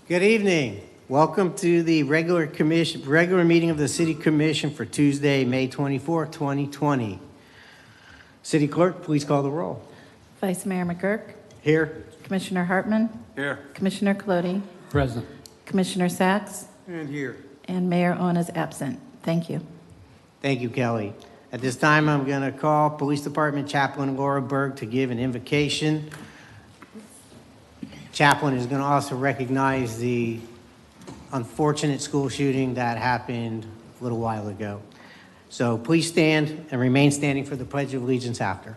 Good evening. Welcome to the regular meeting of the City Commission for Tuesday, May 24, 2020. City Clerk, please call the roll. Vice Mayor McGurk. Here. Commissioner Hartman. Here. Commissioner Colodi. Present. Commissioner Sachs. And here. And Mayor On is absent. Thank you. Thank you, Kelly. At this time, I'm going to call Police Department Chaplain Laura Berg to give an invocation. Chaplain is going to also recognize the unfortunate school shooting that happened a little while ago. So please stand and remain standing for the Pledge of Allegiance after.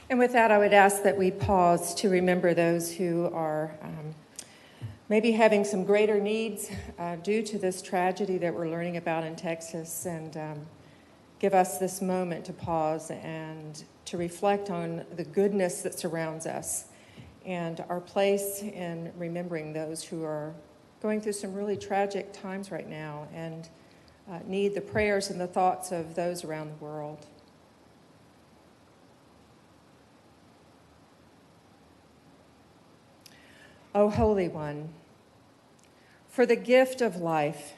And with that, I would ask that we pause to remember those who are maybe having some greater needs due to this tragedy that we're learning about in Texas, and give us this moment to pause and to reflect on the goodness that surrounds us and our place in remembering those who are going through some really tragic times right now and need the prayers and the thoughts of those around the world. O Holy One, for the gift of life,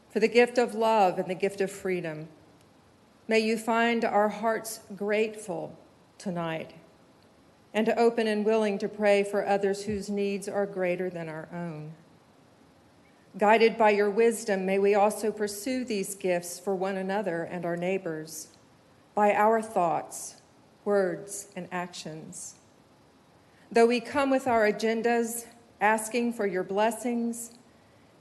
for the gift of love and the gift of freedom, may you find our hearts grateful tonight and open and willing to pray for others whose needs are greater than our own. Guided by your wisdom, may we also pursue these gifts for one another and our neighbors by our thoughts, words, and actions. Though we come with our agendas, asking for your blessings,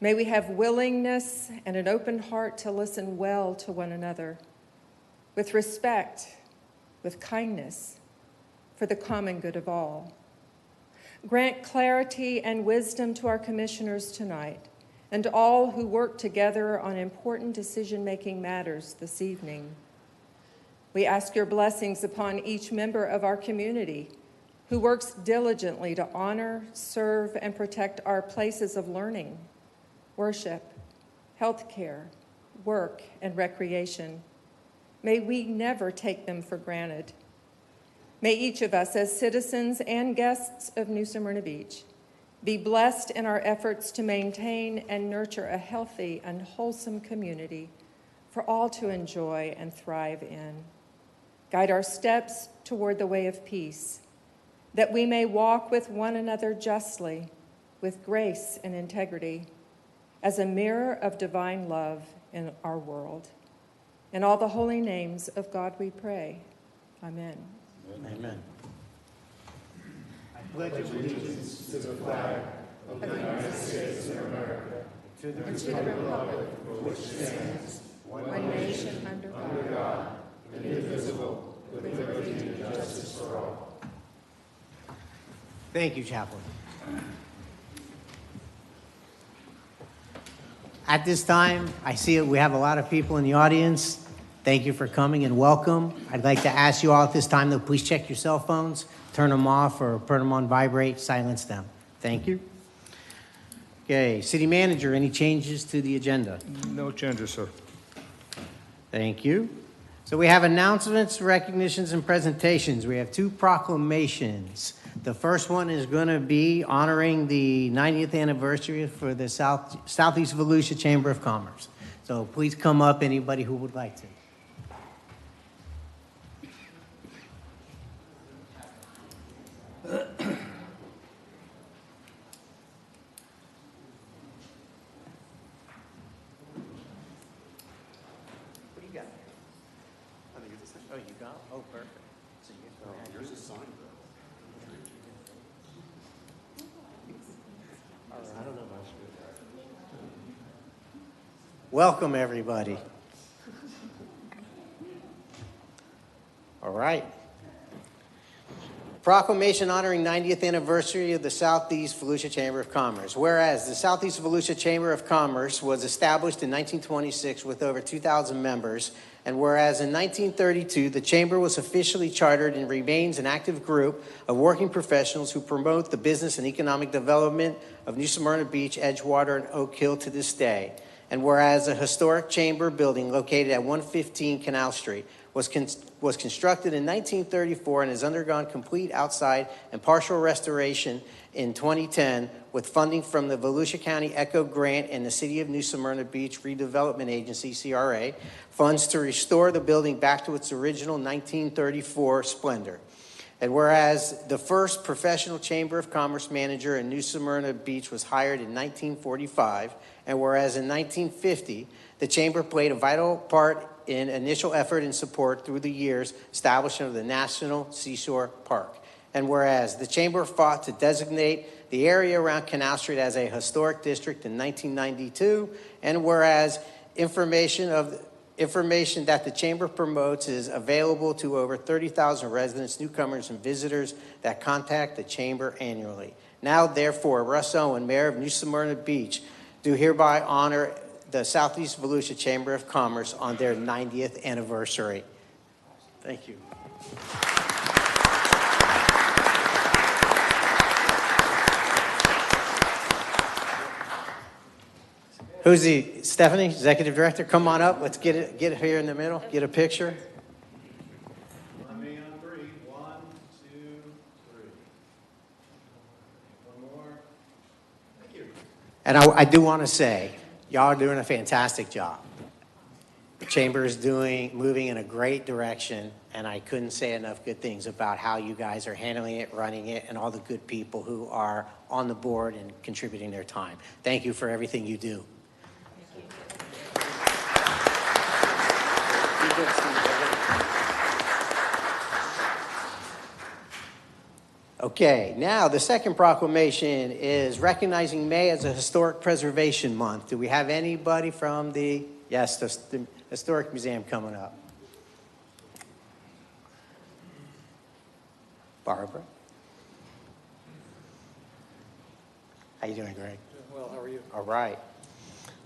may we have willingness and an open heart to listen well to one another, with respect, with kindness, for the common good of all. Grant clarity and wisdom to our commissioners tonight and all who work together on important decision-making matters this evening. We ask your blessings upon each member of our community who works diligently to honor, serve, and protect our places of learning, worship, healthcare, work, and recreation. May we never take them for granted. May each of us, as citizens and guests of New Smyrna Beach, be blessed in our efforts to maintain and nurture a healthy and wholesome community for all to enjoy and thrive in. Guide our steps toward the way of peace, that we may walk with one another justly, with grace and integrity, as a mirror of divine love in our world. In all the holy names of God we pray. Amen. Amen. I pledge allegiance to the flag of the United States of America, to the republic for which it stands, one nation under God, indivisible, with liberty and justice for all. Thank you, Chaplain. At this time, I see we have a lot of people in the audience. Thank you for coming and welcome. I'd like to ask you all at this time to please check your cell phones, turn them off or put them on vibrate, silence them. Thank you. Okay, City Manager, any changes to the agenda? No changes, sir. Thank you. So we have announcements, recognitions, and presentations. We have two proclamations. The first one is going to be honoring the 90th anniversary for the Southeast Volusia Chamber of Commerce. So please come up, anybody who would like to. Welcome, everybody. All right. Proclamation honoring 90th anniversary of the Southeast Volusia Chamber of Commerce. Whereas the Southeast Volusia Chamber of Commerce was established in 1926 with over 2,000 members, and whereas in 1932 the Chamber was officially chartered and remains an active group of working professionals who promote the business and economic development of New Smyrna Beach, Edgewater, and Oak Hill to this day. And whereas a historic chamber building located at 115 Canal Street was constructed in 1934 and has undergone complete outside and partial restoration in 2010 with funding from the Volusia County Echo Grant and the City of New Smyrna Beach Redevelopment Agency, CRA, funds to restore the building back to its original 1934 splendor. And whereas the first professional Chamber of Commerce manager in New Smyrna Beach was hired in 1945, and whereas in 1950, the Chamber played a vital part in initial effort and support through the years establishment of the National Seashore Park. And whereas the Chamber fought to designate the area around Canal Street as a historic district in 1992, and whereas information that the Chamber promotes is available to over 30,000 residents, newcomers, and visitors that contact the Chamber annually. Now, therefore, Russ Owen, Mayor of New Smyrna Beach, do hereby honor the Southeast Volusia Chamber of Commerce on their 90th anniversary. Thank you. Who's Stephanie, Executive Director? Come on up. Let's get it here in the middle. Get a picture. On me on three. 1, 2, 3. One more. Thank you. And I do want to say, y'all are doing a fantastic job. The Chamber is moving in a great direction, and I couldn't say enough good things about how you guys are handling it, running it, and all the good people who are on the board and contributing their time. Thank you for everything you do. Okay, now the second proclamation is recognizing May as a Historic Preservation Month. Do we have anybody from the Historic Museum coming up? Barbara? How you doing, Greg? Doing well. How are you? All right.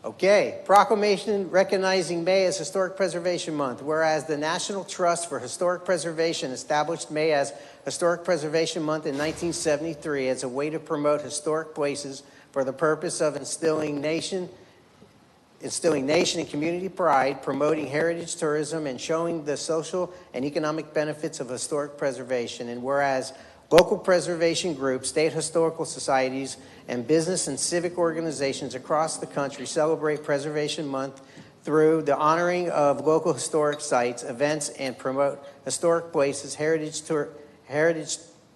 Okay, proclamation recognizing May as Historic Preservation Month. Whereas the National Trust for Historic Preservation established May as Historic Preservation Month in 1973 as a way to promote historic places for the purpose of instilling nation and community pride, promoting heritage tourism, and showing the social and economic benefits of historic preservation. And whereas local preservation groups, state historical societies, and business and civic organizations across the country celebrate Preservation Month through the honoring of local historic sites, events, and promote historic places, heritage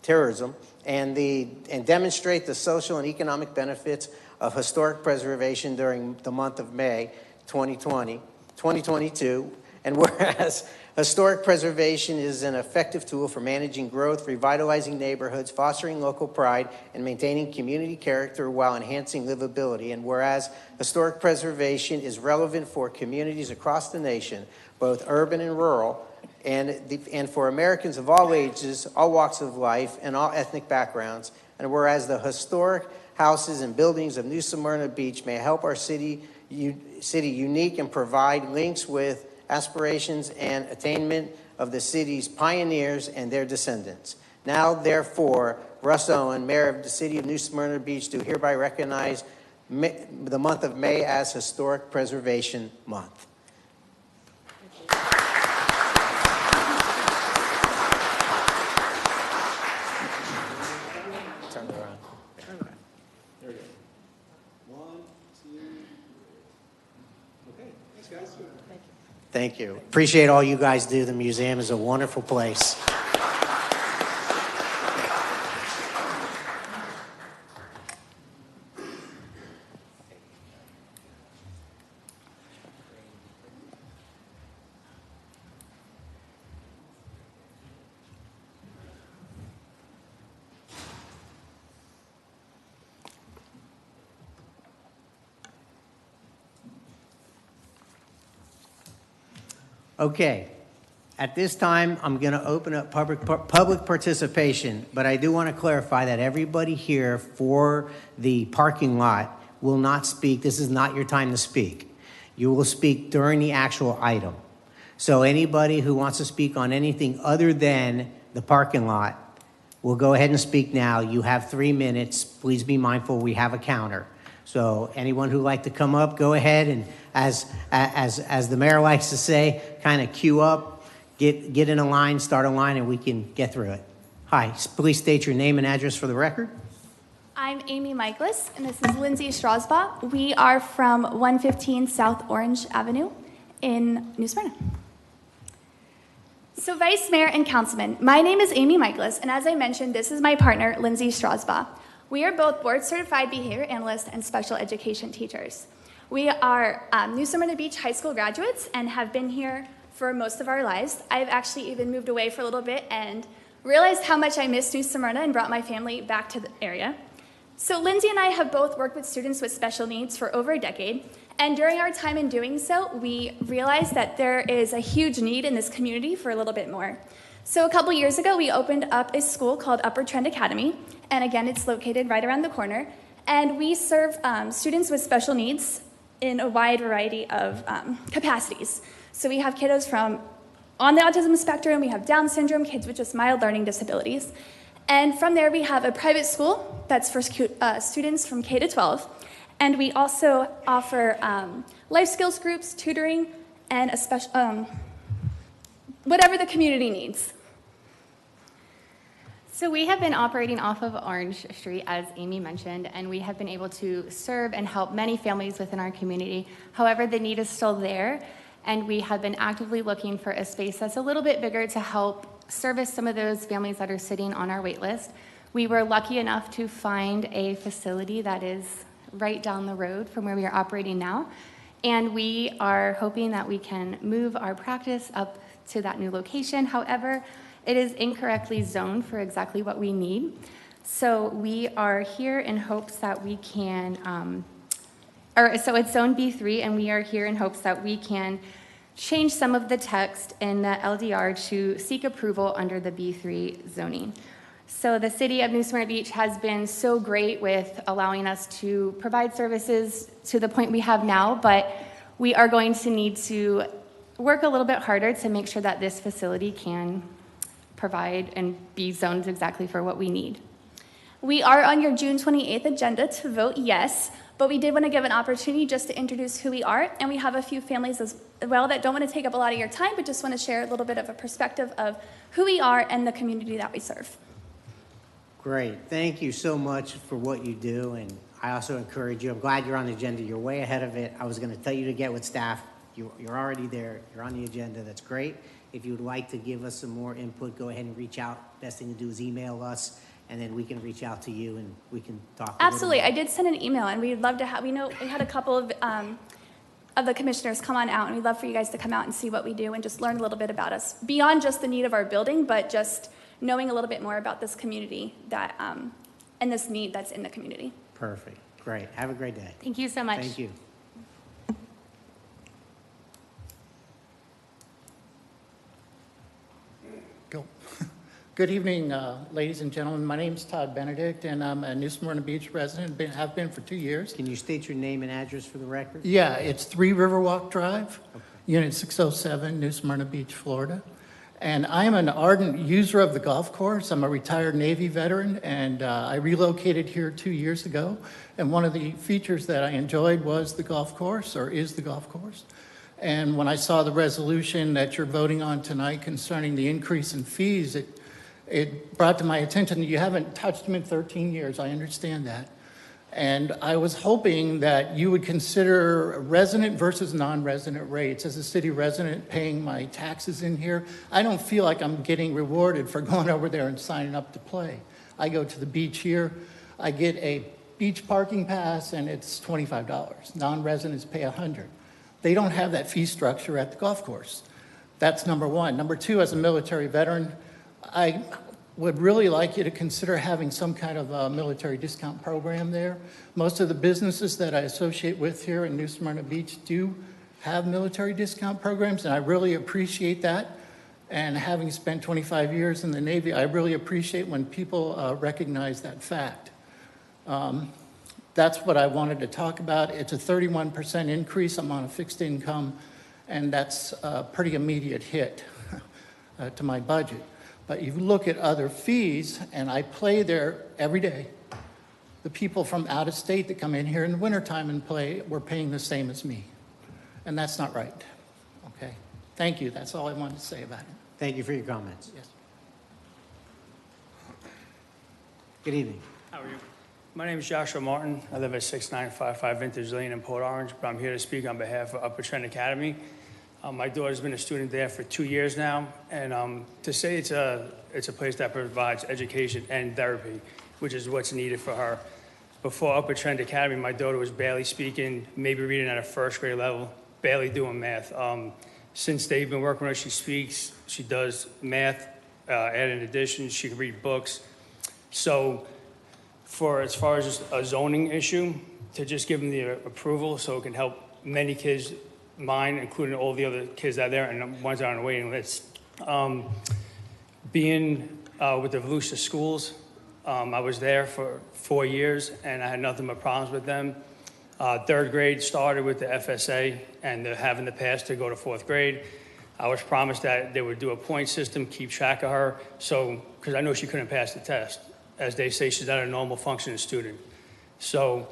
tourism, and demonstrate the social and economic benefits of historic preservation during the month of May 2022. And whereas historic preservation is an effective tool for managing growth, revitalizing neighborhoods, fostering local pride, and maintaining community character while enhancing livability. And whereas historic preservation is relevant for communities across the nation, both urban and rural, and for Americans of all ages, all walks of life, and all ethnic backgrounds. And whereas the historic houses and buildings of New Smyrna Beach may help our city unique and provide links with aspirations and attainment of the city's pioneers and their descendants. Now, therefore, Russ Owen, Mayor of the City of New Smyrna Beach, do hereby recognize the month of May as Historic Preservation Month. Turn it around. There we go. 1, 2, 3. Okay. Thanks, guys. Thank you. Appreciate all you guys do. The museum is a wonderful place. Okay, at this time, I'm going to open up public participation, but I do want to clarify that everybody here for the parking lot will not speak. This is not your time to speak. You will speak during the actual item. So anybody who wants to speak on anything other than the parking lot will go ahead and speak now. You have 3 minutes. Please be mindful we have a counter. So anyone who'd like to come up, go ahead and as the mayor likes to say, kind of queue up, get in a line, start a line, and we can get through it. Hi, please state your name and address for the record. I'm Amy Michaelis, and this is Lindsay Strasbaugh. We are from 115 South Orange Avenue in New Smyrna. So, Vice Mayor and Councilman, my name is Amy Michaelis, and as I mentioned, this is my partner, Lindsay Strasbaugh. We are both board-certified behavior analysts and special education teachers. We are New Smyrna Beach High School graduates and have been here for most of our lives. I've actually even moved away for a little bit and realized how much I missed New Smyrna and brought my family back to the area. So Lindsay and I have both worked with students with special needs for over a decade, and during our time in doing so, we realized that there is a huge need in this community for a little bit more. So a couple years ago, we opened up a school called Upper Trend Academy, and again, it's located right around the corner, and we serve students with special needs in a wide variety of capacities. So we have kiddos from on the autism spectrum, we have Down syndrome, kids with just mild learning disabilities. And from there, we have a private school that's for students from K to 12. And we also offer life skills groups, tutoring, and a special, whatever the community needs. So we have been operating off of Orange Street, as Amy mentioned, and we have been able to serve and help many families within our community. However, the need is still there, and we have been actively looking for a space that's a little bit bigger to help service some of those families that are sitting on our wait list. We were lucky enough to find a facility that is right down the road from where we are operating now, and we are hoping that we can move our practice up to that new location. However, it is incorrectly zoned for exactly what we need. So we are here in hopes that we can, so it's zone B3, and we are here in hopes that we can change some of the text in the LDR to seek approval under the B3 zoning. So the city of New Smyrna Beach has been so great with allowing us to provide services to the point we have now, but we are going to need to work a little bit harder to make sure that this facility can provide and be zoned exactly for what we need. We are on your June 28th agenda to vote yes, but we did want to give an opportunity just to introduce who we are, and we have a few families as well that don't want to take up a lot of your time, but just want to share a little bit of a perspective of who we are and the community that we serve. Great. Thank you so much for what you do, and I also encourage you. I'm glad you're on the agenda. You're way ahead of it. I was going to tell you to get with staff. You're already there. You're on the agenda. That's great. If you would like to give us some more input, go ahead and reach out. Best thing to do is email us, and then we can reach out to you and we can talk. Absolutely. I did send an email, and we'd love to have, we had a couple of the commissioners come on out, and we'd love for you guys to come out and see what we do and just learn a little bit about us beyond just the need of our building, but just knowing a little bit more about this community that and this need that's in the community. Perfect. Great. Have a great day. Thank you so much. Thank you. Go. Good evening, ladies and gentlemen. My name is Todd Benedict, and I'm a New Smyrna Beach resident, have been for 2 years. Can you state your name and address for the record? Yeah, it's 3 Riverwalk Drive, Unit 607, New Smyrna Beach, Florida. And I am an ardent user of the golf course. I'm a retired Navy veteran, and I relocated here 2 years ago. And one of the features that I enjoyed was the golf course, or is the golf course. And when I saw the resolution that you're voting on tonight concerning the increase in fees, it brought to my attention that you haven't touched them in 13 years. I understand that. And I was hoping that you would consider resident versus non-resident rates. As a city resident paying my taxes in here, I don't feel like I'm getting rewarded for going over there and signing up to play. I go to the beach here, I get a beach parking pass, and it's $25. Non-residents pay $100. They don't have that fee structure at the golf course. That's number one. Number two, as a military veteran, I would really like you to consider having some kind of a military discount program there. Most of the businesses that I associate with here in New Smyrna Beach do have military discount programs, and I really appreciate that. And having spent 25 years in the Navy, I really appreciate when people recognize that fact. That's what I wanted to talk about. It's a 31% increase. I'm on a fixed income, and that's a pretty immediate hit to my budget. But you look at other fees, and I play there every day. The people from out of state that come in here in the wintertime and play were paying the same as me. And that's not right. Okay? Thank you. That's all I wanted to say about it. Thank you for your comments. Yes. Good evening. How are you? My name is Joshua Martin. I live at 6955 Vintage Lane in Port Orange, but I'm here to speak on behalf of Upper Trent Academy. My daughter's been a student there for 2 years now, and to say it's a place that provides education and therapy, which is what's needed for her. Before Upper Trent Academy, my daughter was barely speaking, maybe reading at a first grade level, barely doing math. Since they've been working with her, she speaks, she does math, adding additions, she can read books. So as far as just a zoning issue, to just give them the approval so it can help many kids, mine, including all the other kids that are there and the ones that are on the waiting list. Being with the Volusia schools, I was there for 4 years and I had nothing but problems with them. Third grade started with the FSA and having the pass to go to fourth grade. I was promised that they would do a point system, keep track of her, because I know she couldn't pass the test. As they say, she's not a normal functioning student. So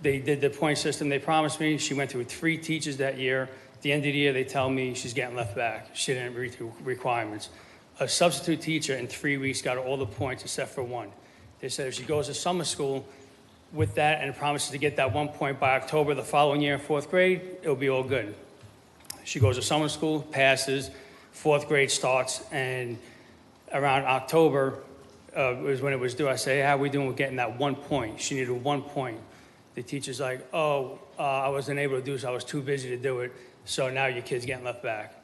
they did the point system they promised me. She went through 3 teachers that year. At the end of the year, they tell me she's getting left back. She didn't read through requirements. A substitute teacher in 3 weeks got all the points except for 1. They said if she goes to summer school with that and promises to get that 1 point by October the following year in fourth grade, it'll be all good. She goes to summer school, passes, fourth grade starts, and around October was when it was due. I say, how are we doing with getting that 1 point? She needed 1 point. The teacher's like, I wasn't able to do so. I was too busy to do it. So now your kid's getting left back.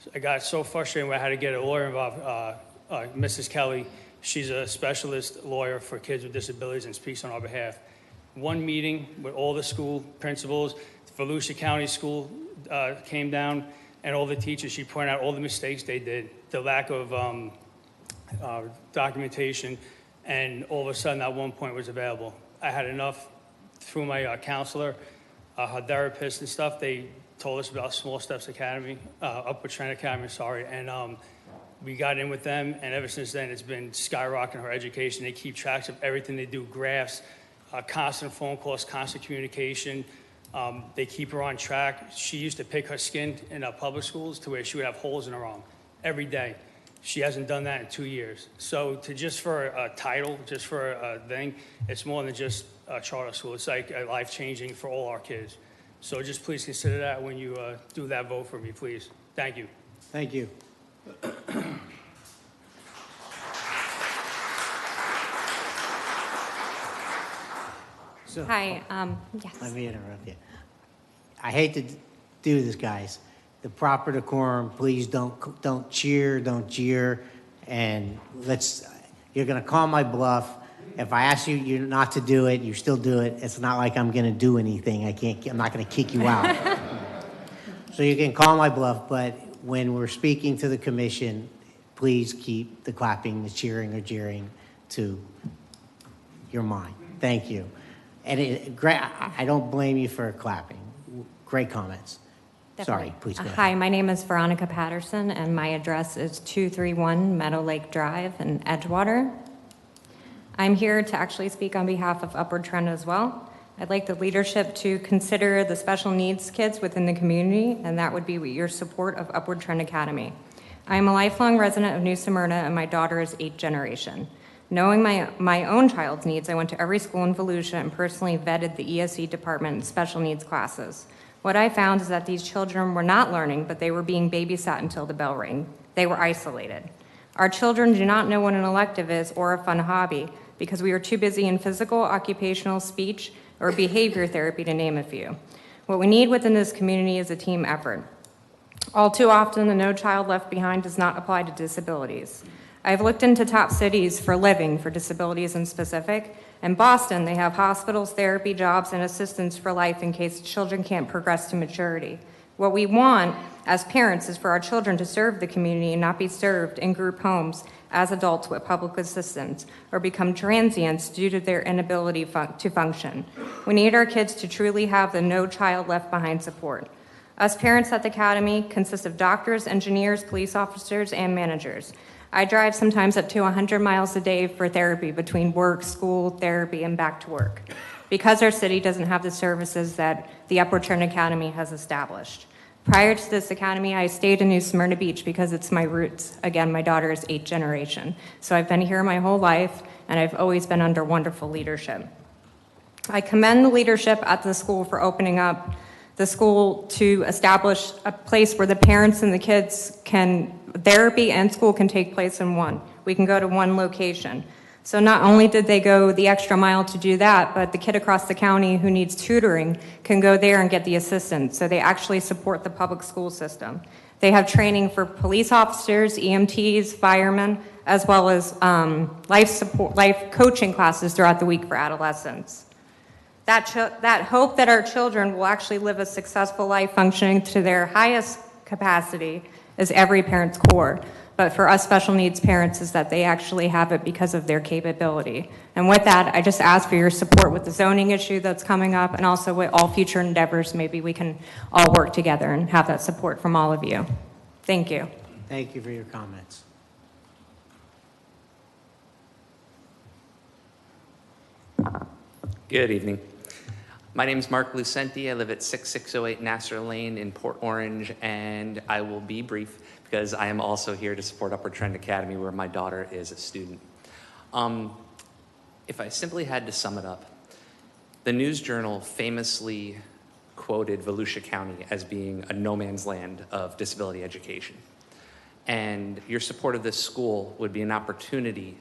So I got so frustrated when I had to get a lawyer involved. Mrs. Kelly, she's a specialist lawyer for kids with disabilities and speaks on our behalf. One meeting with all the school principals, Volusia County School came down, and all the teachers, she pointed out all the mistakes they did, the lack of documentation, and all of a sudden that 1 point was available. I had enough through my counselor, her therapist and stuff. They told us about Small Steps Academy, Upper Trent Academy, sorry, and we got in with them, and ever since then it's been skyrocketing her education. They keep tracks of everything they do, graphs, constant phone calls, constant communication. They keep her on track. She used to pick her skin in public schools to where she would have holes in her arm every day. She hasn't done that in 2 years. So just for a title, just for a thing, it's more than just a charter school. It's like life-changing for all our kids. So just please consider that when you do that vote for me, please. Thank you. Thank you. So, Hi, yes. let me interrupt you. I hate to do this, guys. The proper decorum, please don't cheer, don't jeer, and you're gonna call my bluff. If I ask you not to do it, you still do it. It's not like I'm gonna do anything. I'm not gonna kick you out. So you can call my bluff, but when we're speaking to the commission, please keep the clapping, the cheering, or jeering to your mind. Thank you. And I don't blame you for clapping. Great comments. Definitely. Sorry, please go ahead. Hi, my name is Veronica Patterson, and my address is 231 Meadow Lake Drive in Edgewater. I'm here to actually speak on behalf of Upward Trend as well. I'd like the leadership to consider the special needs kids within the community, and that would be with your support of Upward Trend Academy. I am a lifelong resident of New Smyrna, and my daughter is 8th generation. Knowing my own child's needs, I went to every school in Volusia and personally vetted the ESE department and special needs classes. What I found is that these children were not learning, but they were being babysat until the bell rang. They were isolated. Our children do not know what an elective is or a fun hobby because we are too busy in physical, occupational, speech, or behavior therapy, to name a few. What we need within this community is a team effort. All too often, the No Child Left Behind does not apply to disabilities. I've looked into top cities for living for disabilities in specific. In Boston, they have hospitals, therapy, jobs, and assistance for life in case children can't progress to maturity. What we want as parents is for our children to serve the community and not be served in group homes as adults with public assistance or become transients due to their inability to function. We need our kids to truly have the No Child Left Behind support. Us parents at the Academy consist of doctors, engineers, police officers, and managers. I drive sometimes up to 100 miles a day for therapy between work, school, therapy, and back to work because our city doesn't have the services that the Upward Trend Academy has established. Prior to this academy, I stayed in New Smyrna Beach because it's my roots. Again, my daughter is 8th generation. So I've been here my whole life, and I've always been under wonderful leadership. I commend the leadership at the school for opening up the school to establish a place where the parents and the kids therapy and school can take place in one. We can go to one location. So not only did they go the extra mile to do that, but the kid across the county who needs tutoring can go there and get the assistance. So they actually support the public school system. They have training for police officers, EMTs, firemen, as well as life coaching classes throughout the week for adolescents. That hope that our children will actually live a successful life functioning to their highest capacity is every parent's core. But for us special needs parents is that they actually have it because of their capability. And with that, I just ask for your support with the zoning issue that's coming up, and also with all future endeavors. Maybe we can all work together and have that support from all of you. Thank you. Thank you for your comments. Good evening. My name is Mark Lucenti. I live at 6608 Nasser Lane in Port Orange, and I will be brief because I am also here to support Upward Trend Academy, where my daughter is a student. If I simply had to sum it up, the News Journal famously quoted Volusia County as being a no man's land of disability education. And your support of this school would be an opportunity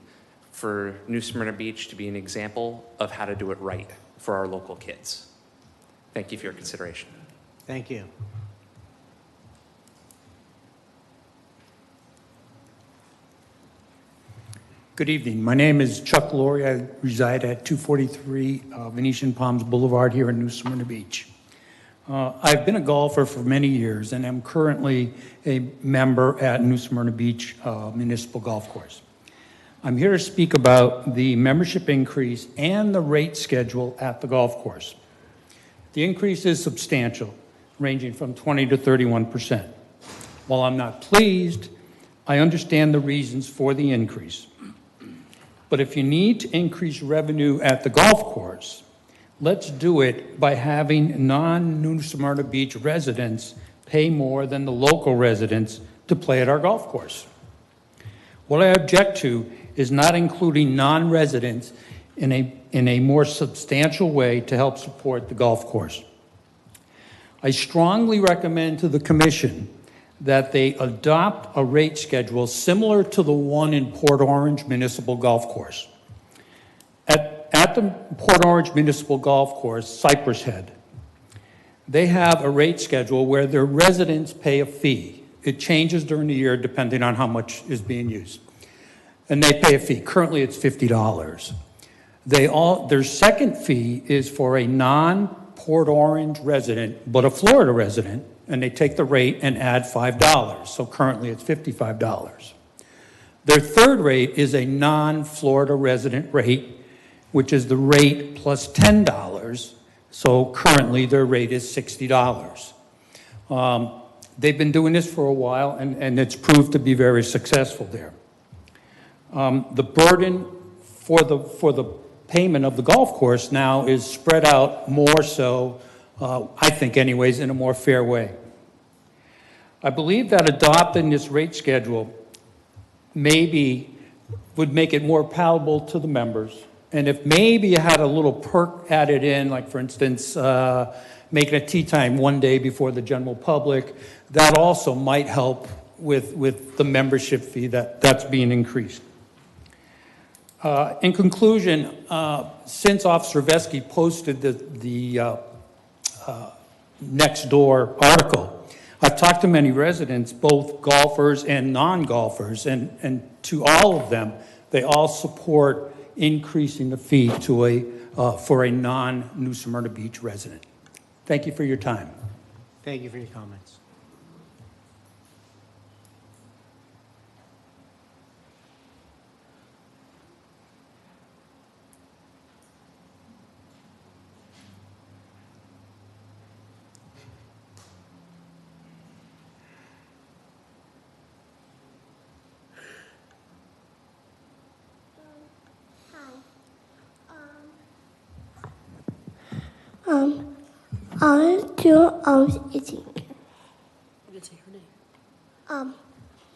for New Smyrna Beach to be an example of how to do it right for our local kids. Thank you for your consideration. Thank you. Good evening. My name is Chuck Laurie. I reside at 243 Venetian Palms Boulevard here in New Smyrna Beach. I've been a golfer for many years and am currently a member at New Smyrna Beach Municipal Golf Course. I'm here to speak about the membership increase and the rate schedule at the golf course. The increase is substantial, ranging from 20 to 31%. While I'm not pleased, I understand the reasons for the increase. But if you need to increase revenue at the golf course, let's do it by having non-New Smyrna Beach residents pay more than the local residents to play at our golf course. What I object to is not including non-residents in a more substantial way to help support the golf course. I strongly recommend to the commission that they adopt a rate schedule similar to the one in Port Orange Municipal Golf Course. At the Port Orange Municipal Golf Course, Cypress Head, they have a rate schedule where their residents pay a fee. It changes during the year depending on how much is being used. And they pay a fee. Currently, it's $50. Their second fee is for a non-Port Orange resident, but a Florida resident, and they take the rate and add $5. So currently, it's $55. Their third rate is a non-Florida resident rate, which is the rate plus $10. So currently, their rate is $60. They've been doing this for a while, and it's proved to be very successful there. The burden for the payment of the golf course now is spread out more so, I think anyways, in a more fair way. I believe that adopting this rate schedule maybe would make it more palatable to the members. And if maybe you had a little perk added in, like for instance, making a tea time one day before the general public, that also might help with the membership fee that's being increased. In conclusion, since Officer Vesky posted the Nextdoor article, I've talked to many residents, both golfers and non-golfers, and to all of them, they all support increasing the fee for a non-New Smyrna Beach resident. Thank you for your time. Thank you for your comments. I'm 2 hours eating.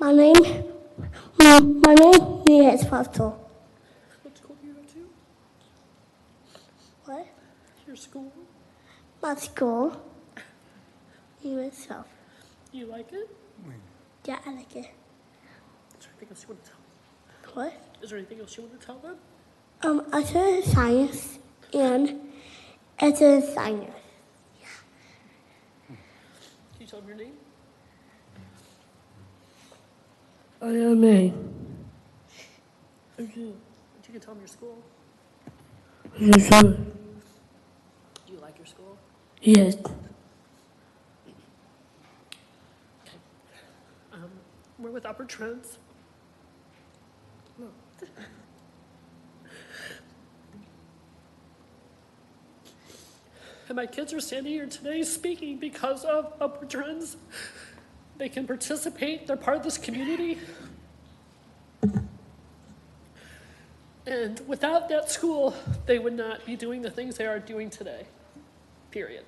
My name, my name is Pastor. What school do you go to? What? Your school? My school. Myself. You like it? Yeah, I like it. Is there anything else you want to tell? What? Is there anything else you want to tell them? I studied science and it's a science. Can you tell them your name? I am me. You can tell them your school. Yes, sir. Do you like your school? Yes. We're with Upper Trends. No. And my kids are standing here today speaking because of Upward Trends. They can participate, they're part of this community. And without that school, they would not be doing the things they are doing today, period.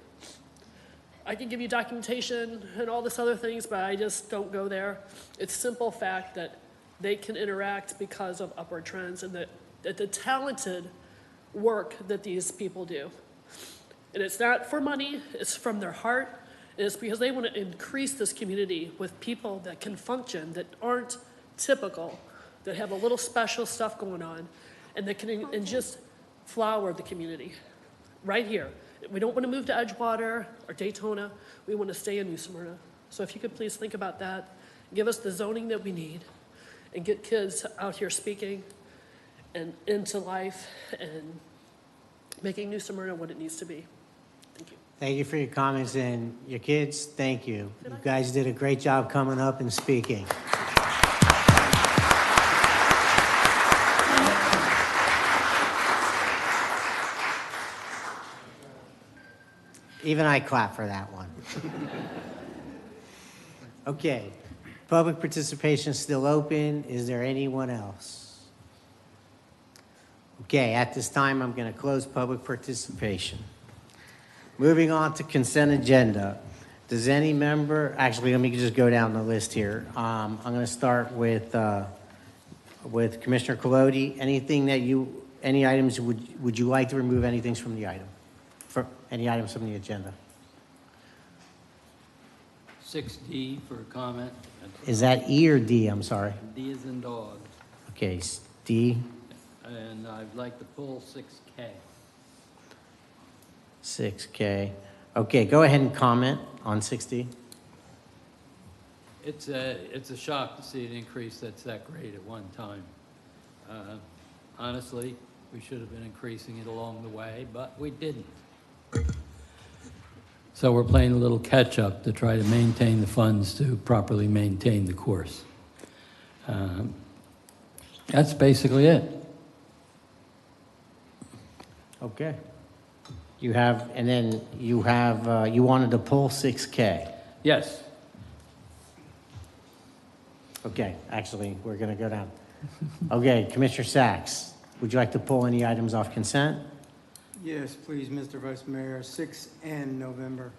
I can give you documentation and all this other things, but I just don't go there. It's simple fact that they can interact because of Upward Trends and that the talented work that these people do. And it's not for money, it's from their heart, and it's because they want to increase this community with people that can function, that aren't typical, that have a little special stuff going on, and that can and just flower the community right here. We don't want to move to Edgewater or Daytona. We want to stay in New Smyrna. So if you could please think about that, give us the zoning that we need, and get kids out here speaking and into life and making New Smyrna what it needs to be. Thank you. Thank you for your comments, and your kids, thank you. You guys did a great job coming up and speaking. Even I clap for that one. Okay, public participation is still open. Is there anyone else? Okay, at this time, I'm going to close public participation. Moving on to consent agenda. Does any member, actually, let me just go down the list here. I'm going to start with Commissioner Colodi. Any items, would you like to remove anything from the item? For any items from the agenda? 6D for comment. Is that E or D? I'm sorry. D is in dog. Okay, D. And I'd like to pull 6K. 6K. Okay, go ahead and comment on 6D. It's a shock to see an increase that's that great at one time. Honestly, we should have been increasing it along the way, but we didn't. So we're playing a little catch-up to try to maintain the funds to properly maintain the course. That's basically it. Okay. You have, and then you have, you wanted to pull 6K. Yes. Okay, actually, we're going to go down. Okay, Commissioner Sacks, would you like to pull any items off consent? Yes, please, Mr. Vice Mayor, 6N November.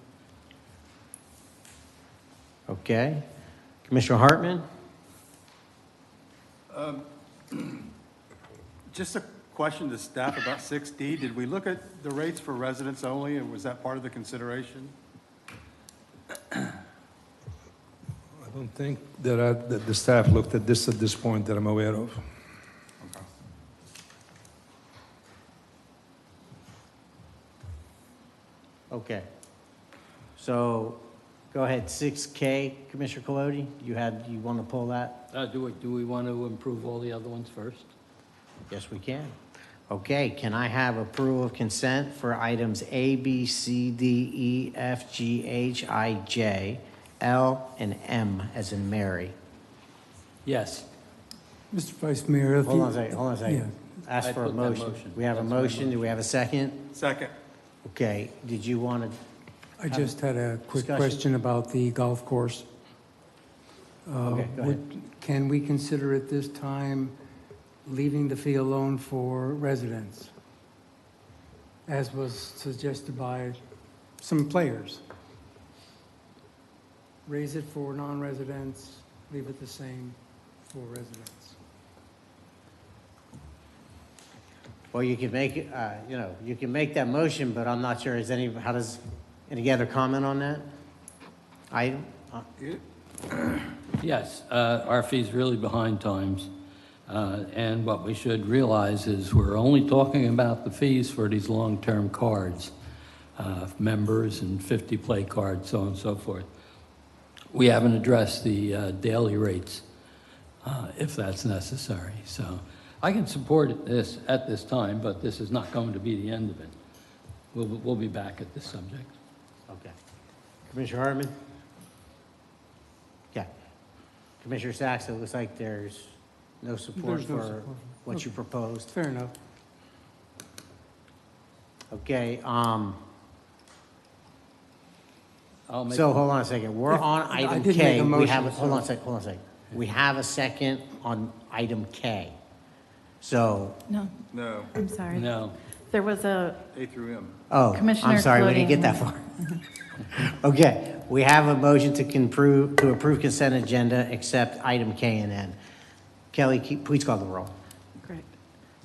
Okay. Commissioner Hartman? Just a question to staff about 6D. Did we look at the rates for residents only, and was that part of the consideration? I don't think that the staff looked at this point that I'm aware of. Okay. So go ahead, 6K, Commissioner Colodi, you want to pull that? Do we want to improve all the other ones first? Yes, we can. Okay, can I have approval of consent for items A, B, C, D, E, F, G, H, I, J, L, and M, as in Mary? Yes. Mr. Vice Mayor. Hold on a second. Yeah. Ask for a motion. We have a motion. Do we have a second? Second. Okay, did you want to? I just had a quick discussion? question about the golf course. Okay, go ahead. Can we consider at this time leaving the fee alone for residents, as was suggested by some players? Raise it for non-residents, leave it the same for residents. Well, you can make, you can make that motion, but I'm not sure, any other comment on that item? Yes, our fee's really behind times. And what we should realize is we're only talking about the fees for these long-term cards, members and 50 play cards, so on and so forth. We haven't addressed the daily rates, if that's necessary. So I can support this at this time, but this is not going to be the end of it. We'll be back at this subject. Okay. Commissioner Hartman? Okay. Commissioner Sacks, it looks like there's no support There's no for support. what you proposed. Fair enough. Okay, I'll make- so hold on a second. We're If- on I item did K. make a We motion, have, hold on a so- second, hold on a second. We have a second on item K. So, No, No, I'm sorry. No. There was a, A through M. oh, Commissioner I'm sorry, we didn't get that Cloutier. far. Okay, we have a motion to approve consent agenda, except item K and N. Kelly, please call the roll. correct.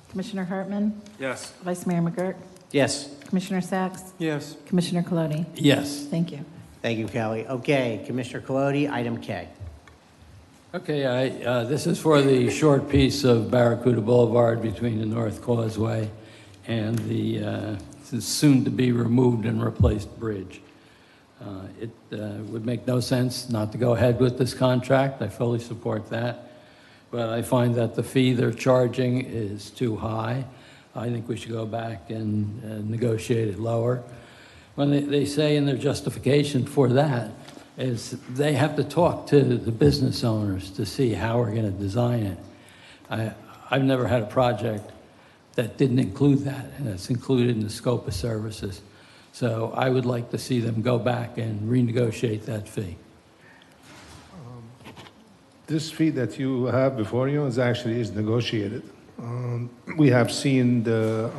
Commissioner Hartman, Yes. Vice Mayor McGurk, Yes. Commissioner Sacks, Yes. Commissioner Colodi. Yes. Thank you. Thank you, Kelly. Okay, Commissioner Colodi, item K. Okay, this is for the short piece of Barracuda Boulevard between the North Causeway and the soon-to-be removed and replaced bridge. It would make no sense not to go ahead with this contract. I fully support that. But I find that the fee they're charging is too high. I think we should go back and negotiate it lower. When they say in their justification for that is they have to talk to the business owners to see how we're going to design it. I've never had a project that didn't include that, and it's included in the scope of services. So I would like to see them go back and renegotiate that fee. This fee that you have before you is negotiated. We have seen the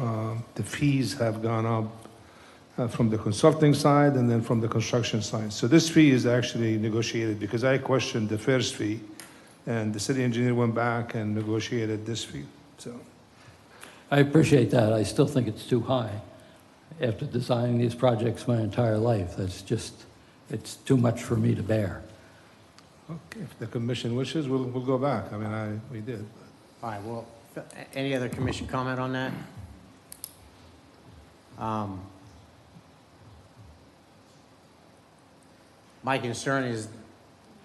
fees have gone up from the consulting side and then from the construction side. So this fee is actually negotiated because I questioned the first fee, and the city engineer went back and negotiated this fee. So I appreciate that. I still think it's too high. After designing these projects my entire life, it's too much for me to bear. okay, if the commission wishes, we'll go back. I mean, we did. All right, well, any other commission comment on that? My concern is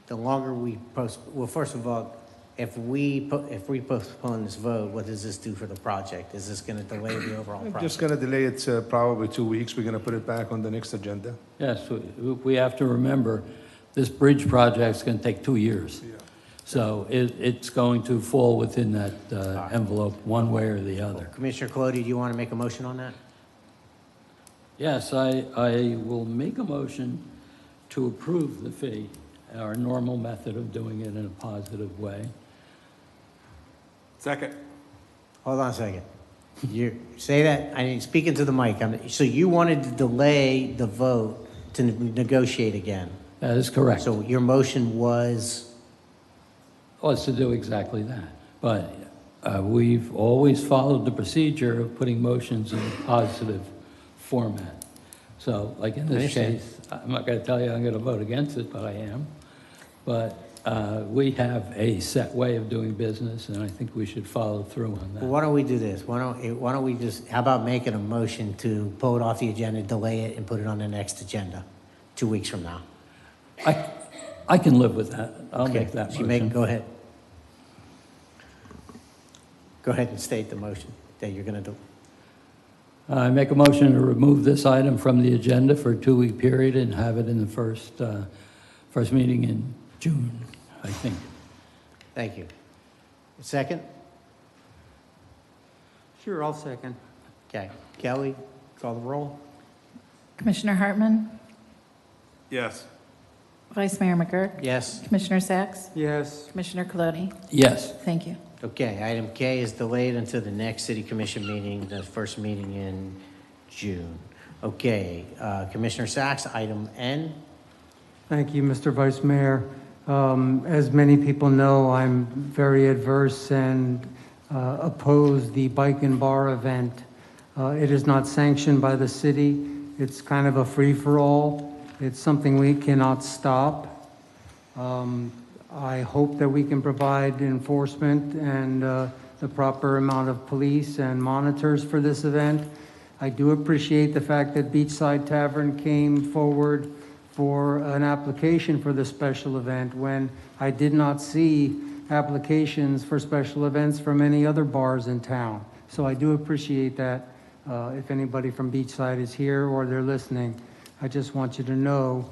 the longer we well, first of all, if we postpone this vote, what does this do for the project? Is this going to delay the overall I'm project? just going to delay it probably 2 weeks. We're going to put it back on the next agenda. Yes, we have to remember, this bridge project's going to take 2 years. Yeah. So it's going to fall within that envelope, one way or the other. Commissioner Colodi, do you want to make a motion on that? Yes, I will make a motion to approve the fee, our normal method of doing it in a positive way. Second. Hold on a second. You say that, I mean, speaking to the mic, so you wanted to delay the vote to negotiate again? That is correct. So your motion was? Was to do exactly that. But we've always followed the procedure of putting motions in a positive format. So like in this case, I'm not going to tell you I'm going to vote against it, but I am. But we have a set way of doing business, and I think we should follow through on that. Well, why don't we do this? Why don't we just, how about making a motion to pull it off the agenda, delay it, and put it on the next agenda 2 weeks from now? I can live with that. I'll Okay, make that so motion. go ahead. Go ahead and state the motion that you're going to do. I make a motion to remove this item from the agenda for a 2-week period and have it in the first meeting in June, I think. Thank you. Second? Sure, I'll second. Okay. Kelly, call the roll. Commissioner Hartman, Yes. Vice Mayor McGurk, Yes. Commissioner Sacks, Yes. Commissioner Colodi. Yes. Thank you. Okay, item K is delayed until the next city commission meeting, the first meeting in June. Okay, Commissioner Sacks, item N. Thank you, Mr. Vice Mayor. As many people know, I'm very adverse and oppose the bike and bar event. It is not sanctioned by the city. It's kind of a free-for-all. It's something we cannot stop. I hope that we can provide enforcement and the proper amount of police and monitors for this event. I do appreciate the fact that Beachside Tavern came forward for an application for the special event when I did not see applications for special events from any other bars in town. So I do appreciate that. If anybody from Beachside is here or they're listening, I just want you to know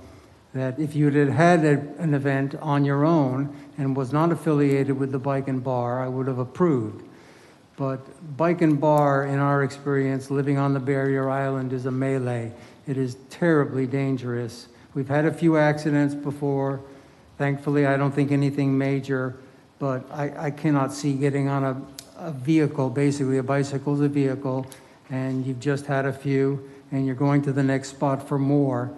that if you had an event on your own and was not affiliated with the Bike and Bar, I would have approved. But Bike and Bar, in our experience, living on the Barrier Island, is a melee. It is terribly dangerous. We've had a few accidents before. Thankfully, I don't think anything major, but I cannot see getting on a vehicle, basically a bicycle is a vehicle, and you've just had a few, and you're going to the next spot for more.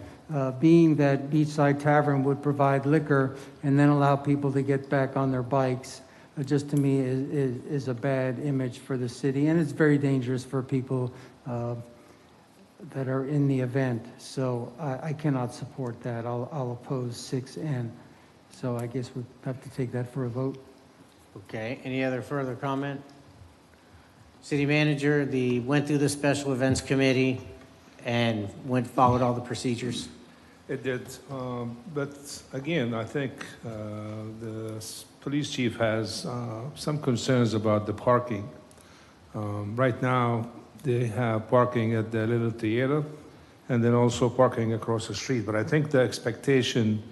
Being that Beachside Tavern would provide liquor and then allow people to get back on their bikes, just to me is a bad image for the city, and it's very dangerous for people that are in the event. So I cannot support that. I'll oppose 6N. So I guess we have to take that for a vote. Okay, any other further comment? City manager, went through the special events committee and followed all the procedures? It did, but again, I think the police chief has some concerns about the parking. Right now, they have parking at the Little Theater and then also parking across the street. But I think the expectation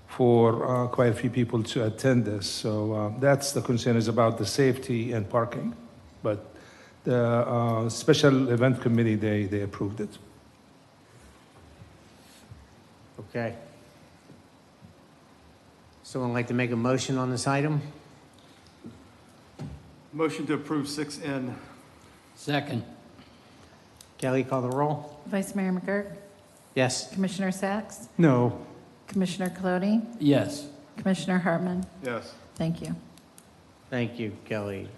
for quite a few people to attend this. So that's the concern, is about the safety and parking. But the special event committee, they approved it. Okay. Someone like to make a motion on this item? Motion to approve 6N. Second. Kelly, call the roll. Vice Mayor McGurk? Yes. Commissioner Sacks? No. Commissioner Colodi? Yes. Commissioner Hartman? Yes. Thank you. Thank you, Kelly.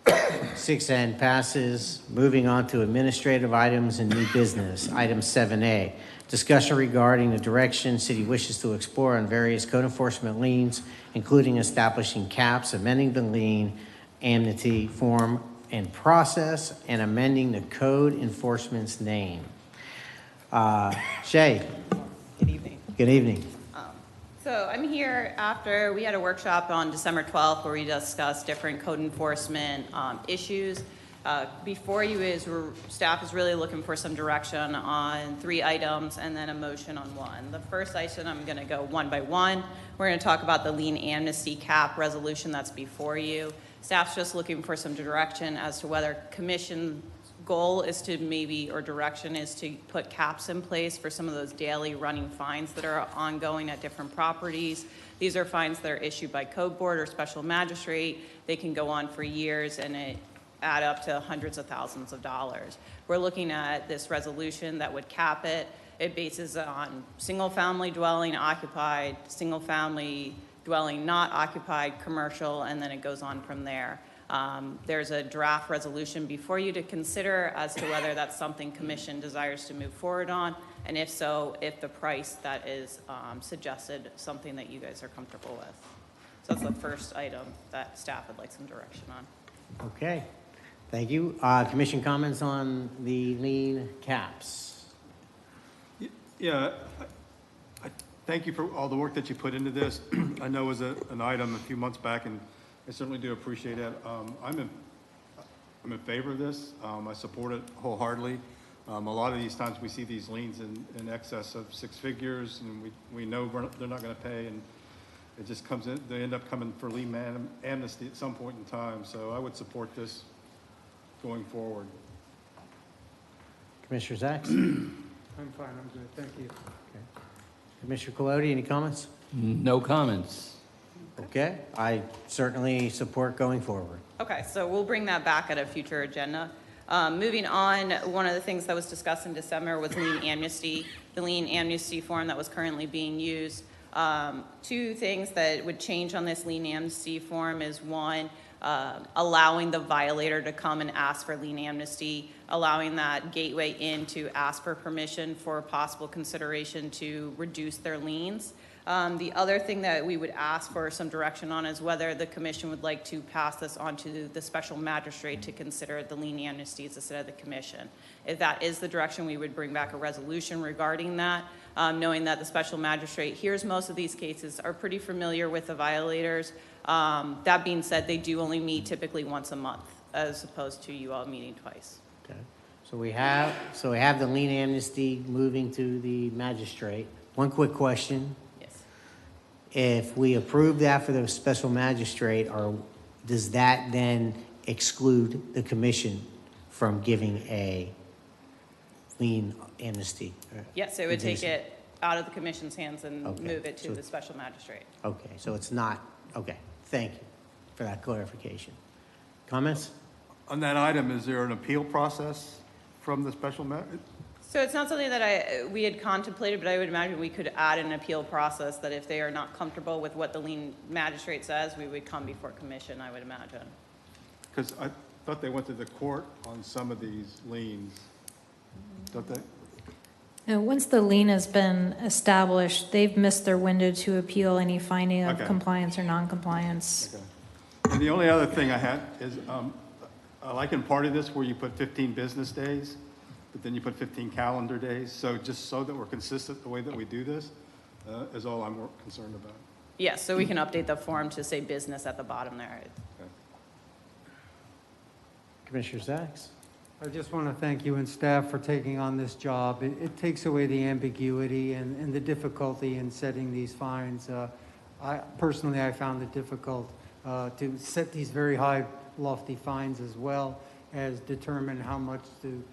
6N passes. Moving on to administrative items and new business. Item 7A, discussion regarding the direction city wishes to explore on various code enforcement liens, including establishing caps, amending the lien amnesty form and process, and amending the code enforcement's name. Shay. Good evening. Good evening. So I'm here after we had a workshop on December 12th where we discussed different code enforcement issues. Before you staff is really looking for some direction on 3 items and then a motion on 1. The first item, I'm going to go one by one. We're going to talk about the lien amnesty cap resolution that's before you. Staff's just looking for some direction as to whether commission goal is to or direction is to put caps in place for some of those daily running fines that are ongoing at different properties. These are fines that are issued by code board or special magistrate. They can go on for years and it add up to hundreds of thousands of dollars. We're looking at this resolution that would cap it. It bases on single family dwelling occupied, single family dwelling not occupied, commercial, and then it goes on from there. There's a draft resolution before you to consider as to whether that's something commission desires to move forward on, and if so, if the price that is suggested something that you guys are comfortable with. So that's the first item that staff would like some direction on. Okay. Thank you. Commission comments on the lien caps? Yeah, I thank you for all the work that you put into this. I know it was an item a few months back, and I certainly do appreciate that. I'm in favor of this. I support it wholeheartedly. A lot of these times we see these liens in excess of 6 figures, and we know they're not going to pay, and it just comes in. They end up coming for lien amnesty at some point in time. So I would support this going forward. Commissioner Sacks? I'm fine, I'm good, thank you. Okay. Commissioner Colodi, any comments? No comments. Okay, I certainly support going forward. Okay, so we'll bring that back at a future agenda. Moving on, one of the things that was discussed in December was lien amnesty. The lien amnesty form that was currently being used Two things that would change on this lien amnesty form is one, allowing the violator to come and ask for lien amnesty, allowing that gateway in to ask for permission for possible consideration to reduce their liens. The other thing that we would ask for some direction on is whether the commission would like to pass this on to the special magistrate to consider the lien amnesties instead of the commission. If that is the direction, we would bring back a resolution regarding that, knowing that the special magistrate hears most of these cases, are pretty familiar with the violators. That being said, they do only meet typically once a month, as opposed to you all meeting twice. Okay. So we have the lien amnesty moving to the magistrate. One quick question. If we approve that for the special magistrate, or does that then exclude the commission from giving a lien amnesty? Yes, it would take it out of the commission's hands and Okay, move it to so- the special magistrate. Okay, so it's not, okay, thank you for that clarification. Comments? On that item, is there an appeal process from the special So it's not something that we had contemplated, but I would imagine we could add an appeal process that if they are not comfortable with what the lien magistrate says, we would come before commission, I would imagine. Because I thought they went to the court on some of these liens. Don't they? Now, once the lien has been established, they've missed their window to appeal any finding of Okay. compliance or non-compliance. Okay. And the only other thing I had is, I like in part of this where you put 15 business days, but then you put 15 calendar days. So just so that we're consistent the way that we do this, is all I'm more concerned about. Yes, so we can update the form to say business at the bottom there. Commissioner Sachs? I just want to thank you and staff for taking on this job. It takes away the ambiguity and the difficulty in setting these fines. I found it difficult to set these very high, lofty fines as well as determine how much to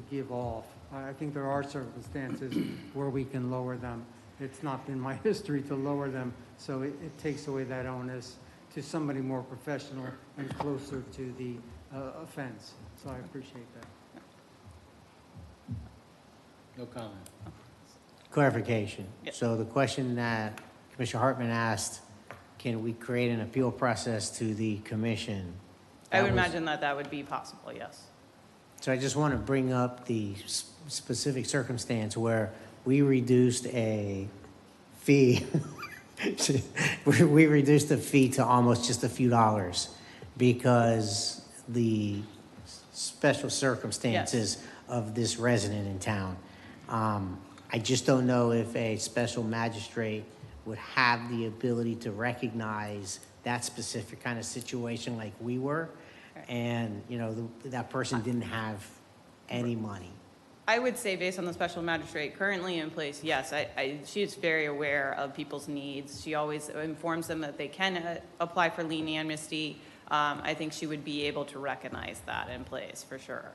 give off. I think there are circumstances where we can lower them. It's not been my history to lower them, so it takes away that onus to somebody more professional and closer to the offense. So I appreciate that. No comment. Clarification. So the question that Commissioner Hartman asked, can we create an appeal process to the commission? I would That was- imagine that that would be possible, yes. So I just want to bring up the specific circumstance where we reduced a fee. We reduced the fee to almost just a few dollars because the special circumstances of this resident in town. I just don't know if a special magistrate would have the ability to recognize that specific kind of situation like we were. And, you know, that person didn't have any money. I would say based on the special magistrate currently in place, yes, she's very aware of people's needs. She always informs them that they can apply for lien amnesty. I think she would be able to recognize that in place for sure.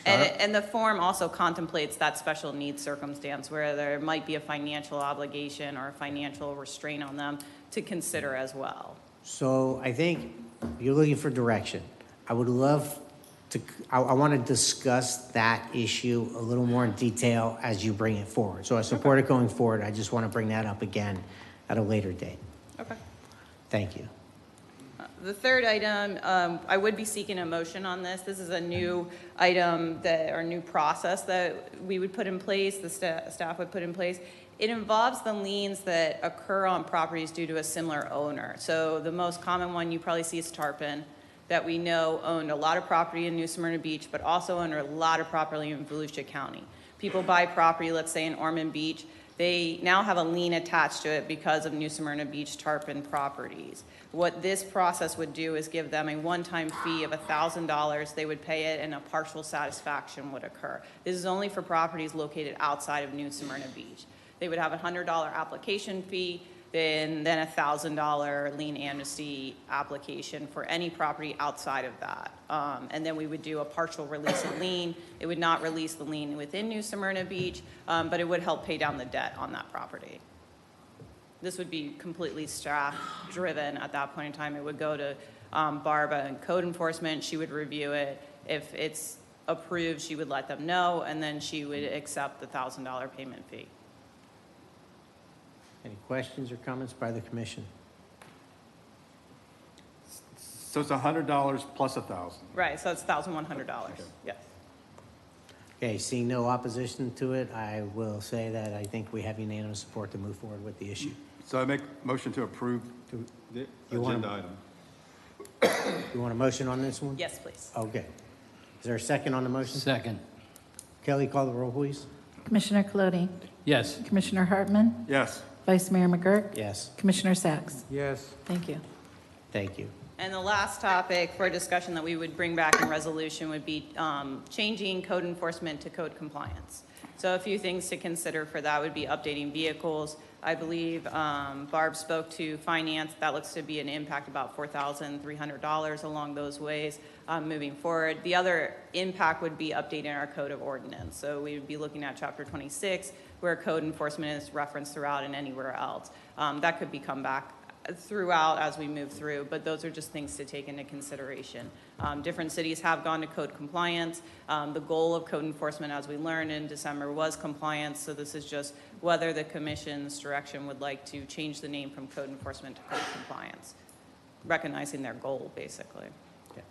And the form also contemplates that special needs circumstance where there might be a financial obligation or a financial restraint on them to consider as well. So I think you're looking for direction. I would love to, I want to discuss that issue a little more in detail as you bring it forward. So I support it going forward. I just want to bring that up again at a later date. Okay. Thank you. The third item, I would be seeking a motion on this. This is a new item or new process that we would put in place, the staff would put in place. It involves the liens that occur on properties due to a similar owner. So the most common one you probably see is Tarpon, that we know owned a lot of property in New Smyrna Beach, but also owned a lot of property in Volusia County. People buy property, let's say in Ormond Beach, they now have a lien attached to it because of New Smyrna Beach Tarpon properties. What this process would do is give them a one-time fee of $1,000. They would pay it and a partial satisfaction would occur. This is only for properties located outside of New Smyrna Beach. They would have a $100 application fee, then a $1,000 lien amnesty application for any property outside of that. And then we would do a partial release of lien. It would not release the lien within New Smyrna Beach, but it would help pay down the debt on that property. This would be completely staff-driven at that point in time. It would go to Barba and code enforcement. She would review it. If it's approved, she would let them know, and then she would accept the $1,000 payment fee. Any questions or comments by the commission? So it's $100 plus 1,000. Right, so it's $1,100, yes. Okay, seeing no opposition to it, I will say that I think we have unanimous support to move forward with the issue. So I make motion to approve the You want agenda to- item. You want a motion on this one? Yes, please. Okay. Is there a second on the motion? Second. Kelly, call the roll, please. Commissioner Colodi, Yes. Commissioner Hartman, Yes. Vice Mayor McGurk, Yes. Commissioner Sacks. Yes. Thank you. Thank you. And the last topic for discussion that we would bring back in resolution would be changing code enforcement to code compliance. So a few things to consider for that would be updating vehicles. I believe Barb spoke to finance. That looks to be an impact about $4,300 along those ways moving forward. The other impact would be updating our code of ordinance. So we would be looking at chapter 26, where code enforcement is referenced throughout and anywhere else. That could become back throughout as we move through, but those are just things to take into consideration. Different cities have gone to code compliance. The goal of code enforcement, as we learned in December, was compliance, so this is just whether the commission's direction would like to change the name from code enforcement to code compliance, recognizing their goal, basically. Okay.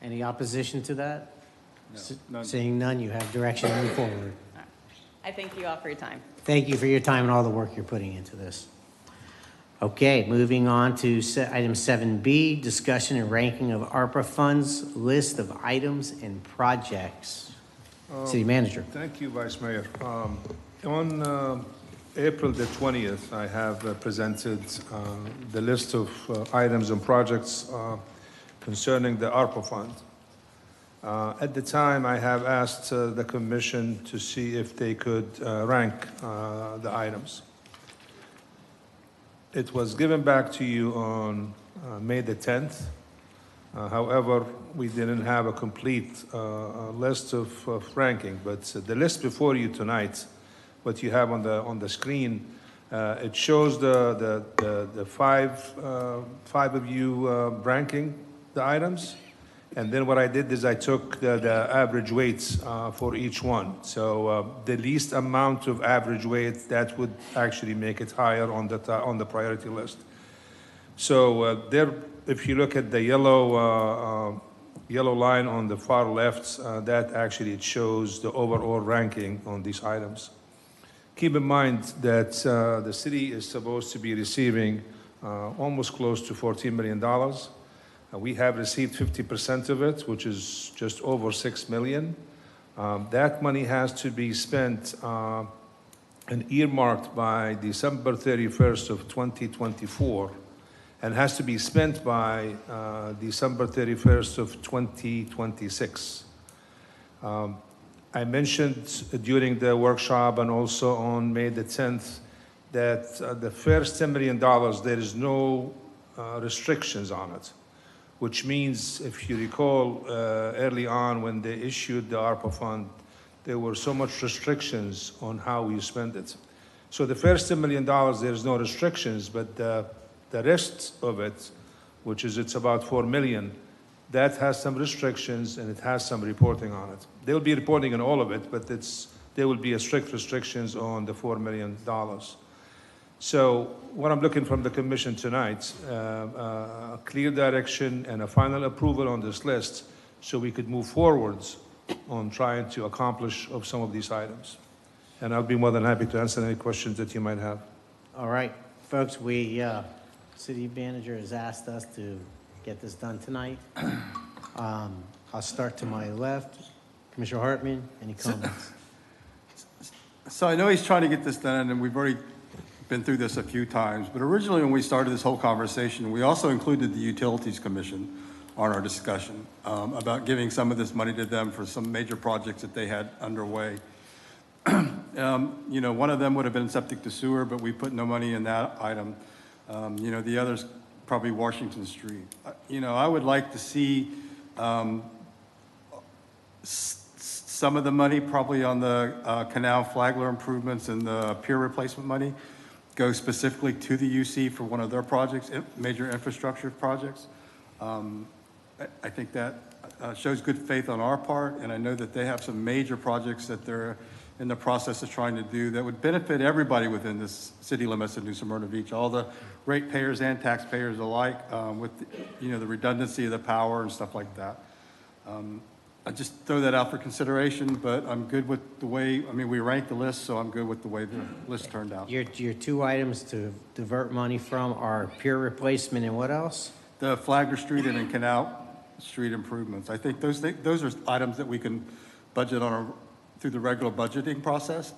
Any opposition to that? No, none. Seeing none, you have direction to move forward. I thank you all for your time. Thank you for your time and all the work you're putting into this. Okay, moving on to item 7B, discussion and ranking of ARPA funds, list of items and projects. City Manager. Thank you, Vice Mayor. On April the 20th, I have presented the list of items and projects concerning the ARPA fund. At the time, I have asked the Commission to see if they could rank the items. It was given back to you on May the 10th. However, we didn't have a complete list of ranking, but the list before you tonight, what you have on the screen, it shows the five of you ranking the items. And then what I did is I took the average weights for each one. So the least amount of average weight, that would actually make it higher on the priority list. So there, if you look at the yellow line on the far left, that actually it shows the overall ranking on these items. Keep in mind that the city is supposed to be receiving almost close to $14 million. We have received 50% of it, which is just over $6 million. That money has to be spent and earmarked by December 31st of 2024 and has to be spent by December 31st of 2026. I mentioned during the workshop and also on May the 10th that the first $10 million, there is no restrictions on it. Which means, if you recall, early on when they issued the ARPA fund, there were so much restrictions on how you spend it. So the first $10 million, there's no restrictions, but the rest of it, which is it's about $4 million, that has some restrictions and it has some reporting on it. They'll be reporting on all of it, but there will be a strict restrictions on the $4 million. So what I'm looking from the Commission tonight, a clear direction and a final approval on this list so we could move forwards on trying to accomplish of some of these items. And I'll be more than happy to answer any questions that you might have. All right, folks, City Manager has asked us to get this done tonight. I'll start to my left. Commissioner Hartman, any comments? So I know he's trying to get this done, and we've already been through this a few times, but originally when we started this whole conversation, we also included the Utilities Commission on our discussion about giving some of this money to them for some major projects that they had underway. You know, one of them would have been septic to sewer, but we put no money in that item. You know, the other's probably Washington Street. You know, I would like to see some of the money probably on the canal flagler improvements and the pier replacement money go specifically to the UC for one of their projects, major infrastructure projects. I think that shows good faith on our part, and I know that they have some major projects that they're in the process of trying to do that would benefit everybody within this city limits of New Smyrna Beach, all the ratepayers and taxpayers alike, with, the redundancy of the power and stuff like that. I just throw that out for consideration, but I'm good with the way, we ranked the list, so I'm good with the way the list turned out. Your two items to divert money from are pier replacement and what else? The Flagler Street and then Canal Street improvements. I think those are items that we can budget through the regular budgeting process,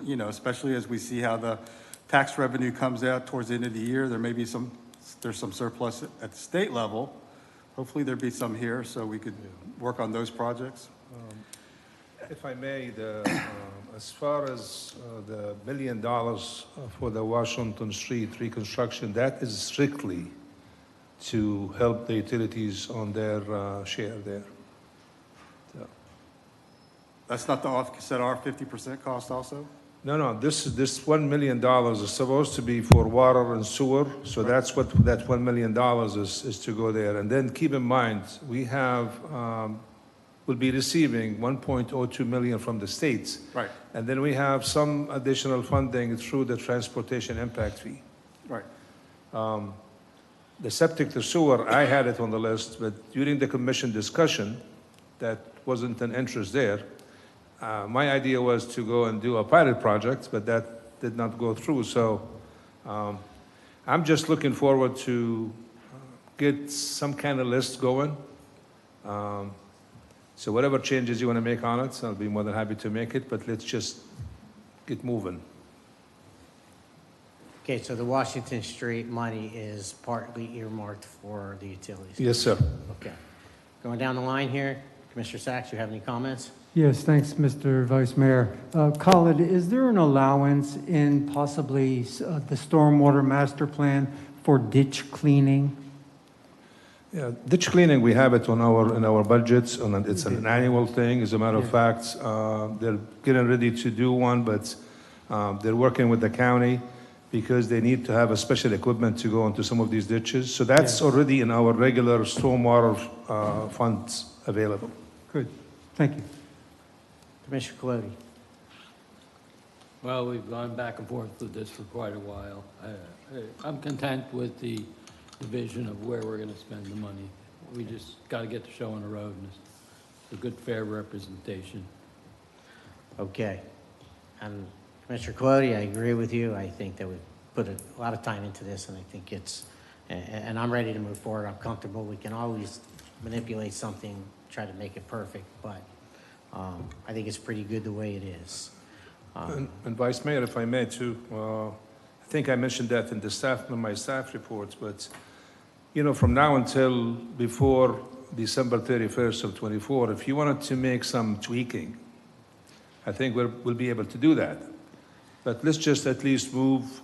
especially as we see how the tax revenue comes out towards the end of the year. There's some surplus at the state level. Hopefully there'd be some here so we could work on those projects. If I may, as far as the $1 million for the Washington Street reconstruction, that is strictly to help the utilities on their share there. So. That's not the offset our 50% cost also? No, this $1 million is supposed to be for water and sewer, so that's what that $1 million is to go there. And then keep in mind, we will be receiving $1.02 million from the states. Right. And then we have some additional funding through the transportation impact fee. Right. The septic to sewer, I had it on the list, but during the commission discussion, that wasn't an interest there. My idea was to go and do a pilot project, but that did not go through. So I'm just looking forward to get some kind of list going. So whatever changes you want to make on it, I'll be more than happy to make it, but let's just get moving. Okay, so the Washington Street money is partly earmarked for the utilities? Yes, sir. Okay. Going down the line here, Commissioner Sachs, you have any comments? Yes, thanks, Mr. Vice Mayor. Khalid, is there an allowance in possibly the stormwater master plan for ditch cleaning? Yeah, ditch cleaning, we have it in our budgets, and it's an annual thing. As a matter of fact, they're getting ready to do one, but they're working with the county because they need to have a special equipment to go into some of these ditches. So that's already in our regular stormwater funds available. Good, thank you. Commissioner Colodi. Well, we've gone back and forth with this for quite a while. I'm content with the division of where we're going to spend the money. We just got to get the show on the road, and it's a good, fair representation. Okay. And Commissioner Colodi, I agree with you. I think that we've put a lot of time into this, and I think and I'm ready to move forward. I'm comfortable. We can always manipulate something, try to make it perfect, but I think it's pretty good the way it is. And Vice Mayor, if I may too, I think I mentioned that in my staff reports, but from now until before December 31st of 24, if you wanted to make some tweaking, I think we'll be able to do that. But let's just at least move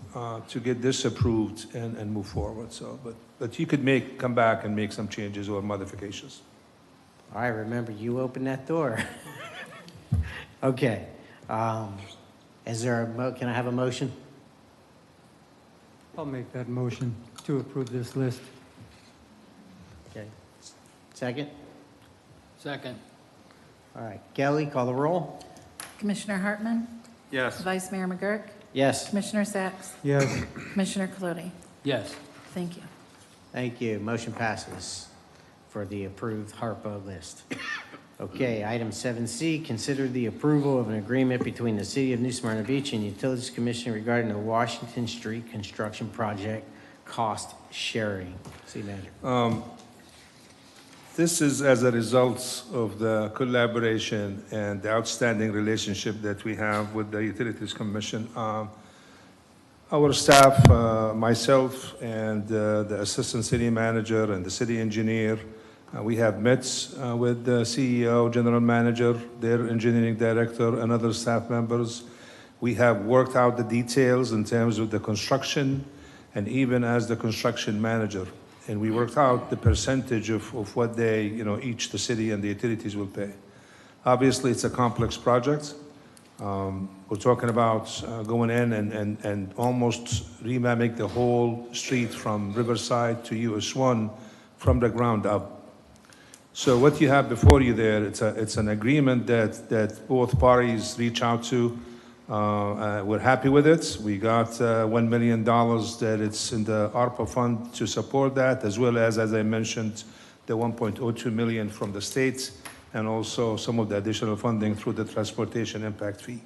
to get this approved and move forward. So, but you could come back and make some changes or modifications. All right, remember, you opened that door. Okay. Is there can I have a motion? I'll make that motion to approve this list. Okay. Second? Second. All right. Kelly, call the roll. Commissioner Hartman? Yes. Vice Mayor McGurk? Yes. Commissioner Sachs? Yes. Commissioner Colodi? Yes. Thank you. Thank you. Motion passes for the approved HARPA list. Okay, item 7C, consider the approval of an agreement between the City of New Smyrna Beach and Utilities Commission regarding the Washington Street construction project cost sharing. City Manager. This is as a result of the collaboration and the outstanding relationship that we have with the Utilities Commission. Our staff, myself and the Assistant City Manager and the City Engineer, we have met with the CEO, General Manager, their Engineering Director, and other staff members. We have worked out the details in terms of the construction and even as the construction manager. And we worked out the percentage of what they, each the city and the utilities will pay. Obviously, it's a complex project. We're talking about going in and almost revamping the whole street from Riverside to US 1 from the ground up. So what you have before you there, it's an agreement that both parties reach out to. We're happy with it. We got $1 million that it's in the ARPA fund to support that, as well as I mentioned, the $1.02 million from the state, and also some of the additional funding through the transportation impact fee.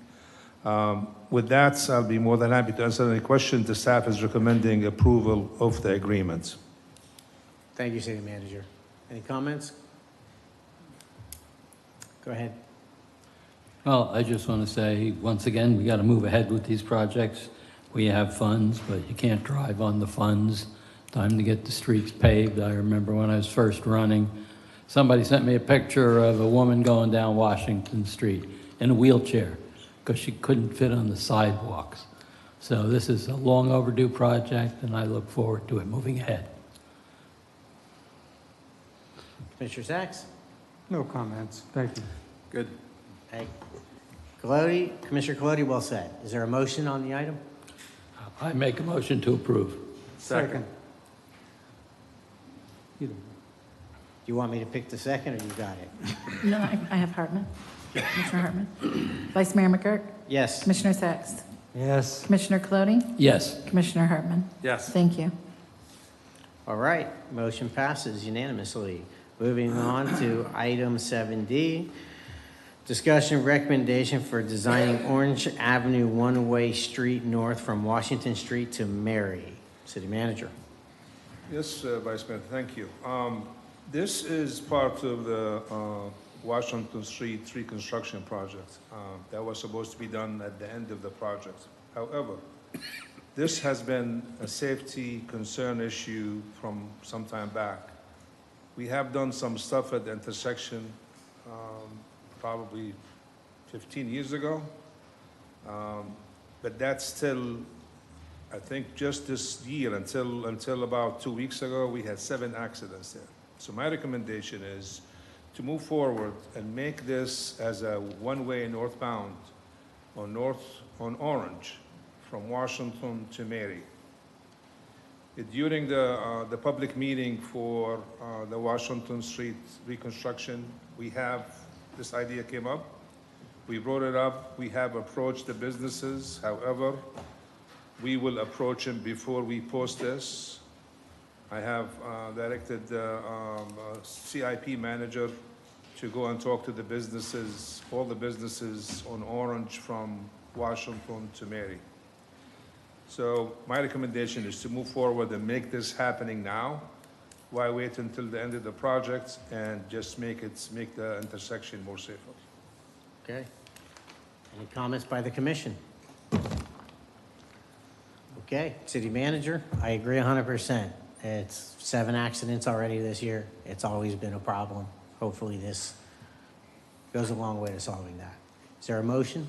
With that, I'll be more than happy to answer any questions. The staff is recommending approval of the agreement. Thank you, City Manager. Any comments? Go ahead. Well, I just want to say, once again, we got to move ahead with these projects. We have funds, but you can't drive on the funds. Time to get the streets paved. I remember when I was first running, somebody sent me a picture of a woman going down Washington Street in a wheelchair because she couldn't fit on the sidewalks. So this is a long overdue project, and I look forward to it moving ahead. Commissioner Sacks? No comments. Thank you. Good. Hey. Colodi, Commissioner Colodi, well said. Is there a motion on the item? I make a motion to approve. Second. Do you want me to pick the second, or you got it? No, I have Hartman. Commissioner Hartman. Vice Mayor McGurk? Yes. Commissioner Sacks? Yes. Commissioner Colodi? Yes. Commissioner Hartman? Yes. Thank you. All right, motion passes unanimously. Moving on to item 7D, discussion recommendation for designing Orange Avenue one-way street north from Washington Street to Mary. City Manager. Yes, Vice Mayor, thank you. This is part of the Washington Street reconstruction project that was supposed to be done at the end of the project. However, this has been a safety concern issue from some time back. We have done some stuff at the intersection probably 15 years ago, but that's still, I think just this year, until about 2 weeks ago, we had 7 accidents there. So my recommendation is to move forward and make this as a one-way northbound on Orange from Washington to Mary. During the public meeting for the Washington Street reconstruction, this idea came up. We brought it up. We have approached the businesses. However, we will approach them before we post this. I have directed the CIP manager to go and talk to the businesses, all the businesses on Orange from Washington to Mary. So my recommendation is to move forward and make this happening now. Why wait until the end of the project and just make the intersection more safer? Okay. Any comments by the commission? Okay, City Manager, I agree 100%. It's 7 accidents already this year. It's always been a problem. Hopefully this goes a long way to solving that. Is there a motion?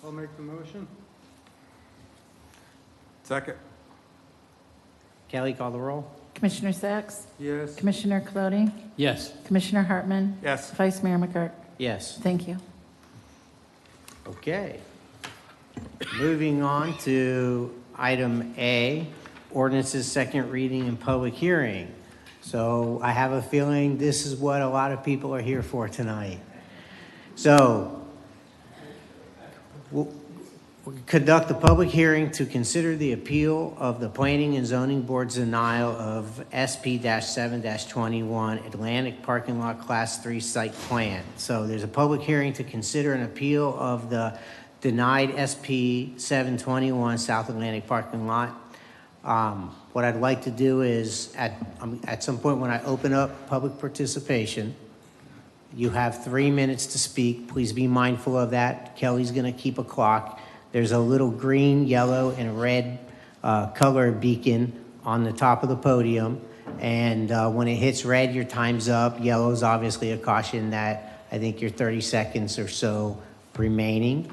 I'll make the motion. Second. Kelly, call the roll. Commissioner Sacks? Yes. Commissioner Colodi? Yes. Commissioner Hartman? Yes. Vice Mayor McGurk? Yes. Thank you. Okay. Moving on to item A, ordinances second reading and public hearing. So I have a feeling this is what a lot of people are here for tonight. So we'll conduct a public hearing to consider the appeal of the Planning and Zoning Board's denial of SP-7-21 Atlantic Parking Lot Class 3 site plan. So there's a public hearing to consider an appeal of the denied SP-721 South Atlantic Parking Lot. What I'd like to do is at some point when I open up public participation, you have 3 minutes to speak. Please be mindful of that. Kelly's going to keep a clock. There's a little green, yellow, and red color beacon on the top of the podium. And when it hits red, your time's up. Yellow is obviously a caution that I think you're 30 seconds or so remaining.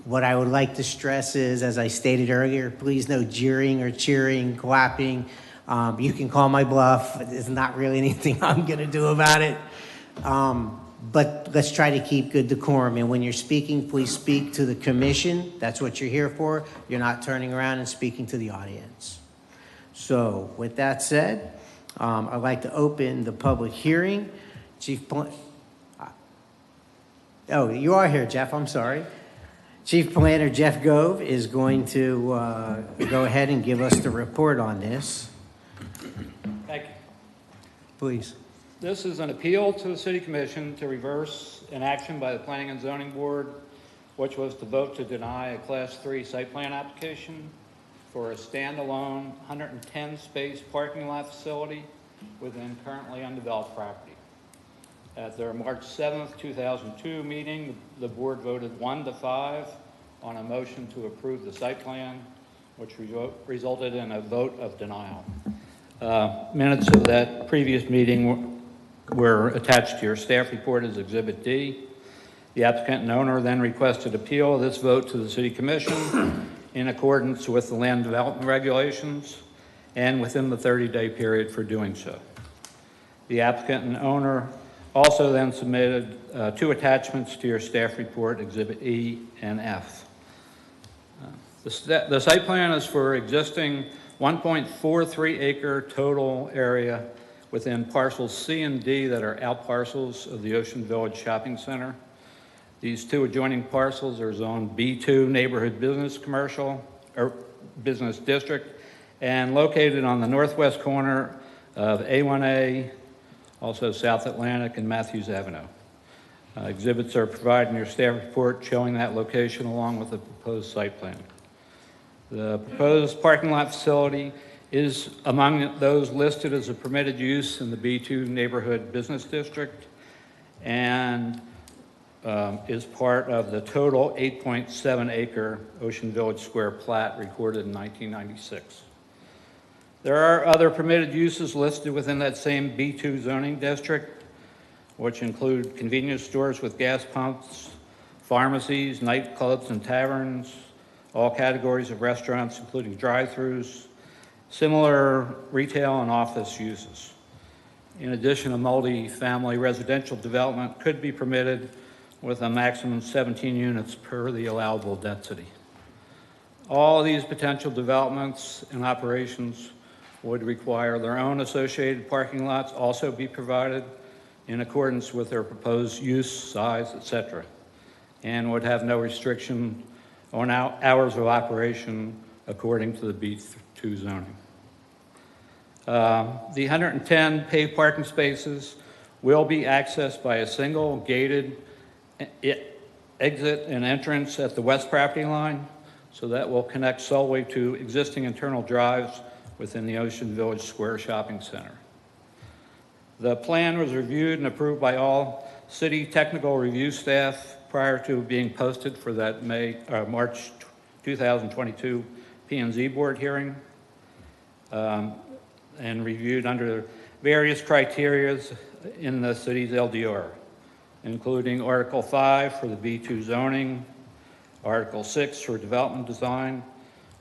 What I would like to stress is, as I stated earlier, please no jeering or cheering, clapping. You can call my bluff. There's not really anything I'm going to do about it. But let's try to keep good decorum. And when you're speaking, please speak to the commission. That's what you're here for. You're not turning around and speaking to the audience. So with that said, I'd like to open the public hearing. Oh, you are here, Jeff, I'm sorry. Chief Planner Jeff Gove is going to go ahead and give us the report on this. Thank you. Please. This is an appeal to the City Commission to reverse an action by the Planning and Zoning Board, which was to vote to deny a Class 3 site plan application for a standalone 110-space parking lot facility within currently undeveloped property. At their March 7th, 2002 meeting, the board voted 1-5 on a motion to approve the site plan, which resulted in a vote of denial. Minutes of that previous meeting were attached to your staff report as Exhibit D. The applicant and owner then requested appeal of this vote to the City Commission in accordance with the land development regulations and within the 30-day period for doing so. The applicant and owner also then submitted 2 attachments to your staff report, Exhibit E and F. The site plan is for existing 1.43 acre total area within parcels C and D that are out parcels of the Ocean Village Shopping Center. These 2 adjoining parcels are zoned B2 Neighborhood Business Commercial or Business District and located on the northwest corner of A1A, also South Atlantic and Matthews Avenue. Exhibits are provided in your staff report showing that location along with the proposed site plan. The proposed parking lot facility is among those listed as a permitted use in the B2 Neighborhood Business District and is part of the total 8.7 acre Ocean Village Square plat recorded in 1996. There are other permitted uses listed within that same B2 zoning district, which include convenience stores with gas pumps, pharmacies, nightclubs and taverns, all categories of restaurants, including drive-thrus, similar retail and office uses. In addition, a multi-family residential development could be permitted with a maximum 17 units per the allowable density. All of these potential developments and operations would require their own associated parking lots also be provided in accordance with their proposed use, size, etc., and would have no restriction on hours of operation according to the B2 zoning. The 110 paved parking spaces will be accessed by a single gated exit and entrance at the west property line, so that will connect solely to existing internal drives within the Ocean Village Square Shopping Center. The plan was reviewed and approved by all city technical review staff prior to being posted for that March 2022 P&Z board hearing and reviewed under various criteria in the city's LDR, including Article 5 for the B2 zoning, Article 6 for development design,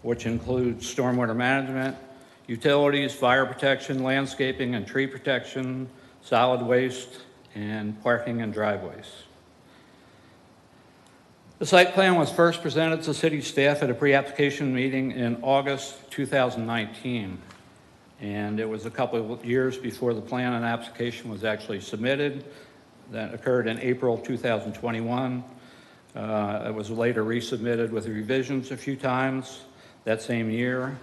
which includes stormwater management, utilities, fire protection, landscaping and tree protection, solid waste, and parking and driveways. The site plan was first presented to city staff at a pre-application meeting in August 2019, and it was a couple of years before the plan and application was actually submitted. That occurred in April 2021. It was later resubmitted with revisions a few times that same year,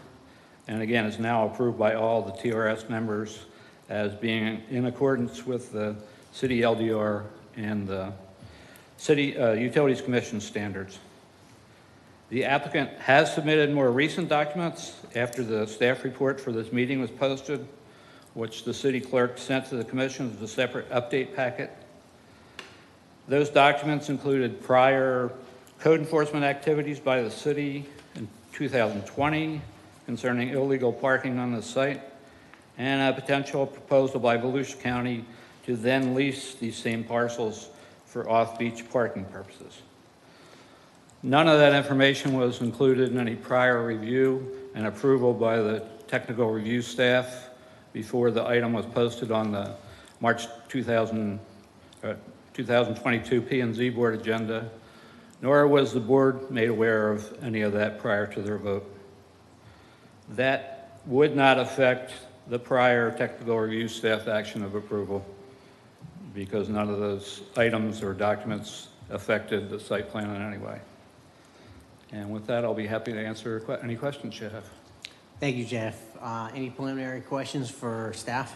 and again is now approved by all the TRS members as being in accordance with the city LDR and the City Utilities Commission standards. The applicant has submitted more recent documents after the staff report for this meeting was posted, which the city clerk sent to the commission as a separate update packet. Those documents included prior code enforcement activities by the city in 2020 concerning illegal parking on the site and a potential proposal by Volusia County to then lease these same parcels for off-beach parking purposes. None of that information was included in any prior review and approval by the technical review staff before the item was posted on the March 2022 P&Z board agenda, nor was the board made aware of any of that prior to their vote. That would not affect the prior technical review staff action of approval because none of those items or documents affected the site plan in any way. And with that, I'll be happy to answer any questions you have. Thank you, Jeff. Any preliminary questions for staff?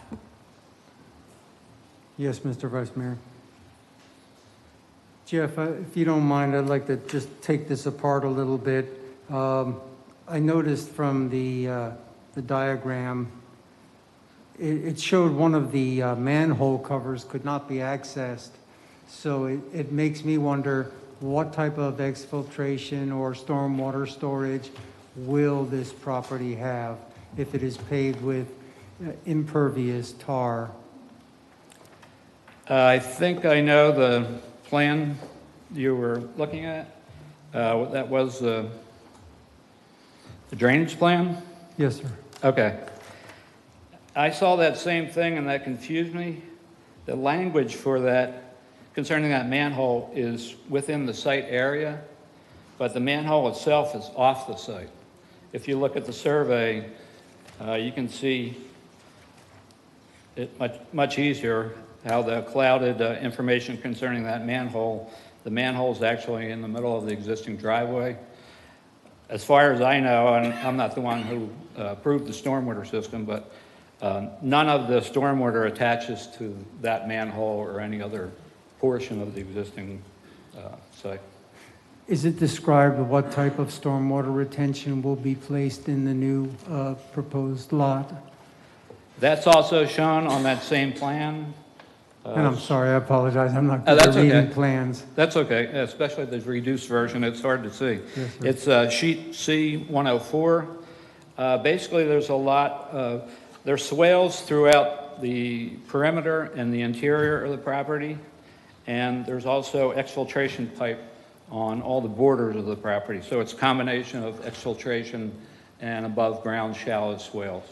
Yes, Mr. Vice Mayor. Jeff, if you don't mind, I'd like to just take this apart a little bit. I noticed from the diagram, it showed one of the manhole covers could not be accessed. So it makes me wonder what type of exfiltration or stormwater storage will this property have if it is paved with impervious tar? I think I know the plan you were looking at. That was the drainage plan? Yes, sir. Okay. I saw that same thing and that confused me. The language for that concerning that manhole is within the site area, but the manhole itself is off the site. If you look at the survey, you can see it much easier how the clouded information concerning that manhole, the manhole is actually in the middle of the existing driveway. As far as I know, and I'm not the one who approved the stormwater system, but none of the stormwater attaches to that manhole or any other portion of the existing site. Is it described what type of stormwater retention will be placed in the new proposed lot? That's also shown on that same plan. And I'm sorry, I apologize, I'm not good That's at reading okay. plans. That's okay, especially the reduced version, it's hard to see. Yes, sir. It's sheet C104. Basically, there's a lot, there's swales throughout the perimeter and the interior of the property, and there's also exfiltration pipe on all the borders of the property. So it's a combination of exfiltration and above-ground shallow swales.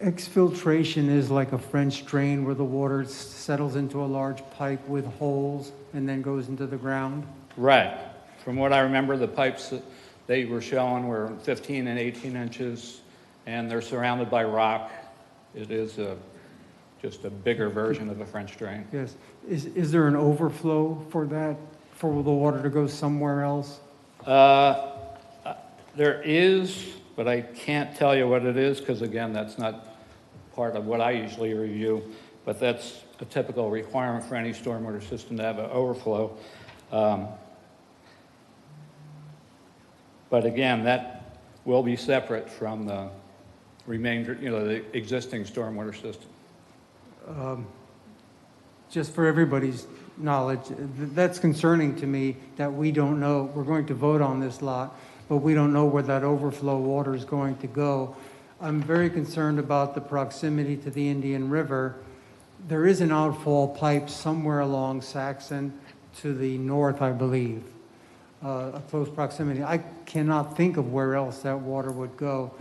Exfiltration is like a French drain where the water settles into a large pipe with holes and then goes into the ground? Right. From what I remember, the pipes that they were showing were 15 and 18 inches, and they're surrounded by rock. It is just a bigger version of a French drain. Yes. Is there an overflow for that, for the water to go somewhere else? There is, but I can't tell you what it is because, again, that's not part of what I usually review, but that's a typical requirement for any stormwater system to have an overflow. But again, that will be separate from the remainder, the existing stormwater system. Just for everybody's knowledge, that's concerning to me that we don't know. We're going to vote on this lot, but we don't know where that overflow water is going to go. I'm very concerned about the proximity to the Indian River. There is an outfall pipe somewhere along Saxon to the north, I believe, a close proximity. I cannot think of where else that water would go.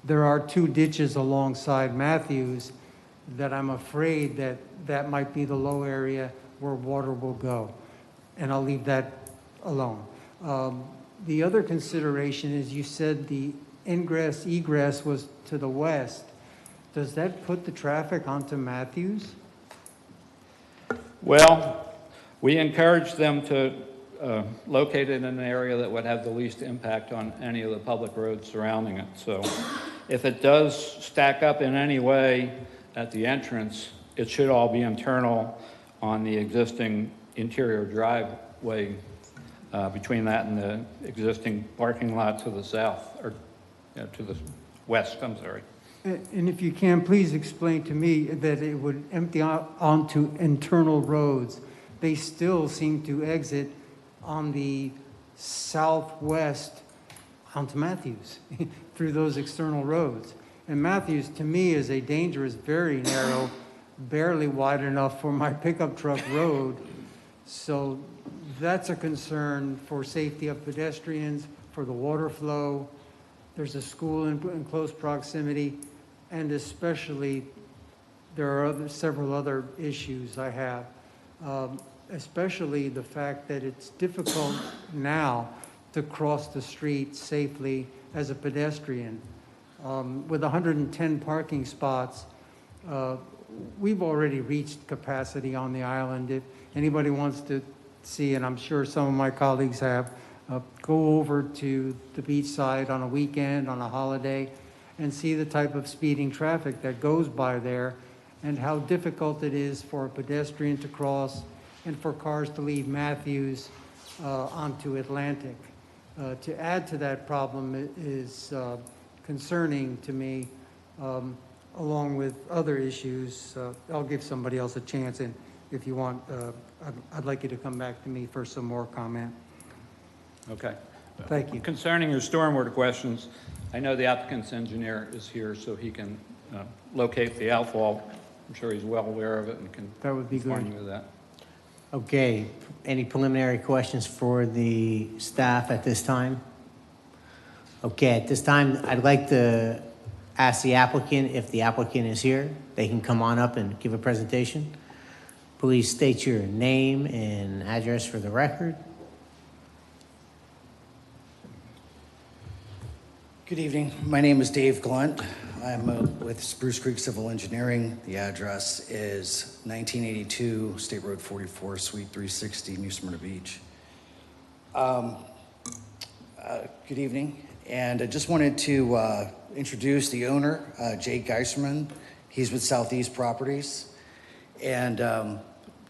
There are two ditches alongside Matthews that I'm afraid that might be the low area where water will go. And I'll leave that alone. The other consideration is you said the ingress egress was to the west. Does that put the traffic onto Matthews? Well, we encourage them to locate it in an area that would have the least impact on any of the public roads surrounding it. So if it does stack up in any way at the entrance, it should all be internal on the existing interior driveway between that and the existing parking lot to the south, or to the west, I'm sorry. And if you can, please explain to me that it would empty out onto internal roads. They still seem to exit on the southwest onto Matthews through those external roads. And Matthews, to me, is a dangerous, very narrow, barely wide enough for my pickup truck road. So that's a concern for safety of pedestrians, for the water flow. There's a school in close proximity, and especially there are several other issues I have, especially the fact that it's difficult now to cross the street safely as a pedestrian. With 110 parking spots, we've already reached capacity on the island. If anybody wants to see, and I'm sure some of my colleagues have, go over to the beach side on a weekend, on a holiday, and see the type of speeding traffic that goes by there and how difficult it is for a pedestrian to cross and for cars to leave Matthews onto Atlantic. To add to that problem is concerning to me, along with other issues. I'll give somebody else a chance, and if you want, I'd like you to come back to me for some more comment. Okay. Thank you. Concerning your stormwater questions, I know the applicant's engineer is here, so he can locate the outfall. I'm sure he's well aware of it and can That would be inform good. you of that. Okay, any preliminary questions for the staff at this time? Okay, at this time, I'd like to ask the applicant, if the applicant is here, they can come on up and give a presentation. Please state your name and address for the record. Good evening. My name is Dave Glunt. I'm with Spruce Creek Civil Engineering. The address is 1982 State Road 44, Suite 360, New Smyrna Beach. Good evening. And I just wanted to introduce the owner, Jake Geiserman. He's with Southeast Properties. And,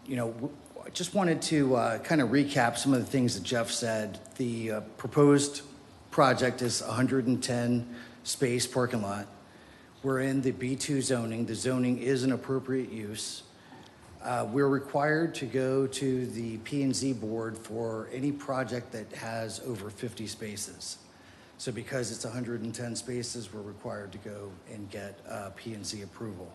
you know, I just wanted to kind of recap some of the things that Jeff said. The proposed project is 110 space parking lot. We're in the B2 zoning. The zoning is an appropriate use. We're required to go to the P&Z board for any project that has over 50 spaces. So because it's 110 spaces, we're required to go and get P&Z approval.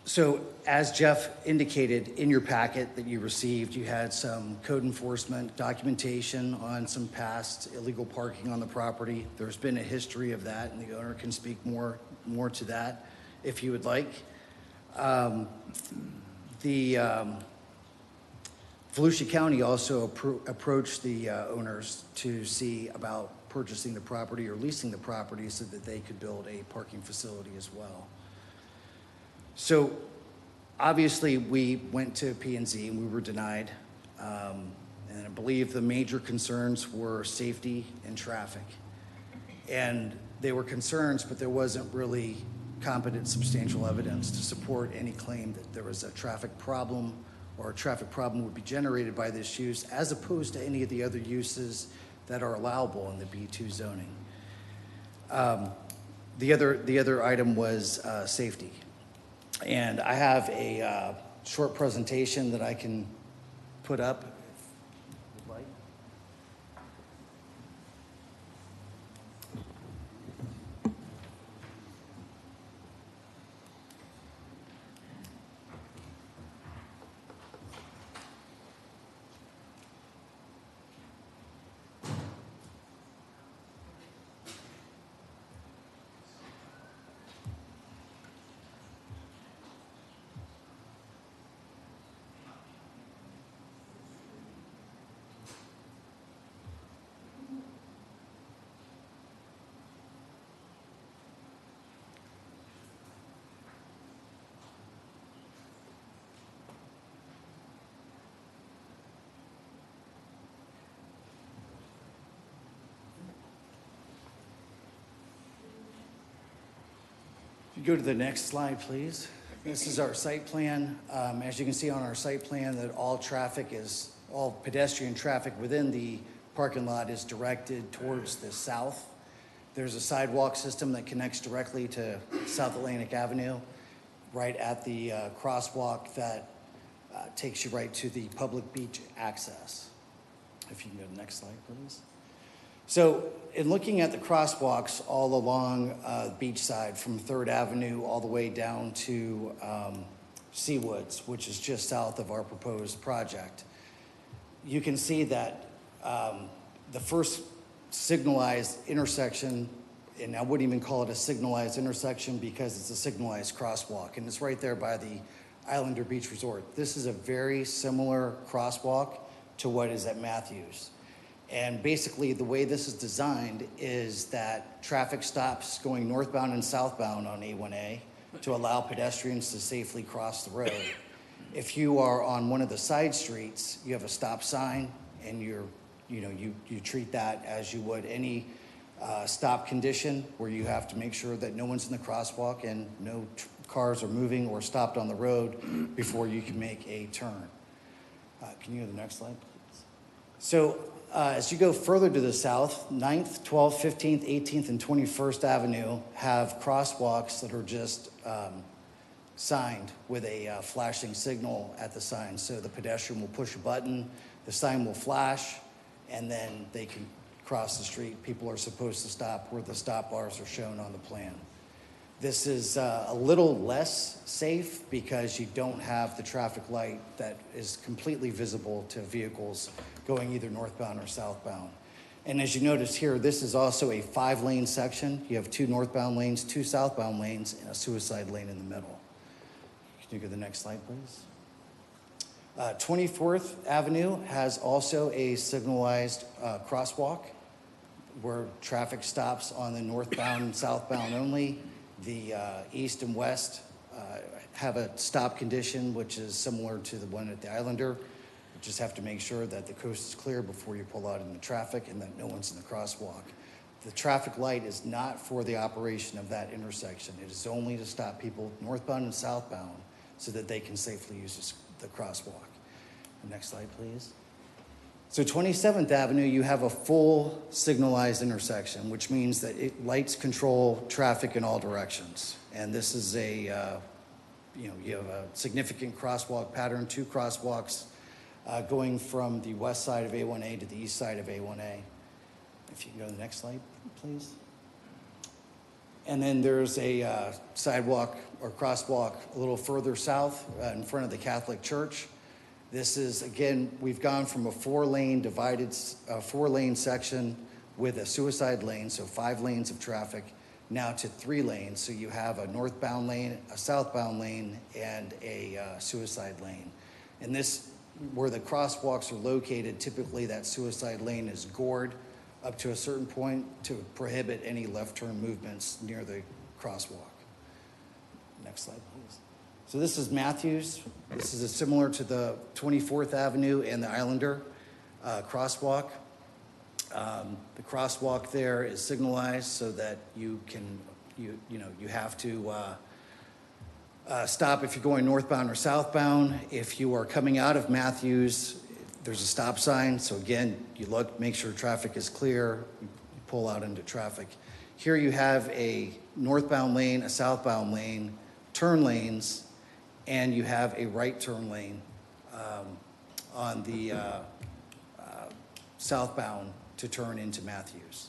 So as Jeff indicated in your packet that you received, you had some code enforcement documentation on some past illegal parking on the property. There's been a history of that, and the owner can speak more to that if you would like. Volusia County also approached the owners to see about purchasing the property or leasing the property so that they could build a parking facility as well. So obviously we went to P&Z and we were denied. And I believe the major concerns were safety and traffic. And they were concerns, but there wasn't really competent substantial evidence to support any claim that there was a traffic problem or a traffic problem would be generated by this use as opposed to any of the other uses that are allowable in the B2 zoning. The other item was safety. And I have a short presentation that I can put up if you'd like. If you go to the next slide, please. This is our site plan. As you can see on our site plan, that all pedestrian traffic within the parking lot is directed towards the south. There's a sidewalk system that connects directly to South Atlantic Avenue, right at the crosswalk that takes you right to the public beach access. If you can go to the next slide, please. So in looking at the crosswalks all along beachside from 3rd Avenue all the way down to Seawoods, which is just south of our proposed project, you can see that the first signalized intersection, and I wouldn't even call it a signalized intersection because it's a signalized crosswalk, and it's right there by the Islander Beach Resort. This is a very similar crosswalk to what is at Matthews. And basically the way this is designed is that traffic stops going northbound and southbound on A1A to allow pedestrians to safely cross the road. If you are on one of the side streets, you have a stop sign, and you treat that as you would any stop condition, where you have to make sure that no one's in the crosswalk and no cars are moving or stopped on the road before you can make a turn. Can you go to the next slide, please? So as you go further to the south, 9th, 12th, 15th, 18th, and 21st Avenue have crosswalks that are just signed with a flashing signal at the sign. So the pedestrian will push a button, the sign will flash, and then they can cross the street. People are supposed to stop where the stop bars are shown on the plan. This is a little less safe because you don't have the traffic light that is completely visible to vehicles going either northbound or southbound. And as you notice here, this is also a 5-lane section. You have 2 northbound lanes, 2 southbound lanes, and a suicide lane in the middle. Can you go to the next slide, please? 24th Avenue has also a signalized crosswalk where traffic stops on the northbound and southbound only. The east and west have a stop condition, which is similar to the one at the Islander. You just have to make sure that the coast is clear before you pull out into traffic and that no one's in the crosswalk. The traffic light is not for the operation of that intersection. It is only to stop people northbound and southbound so that they can safely use the crosswalk. The next slide, please. So 27th Avenue, you have a full signalized intersection, which means that lights control traffic in all directions. And this is you have a significant crosswalk pattern, 2 crosswalks going from the west side of A1A to the east side of A1A. If you can go to the next slide, please. And then there's a sidewalk or crosswalk a little further south in front of the Catholic Church. This is, again, we've gone from a 4-lane divided, 4-lane section with a suicide lane, so 5 lanes of traffic, now to 3 lanes. So you have a northbound lane, a southbound lane, and a suicide lane. And this, where the crosswalks are located, typically that suicide lane is gored up to a certain point to prohibit any left turn movements near the crosswalk. Next slide, please. So this is Matthews. This is similar to the 24th Avenue and the Islander crosswalk. The crosswalk there is signalized so that you can, you have to stop if you're going northbound or southbound. If you are coming out of Matthews, there's a stop sign. So again, you look, make sure traffic is clear, you pull out into traffic. Here you have a northbound lane, a southbound lane, turn lanes, and you have a right turn lane on the southbound to turn into Matthews.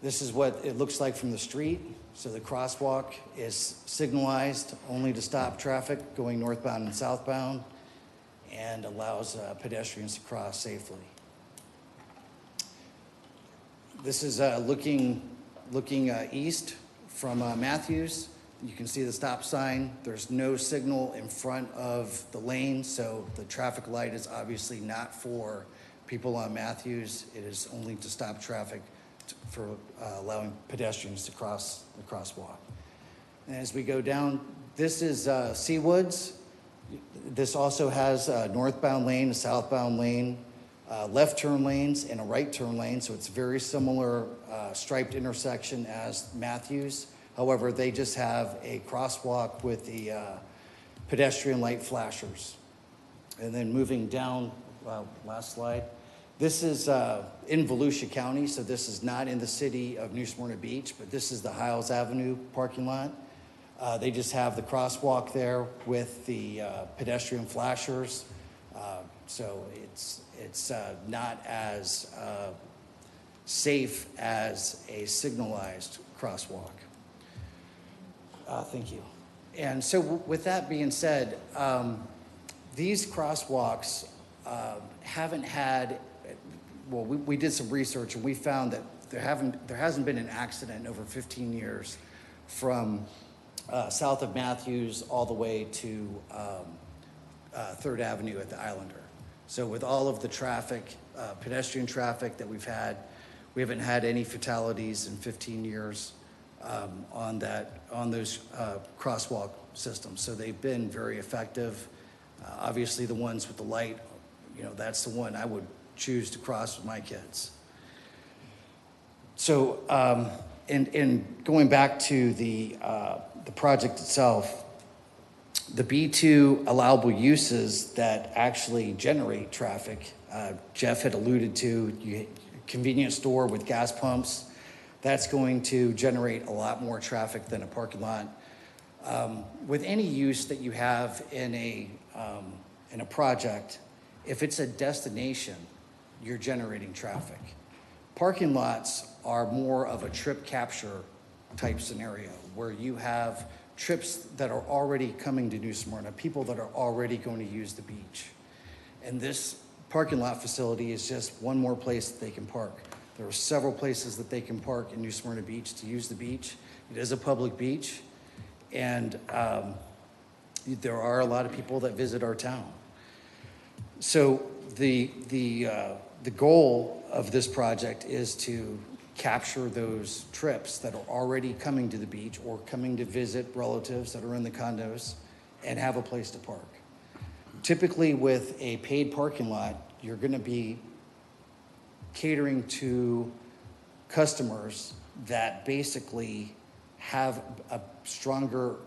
This is what it looks like from the street. So the crosswalk is signalized only to stop traffic going northbound and southbound and allows pedestrians to cross safely. This is looking east from Matthews. You can see the stop sign. There's no signal in front of the lane, so the traffic light is obviously not for people on Matthews. It is only to stop traffic for allowing pedestrians to cross the crosswalk. And as we go down, this is Seawoods. This also has a northbound lane, a southbound lane, left turn lanes, and a right turn lane, so it's very similar striped intersection as Matthews. However, they just have a crosswalk with the pedestrian light flashers. And then moving down, last slide. This is in Volusia County, so this is not in the city of New Smyrna Beach, but this is the Hiles Avenue parking lot. They just have the crosswalk there with the pedestrian flashers. So it's not as safe as a signalized crosswalk. Thank you. And so with that being said, these crosswalks haven't had, well, we did some research and we found that there hasn't been an accident in over 15 years from south of Matthews all the way to 3rd Avenue at the Islander. So with all of the traffic, pedestrian traffic that we've had, we haven't had any fatalities in 15 years. on those crosswalk systems. So they've been very effective. Obviously, the ones with the light, that's the one I would choose to cross with my kids. So, and going back to the project itself, the B2 allowable uses that actually generate traffic, Jeff had alluded to, convenience store with gas pumps, that's going to generate a lot more traffic than a parking lot. With any use that you have in a project, if it's a destination, you're generating traffic. Parking lots are more of a trip capture type scenario where you have trips that are already coming to New Smyrna, people that are already going to use the beach. And this parking lot facility is just one more place that they can park. There are several places that they can park in New Smyrna Beach to use the beach. It is a public beach, and there are a lot of people that visit our town. So the goal of this project is to capture those trips that are already coming to the beach or coming to visit relatives that are in the condos and have a place to park. Typically with a paid parking lot, you're going to be catering to customers that basically have a stronger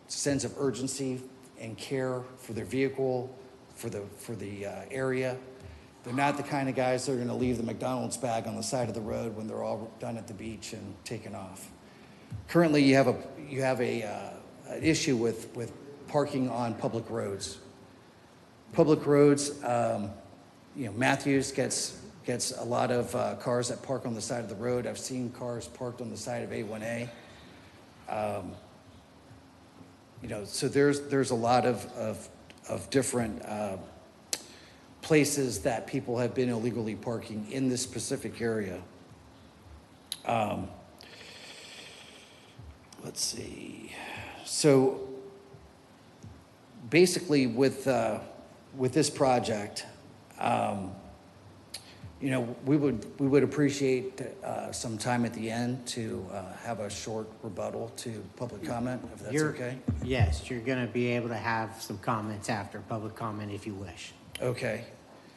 sense of urgency and care for their vehicle, for the area. They're not the kind of guys that are going to leave the McDonald's bag on the side of the road when they're all done at the beach and taken off. Currently, you have an issue with parking on public roads. Public roads, Matthews gets a lot of cars that park on the side of the road. I've seen cars parked on the side of A1A. So there's a lot of different places that people have been illegally parking in this specific area. Let's see. So basically with this project, we would appreciate some time at the end to have a short rebuttal to public comment, if that's okay. Yes, you're going to be able to have some comments after public comment if you wish. Okay.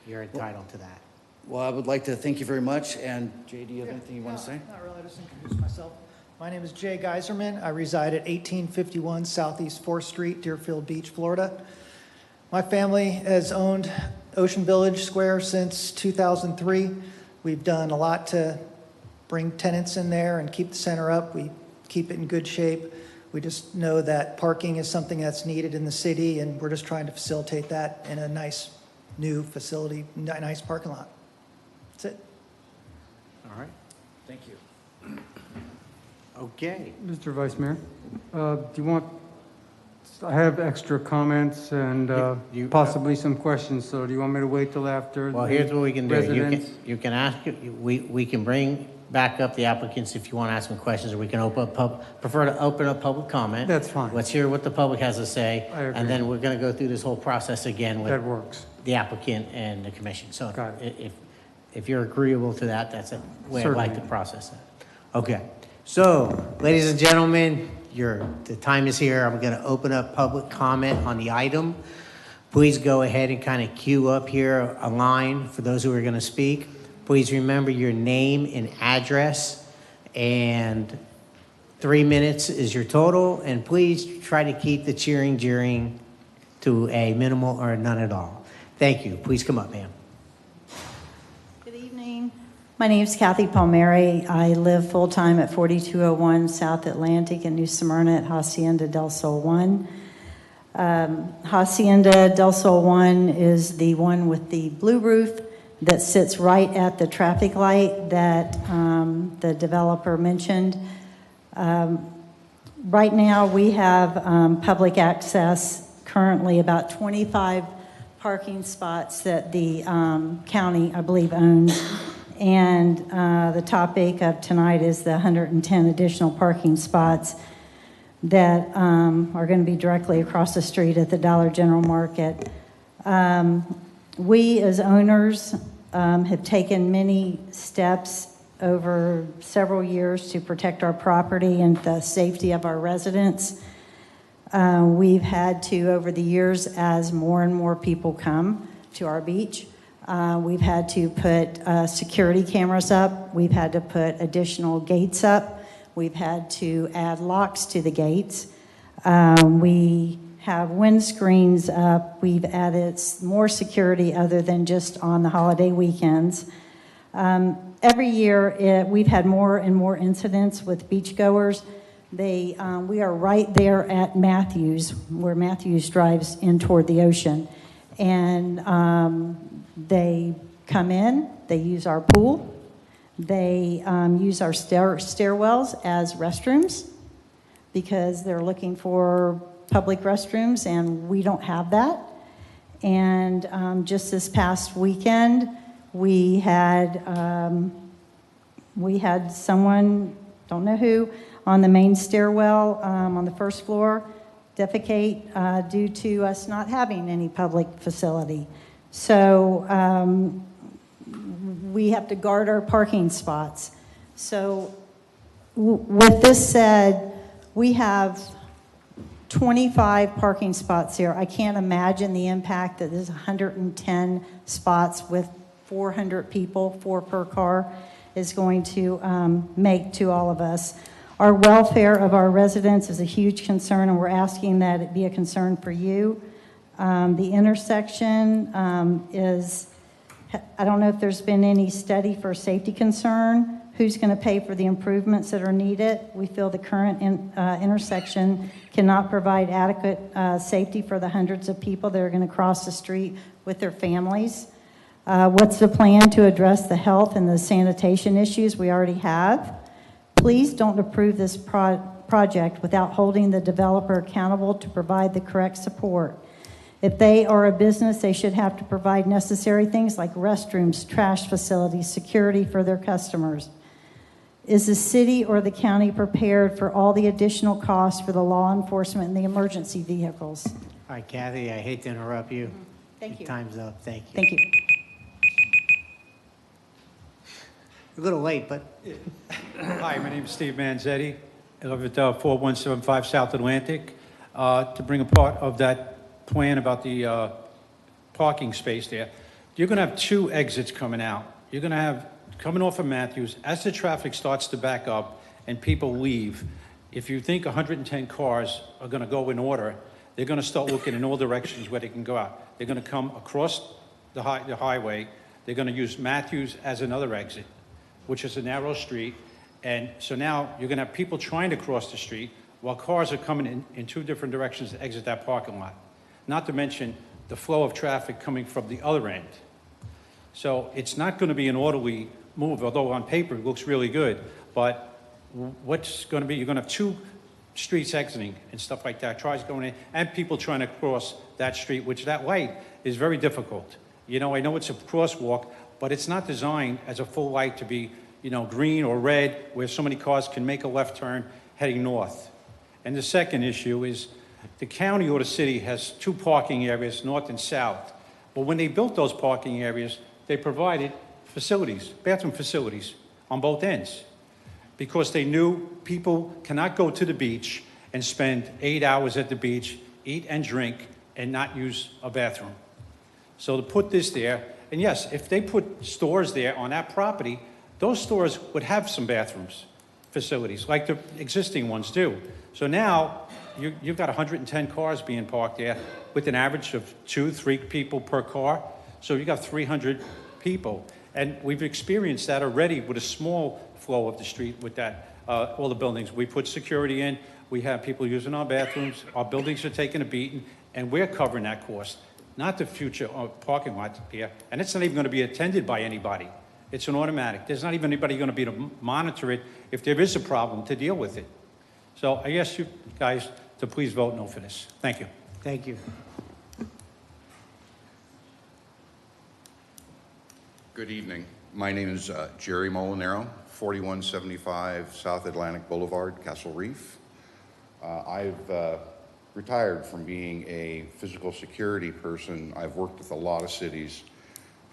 You're entitled to that. Well, I would like to thank you very much. And Jay, do you have anything you want to say? Not really, I just introduce myself. My name is Jay Geiserman. I reside at 1851 Southeast 4th Street, Deerfield Beach, Florida. My family has owned Ocean Village Square since 2003. We've done a lot to bring tenants in there and keep the center up. We keep it in good shape. We just know that parking is something that's needed in the city, and we're just trying to facilitate that in a nice new facility, nice parking lot. That's it. All right. Thank you. Okay. Mr. Vice Mayor, I have extra comments and possibly some questions, so do you want me to wait till after? Well, here's what we can do. Residents? You can ask, we can bring back up the applicants if you want to ask them questions, or we can prefer to open up public comment. That's fine. Let's hear what the public has to say. I agree. And then we're going to go through this whole process again with That works. the applicant and the commission. So Got if you're agreeable to that, that's the way I'd like to Certainly. process that. Okay. So, ladies and gentlemen, the time is here. I'm going to open up public comment on the item. Please go ahead and kind of queue up here a line for those who are going to speak. Please remember your name and address, and 3 minutes is your total. And please try to keep the cheering, jeering to a minimal or none at all. Thank you. Please come up, ma'am. Good evening. My name is Kathy Palmieri. I live full-time at 4201 South Atlantic in New Smyrna at Hacienda del Sol 1. Hacienda del Sol 1 is the one with the blue roof that sits right at the traffic light that the developer mentioned. Right now, we have public access, currently about 25 parking spots that the county, I believe, owns. And the topic of tonight is the 110 additional parking spots that are going to be directly across the street at the Dollar General Market. We as owners have taken many steps over several years to protect our property and the safety of our residents. We've had to, over the years, as more and more people come to our beach, we've had to put security cameras up. We've had to put additional gates up. We've had to add locks to the gates. We have windscreens up. We've added more security other than just on the holiday weekends. Every year, we've had more and more incidents with beachgoers. We are right there at Matthews, where Matthews drives in toward the ocean. And they come in, they use our pool, they use our stairwells as restrooms because they're looking for public restrooms, and we don't have that. And just this past weekend, we had someone, don't know who, on the main stairwell on the first floor defecate due to us not having any public facility. So we have to guard our parking spots. So with this said, we have 25 parking spots here. I can't imagine the impact that this 110 spots with 400 people, 4 per car, is going to make to all of us. Our welfare of our residents is a huge concern, and we're asking that it be a concern for you. The intersection is, I don't know if there's been any study for safety concern. Who's going to pay for the improvements that are needed? We feel the current intersection cannot provide adequate safety for the hundreds of people that are going to cross the street with their families. What's the plan to address the health and the sanitation issues we already have? Please don't approve this project without holding the developer accountable to provide the correct support. If they are a business, they should have to provide necessary things like restrooms, trash facilities, security for their customers. Is the city or the county prepared for all the additional costs for the law enforcement and the emergency vehicles? All right, Kathy, I hate to interrupt you. Thank you. Your time's up. Thank you. Thank you. A little late, but Hi, my name is Steve Manzetti. I live at 4175 South Atlantic. To bring a part of that plan about the parking space there, you're going to have 2 exits coming out. You're going to have coming off of Matthews, as the traffic starts to back up and people leave. If you think 110 cars are going to go in order, they're going to start looking in all directions where they can go out. They're going to come across the highway. They're going to use Matthews as another exit, which is a narrow street. And so now you're going to have people trying to cross the street while cars are coming in 2 different directions to exit that parking lot. Not to mention the flow of traffic coming from the other end. So it's not going to be an orderly move, although on paper it looks really good. But what's going to be, you're going to have 2 streets exiting and stuff like that, cars going in, and people trying to cross that street, which that light is very difficult. You know, I know it's a crosswalk, but it's not designed as a full light to be, you know, green or red, where so many cars can make a left turn heading north. And the second issue is the county or the city has 2 parking areas, north and south. But when they built those parking areas, they provided facilities, bathroom facilities on both ends, because they knew people cannot go to the beach and spend 8 hours at the beach, eat and drink, and not use a bathroom. So to put this there, and yes, if they put stores there on that property, those stores would have some bathrooms, facilities, like the existing ones do. So now, you've got 110 cars being parked there with an average of 2-3 people per car. So you've got 300 people. And we've experienced that already with a small flow of the street with that, all the buildings. We put security in, we have people using our bathrooms, our buildings are taking a beating, and we're covering that cost, not the future parking lot here. And it's not even going to be attended by anybody. It's an automatic. There's not even anybody going to be to monitor it if there is a problem to deal with it. So I ask you guys to please vote no for this. Thank you. thank you. Good evening. My name is Jerry Molinaro, 4175 South Atlantic Boulevard, Castle Reef. I've retired from being a physical security person. I've worked with a lot of cities,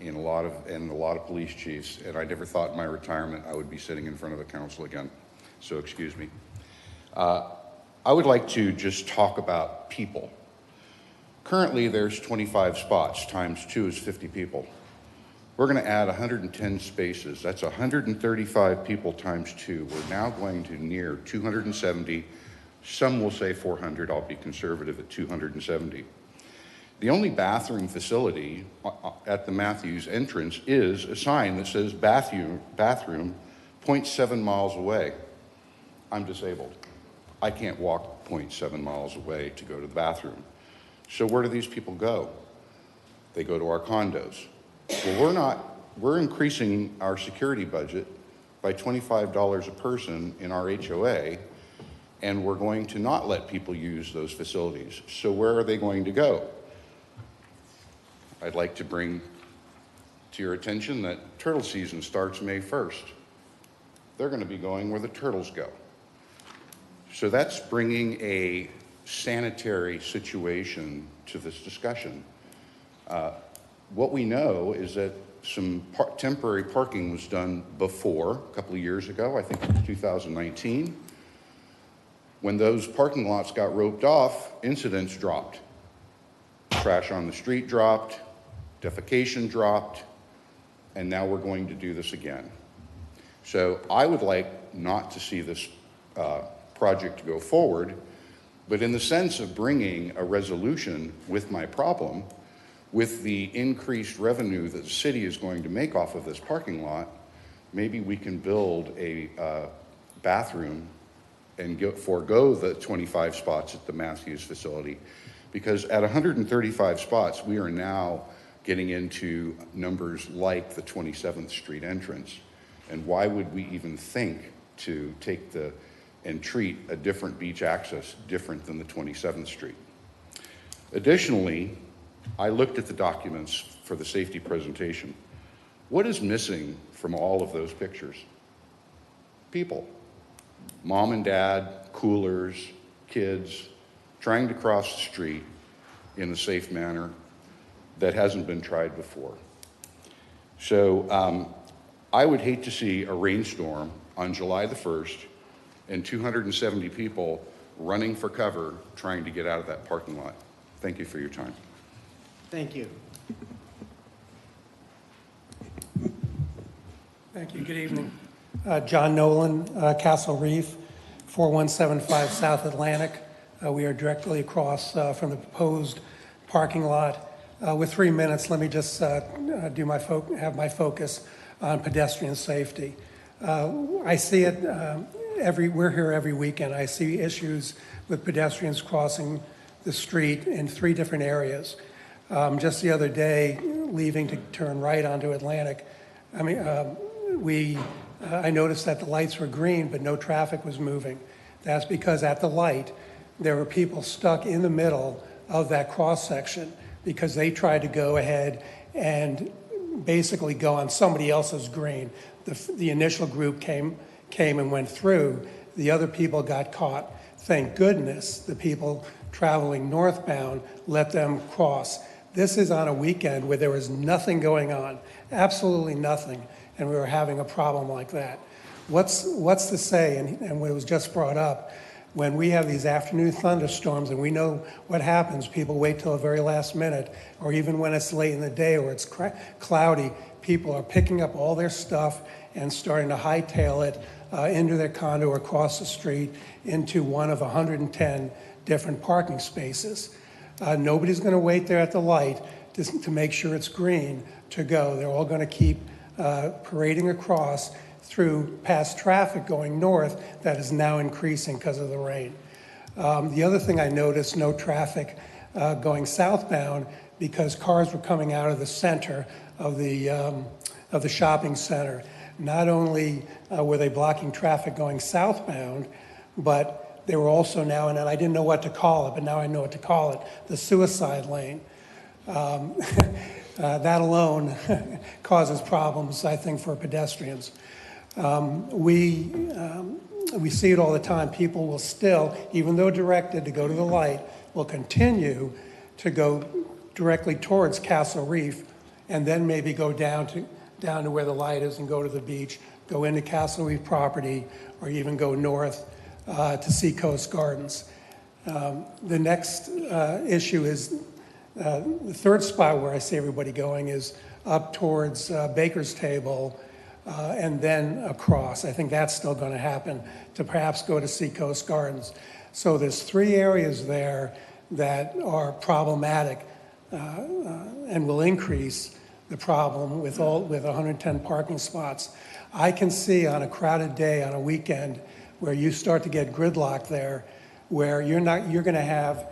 in a lot of police chiefs, and I never thought in my retirement I would be sitting in front of the council again. So excuse me. I would like to just talk about people. Currently, there's 25 spots, times 2 is 50 people. We're going to add 110 spaces. That's 135 people times 2. We're now going to near 270. Some will say 400. I'll be conservative at 270. The only bathroom facility at the Matthews entrance is a sign that says bathroom 0.7 miles away. I'm disabled. I can't walk 0.7 miles away to go to the bathroom. So where do these people go? They go to our condos. Well, we're increasing our security budget by $25 a person in our HOA, and we're going to not let people use those facilities. So where are they going to go? I'd like to bring to your attention that turtle season starts May 1st. They're going to be going where the turtles go. So that's bringing a sanitary situation to this discussion. What we know is that some temporary parking was done before, a couple of years ago, I think it was 2019. When those parking lots got roped off, incidents dropped. Trash on the street dropped, defecation dropped, and now we're going to do this again. So I would like not to see this project go forward, but in the sense of bringing a resolution with my problem, with the increased revenue that the city is going to make off of this parking lot, maybe we can build a bathroom and forego the 25 spots at the Matthews facility. Because at 135 spots, we are now getting into numbers like the 27th Street entrance. And why would we even think to take and treat a different beach access different than the 27th Street? Additionally, I looked at the documents for the safety presentation. What is missing from all of those pictures? People. Mom and dad, coolers, kids, trying to cross the street in a safe manner that hasn't been tried before. So I would hate to see a rainstorm on July the 1st and 270 people running for cover trying to get out of that parking lot. Thank you for your time. Thank you. Thank you. Good evening. John Nolan, Castle Reef, 4175 South Atlantic. We are directly across from the proposed parking lot. With 3 minutes, let me just have my focus on pedestrian safety. I see it we're here every weekend. I see issues with pedestrians crossing the street in 3 different areas. Just the other day, leaving to turn right onto Atlantic, I noticed that the lights were green, but no traffic was moving. That's because at the light, there were people stuck in the middle of that cross section because they tried to go ahead and basically go on somebody else's green. The initial group came and went through. The other people got caught. Thank goodness the people traveling northbound let them cross. This is on a weekend where there was nothing going on, absolutely nothing, and we were having a problem like that. What's to say, and what was just brought up, when we have these afternoon thunderstorms and we know what happens, people wait till the very last minute, or even when it's late in the day or it's cloudy, people are picking up all their stuff and starting to hightail it into their condo or across the street into one of 110 different parking spaces. Nobody's going to wait there at the light to make sure it's green to go. They're all going to keep parading across through past traffic going north that is now increasing because of the rain. The other thing I noticed, no traffic going southbound because cars were coming out of the center of the shopping center. Not only were they blocking traffic going southbound, but they were also now, and I didn't know what to call it, but now I know what to call it, the suicide lane. That alone causes problems, I think, for pedestrians. We see it all the time. People will still, even though directed to go to the light, will continue to go directly towards Castle Reef and then maybe go down to where the light is and go to the beach, go into Castle Reef property, or even go north to Seacoast Gardens. The next issue is the third spot where I see everybody going is up towards Baker's Table and then across. I think that's still going to happen, to perhaps go to Seacoast Gardens. So there's 3 areas there that are problematic and will increase the problem with 110 parking spots. I can see on a crowded day on a weekend where you start to get gridlock there, where you're going to have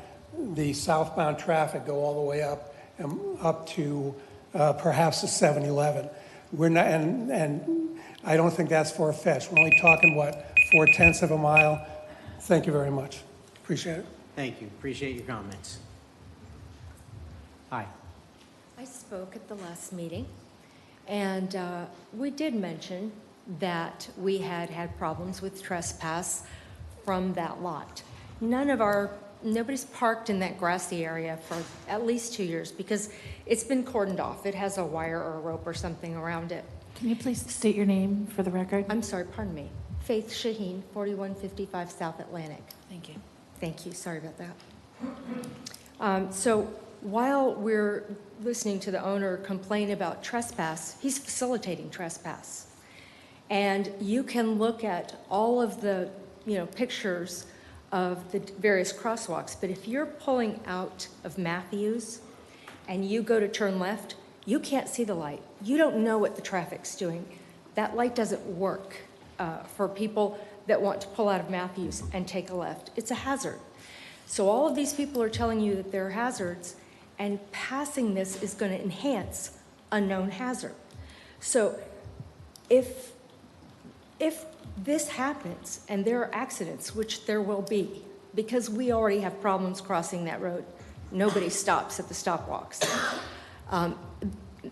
the southbound traffic go all the way up to perhaps the 7-Eleven. We're not, and I don't think that's far-fetched. We're only talking, what, 0.4 of a mile? Thank you very much. Appreciate it. Thank you. Appreciate your comments. Hi. I spoke at the last meeting, and we did mention that we had had problems with trespass from that lot. Nobody's parked in that grassy area for at least 2 years because it's been cordoned off. It has a wire or a rope or something around it. Can you please state your name for the record? I'm sorry, pardon me. Faith Shaheen, 4155 South Atlantic. Thank you. Thank you, sorry about that. So while we're listening to the owner complain about trespass, he's facilitating trespass. And you can look at all of the, pictures of the various crosswalks, but if you're pulling out of Matthews and you go to turn left, you can't see the light. You don't know what the traffic's doing. That light doesn't work for people that want to pull out of Matthews and take a left. It's a hazard. So all of these people are telling you that they're hazards, and passing this is going to enhance a known hazard. So if this happens and there are accidents, which there will be, because we already have problems crossing that road, nobody stops at the stop walks,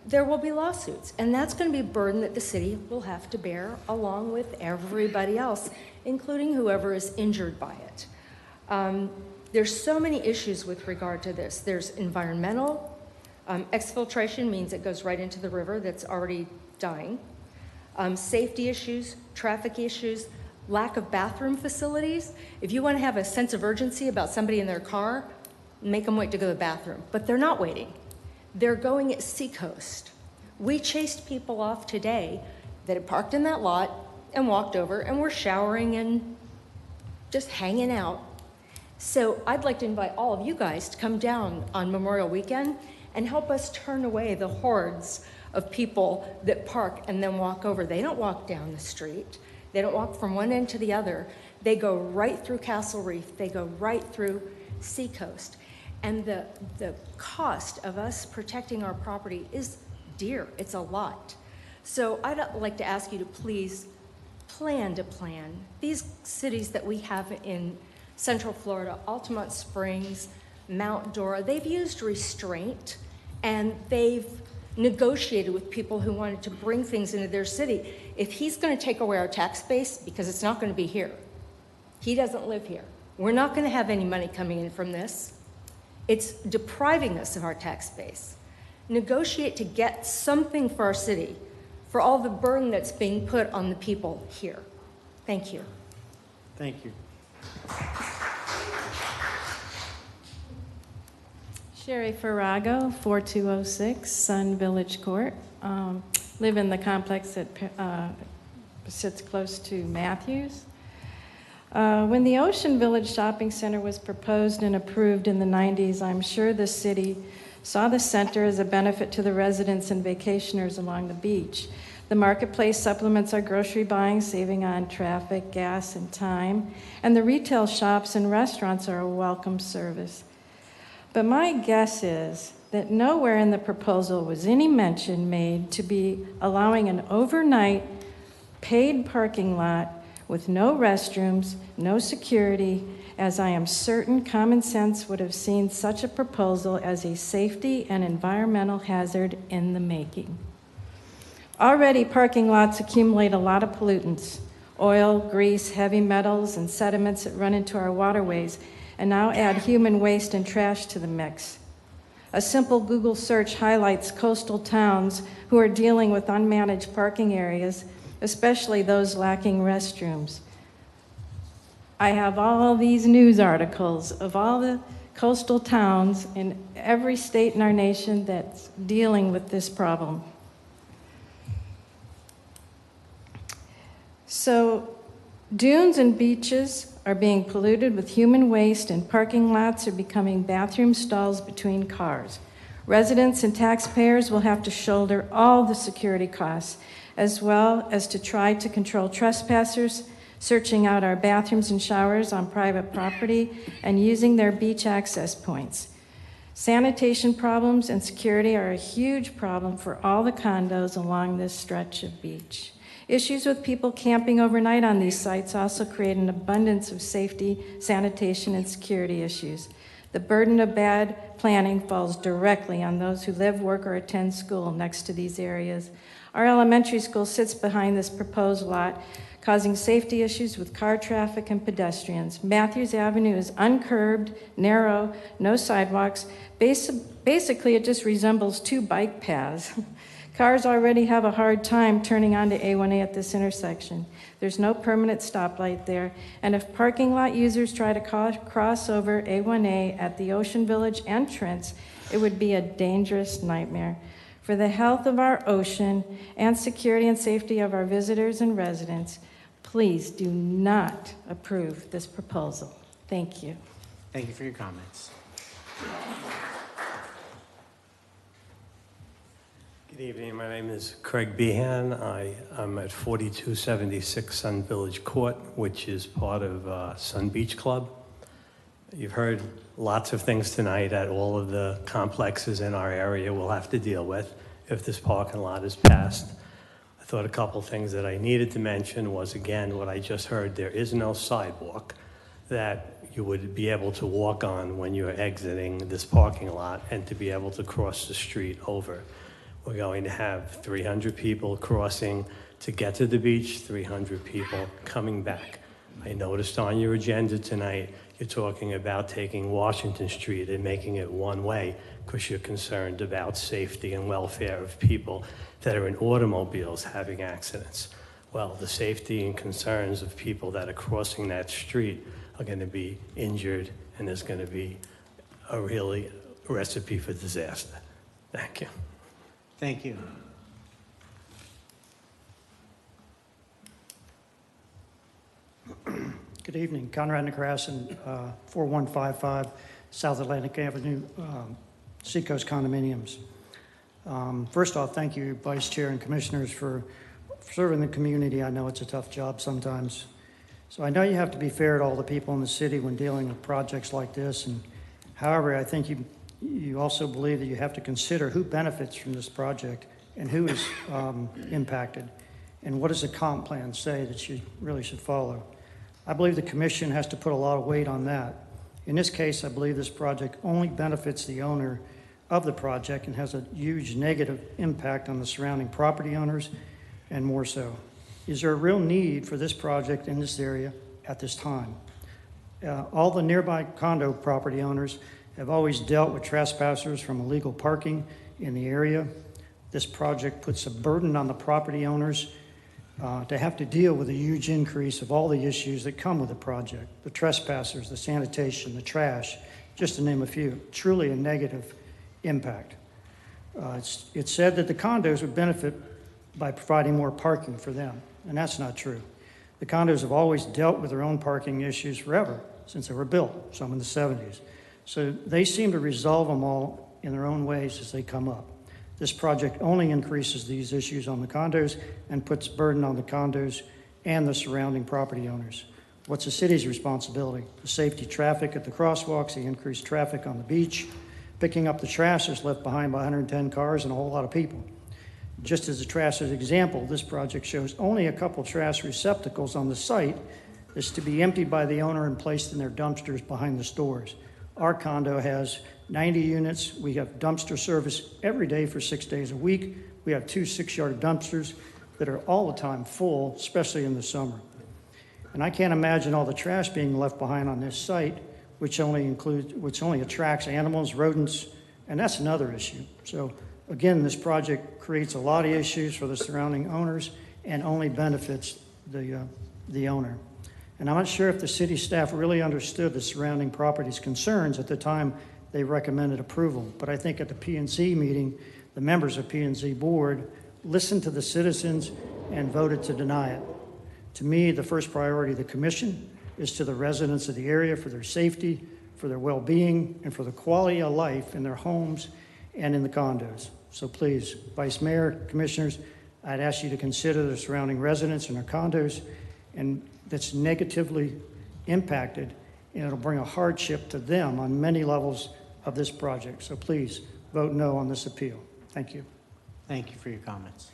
there will be lawsuits, and that's going to be a burden that the city will have to bear along with everybody else, including whoever is injured by it. There's so many issues with regard to this. There's environmental. Exfiltration means it goes right into the river that's already dying. Safety issues, traffic issues, lack of bathroom facilities. If you want to have a sense of urgency about somebody in their car, make them wait to go to the bathroom. But they're not waiting. They're going at Seacoast. We chased people off today that had parked in that lot and walked over and were showering and just hanging out. So I'd like to invite all of you guys to come down on Memorial Weekend and help us turn away the hordes of people that park and then walk over. They don't walk down the street. They don't walk from one end to the other. They go right through Castle Reef. They go right through Seacoast. And the cost of us protecting our property is dear. It's a lot. So I'd like to ask you to please plan. These cities that we have in Central Florida, Altamont Springs, Mount Dora, they've used restraint and they've negotiated with people who wanted to bring things into their city. If he's going to take away our tax base, because it's not going to be here, he doesn't live here. We're not going to have any money coming in from this. It's depriving us of our tax base. Negotiate to get something for our city, for all the burden that's being put on the people here. Thank you. Thank you. Sherry Farrago, 4206 Sun Village Court. Live in the complex that sits close to Matthews. When the Ocean Village Shopping Center was proposed and approved in the 90s, I'm sure the city saw the center as a benefit to the residents and vacationers along the beach. The marketplace supplements our grocery buying, saving on traffic, gas, and time, and the retail shops and restaurants are a welcome service. But my guess is that nowhere in the proposal was any mention made to be allowing an overnight paid parking lot with no restrooms, no security, as I am certain common sense would have seen such a proposal as a safety and environmental hazard in the making. Already, parking lots accumulate a lot of pollutants, oil, grease, heavy metals, and sediments that run into our waterways, and now add human waste and trash to the mix. A simple Google search highlights coastal towns who are dealing with unmanaged parking areas, especially those lacking restrooms. I have all these news articles of all the coastal towns in every state in our nation that's dealing with this problem. So, dunes and beaches are being polluted with human waste, and parking lots are becoming bathroom stalls between cars. Residents and taxpayers will have to shoulder all the security costs, as well as to try to control trespassers searching out our bathrooms and showers on private property and using their beach access points. Sanitation problems and security are a huge problem for all the condos along this stretch of beach. Issues with people camping overnight on these sites also create an abundance of safety, sanitation, and security issues. The burden of bad planning falls directly on those who live, work, or attend school next to these areas. Our elementary school sits behind this proposed lot, causing safety issues with car traffic and pedestrians. Matthews Avenue is uncurbed, narrow, no sidewalks. Basically, it just resembles two bike paths. Cars already have a hard time turning onto A1A at this intersection. There's no permanent stoplight there, and if parking lot users try to cross over A1A at the Ocean Village entrance, it would be a dangerous nightmare. For the health of our ocean and security and safety of our visitors and residents, please do not approve this proposal. Thank you. Thank you for your comments. Good evening. My name is Craig Behan. I am at 4276 Sun Village Court, which is part of Sun Beach Club. You've heard lots of things tonight that all of the complexes in our area will have to deal with if this parking lot is passed. I thought a couple things that I needed to mention was, again, what I just heard. There is no sidewalk that you would be able to walk on when you're exiting this parking lot and to be able to cross the street over. We're going to have 300 people crossing to get to the beach, 300 people coming back. I noticed on your agenda tonight, you're talking about taking Washington Street and making it one way because you're concerned about safety and welfare of people that are in automobiles having accidents. Well, the safety and concerns of people that are crossing that street are going to be injured, and there's going to be a really recipe for disaster. Thank you. Thank you. Good evening. Conrad Nekrasin, 4155 South Atlantic Avenue, Seacoast Condominiums. First off, thank you, Vice Chair and Commissioners, for serving the community. I know it's a tough job sometimes. So I know you have to be fair to all the people in the city when dealing with projects like this. And however, I think you also believe that you have to consider who benefits from this project and who is impacted, and what does the comp plan say that you really should follow. I believe the commission has to put a lot of weight on that. In this case, I believe this project only benefits the owner of the project and has a huge negative impact on the surrounding property owners, and more so. Is there a real need for this project in this area at this time? All the nearby condo property owners have always dealt with trespassers from illegal parking in the area. This project puts a burden on the property owners to have to deal with a huge increase of all the issues that come with the project. The trespassers, the sanitation, the trash, just to name a few. Truly a negative impact. It's said that the condos would benefit by providing more parking for them, and that's not true. The condos have always dealt with their own parking issues forever, since they were built, some in the 70s. So they seem to resolve them all in their own ways as they come up. This project only increases these issues on the condos and puts burden on the condos and the surrounding property owners. What's the city's responsibility? The safety traffic at the crosswalks, the increased traffic on the beach, picking up the trash that's left behind by 110 cars and a whole lot of people. Just as a trash example, this project shows only a couple trash receptacles on the site that's to be emptied by the owner and placed in their dumpsters behind the stores. Our condo has 90 units. We have dumpster service every day for 6 days a week. We have 2 6-yard dumpsters that are all the time full, especially in the summer. And I can't imagine all the trash being left behind on this site, which only attracts animals, rodents, And that's another issue. So again, this project creates a lot of issues for the surrounding owners and only benefits the owner. And I'm not sure if the city staff really understood the surrounding property's concerns at the time they recommended approval. But I think at the P&Z meeting, the members of P&Z board listened to the citizens and voted to deny it. To me, the first priority of the commission is to the residents of the area for their safety, for their well-being, and for the quality of life in their homes and in the condos. So please, Vice Mayor, Commissioners, I'd ask you to consider the surrounding residents and their condos and that's negatively impacted, and it'll bring a hardship to them on many levels of this project. So please, vote no on this appeal. Thank you. Thank you for your comments.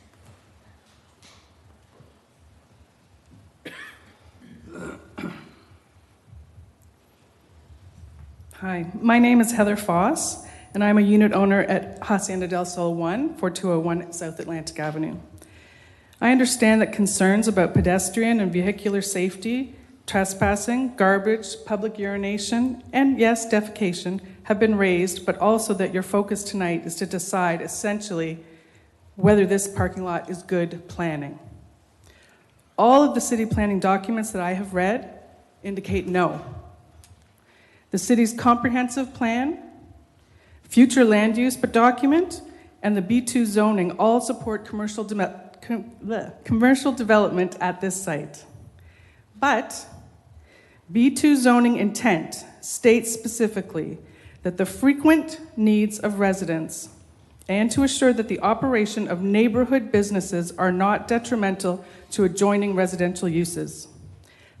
Hi, my name is Heather Foss, and I'm a unit owner at Hacienda del Sol 1, 4201 South Atlantic Avenue. I understand that concerns about pedestrian and vehicular safety, trespassing, garbage, public urination, and yes, defecation have been raised, but also that your focus tonight is to decide essentially whether this parking lot is good planning. All of the city planning documents that I have read indicate no. The city's comprehensive plan, future land use document, and the B2 zoning all support commercial development at this site. But B2 zoning intent states specifically that the frequent needs of residents and to assure that the operation of neighborhood businesses are not detrimental to adjoining residential uses.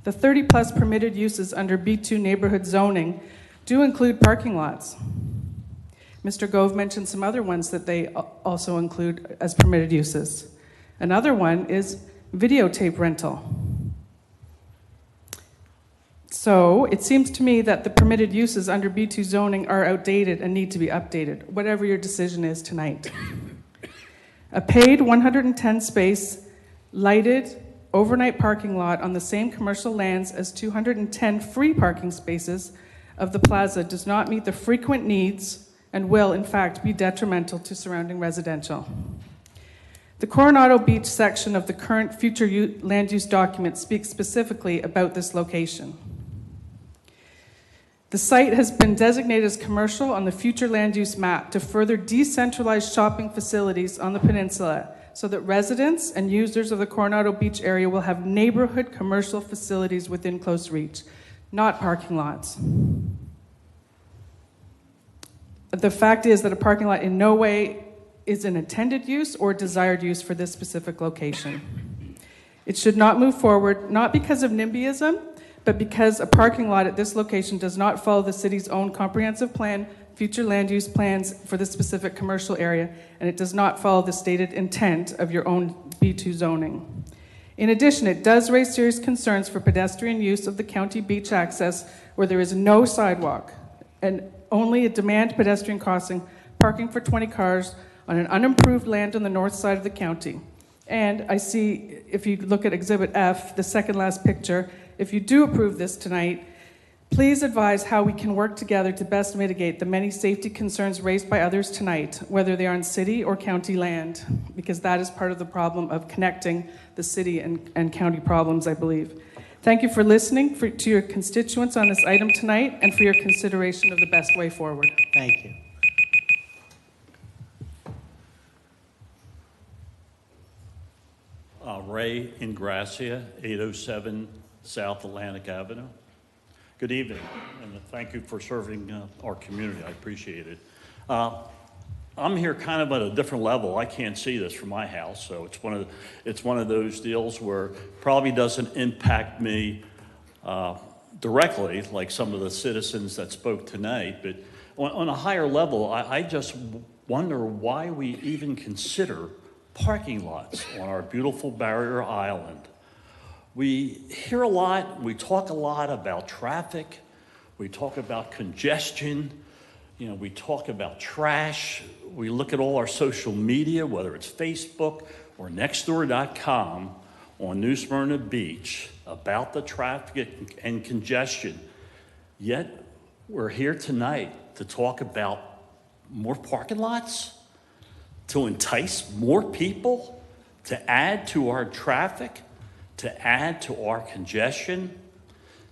The 30-plus permitted uses under B2 neighborhood zoning do include parking lots. Mr. Gove mentioned some other ones that they also include as permitted uses. Another one is videotape rental. So it seems to me that the permitted uses under B2 zoning are outdated and need to be updated, whatever your decision is tonight. A paid 110-space, lighted, overnight parking lot on the same commercial lands as 210 free parking spaces of the plaza does not meet the frequent needs and will, in fact, be detrimental to surrounding residential. The Coronado Beach section of the current future land use document speaks specifically about this location. The site has been designated as commercial on the future land use map to further decentralize shopping facilities on the peninsula so that residents and users of the Coronado Beach area will have neighborhood commercial facilities within close reach, not parking lots. The fact is that a parking lot in no way is an intended use or desired use for this specific location. It should not move forward, not because of NIMBYism, but because a parking lot at this location does not follow the city's own comprehensive plan, future land use plans for this specific commercial area, and it does not follow the stated intent of your own B2 zoning. In addition, it does raise serious concerns for pedestrian use of the county beach access where there is no sidewalk and only a demand pedestrian crossing, parking for 20 cars, on an unimproved land on the north side of the county. And I see, if you look at Exhibit F, the second last picture, if you do approve this tonight, please advise how we can work together to best mitigate the many safety concerns raised by others tonight, whether they are on city or county land, because that is part of the problem of connecting the city and county problems, I believe. Thank you for listening to your constituents on this item tonight and for your consideration of the best way forward. Thank you. Ray Ingracia, 807 South Atlantic Avenue. Good evening, and thank you for serving our community. I appreciate it. I'm here kind of at a different level. I can't see this from my house, so it's one of those deals where probably doesn't impact me directly, like some of the citizens that spoke tonight. But on a higher level, I just wonder why we even consider parking lots on our beautiful barrier island. We hear a lot, we talk a lot about traffic, we talk about congestion, we talk about trash, we look at all our social media, whether it's Facebook or Nextdoor.com on New Smyrna Beach, about the traffic and congestion. Yet, we're here tonight to talk about more parking lots to entice more people, to add to our traffic, to add to our congestion.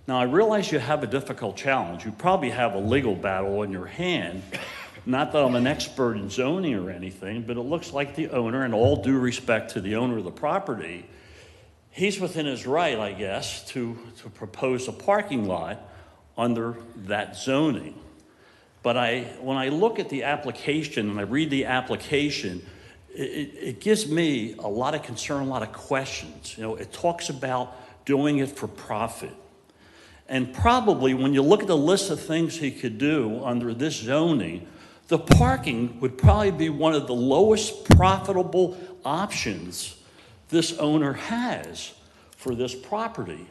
Now, I realize you have a difficult challenge. You probably have a legal battle in your hand. Not that I'm an expert in zoning or anything, but it looks like the owner, and all due respect to the owner of the property, he's within his right, I guess, to propose a parking lot under that zoning. But when I look at the application and I read the application, it gives me a lot of concern, a lot of questions. You know, it talks about doing it for profit. And probably when you look at the list of things he could do under this zoning, the parking would probably be one of the lowest profitable options this owner has for this property.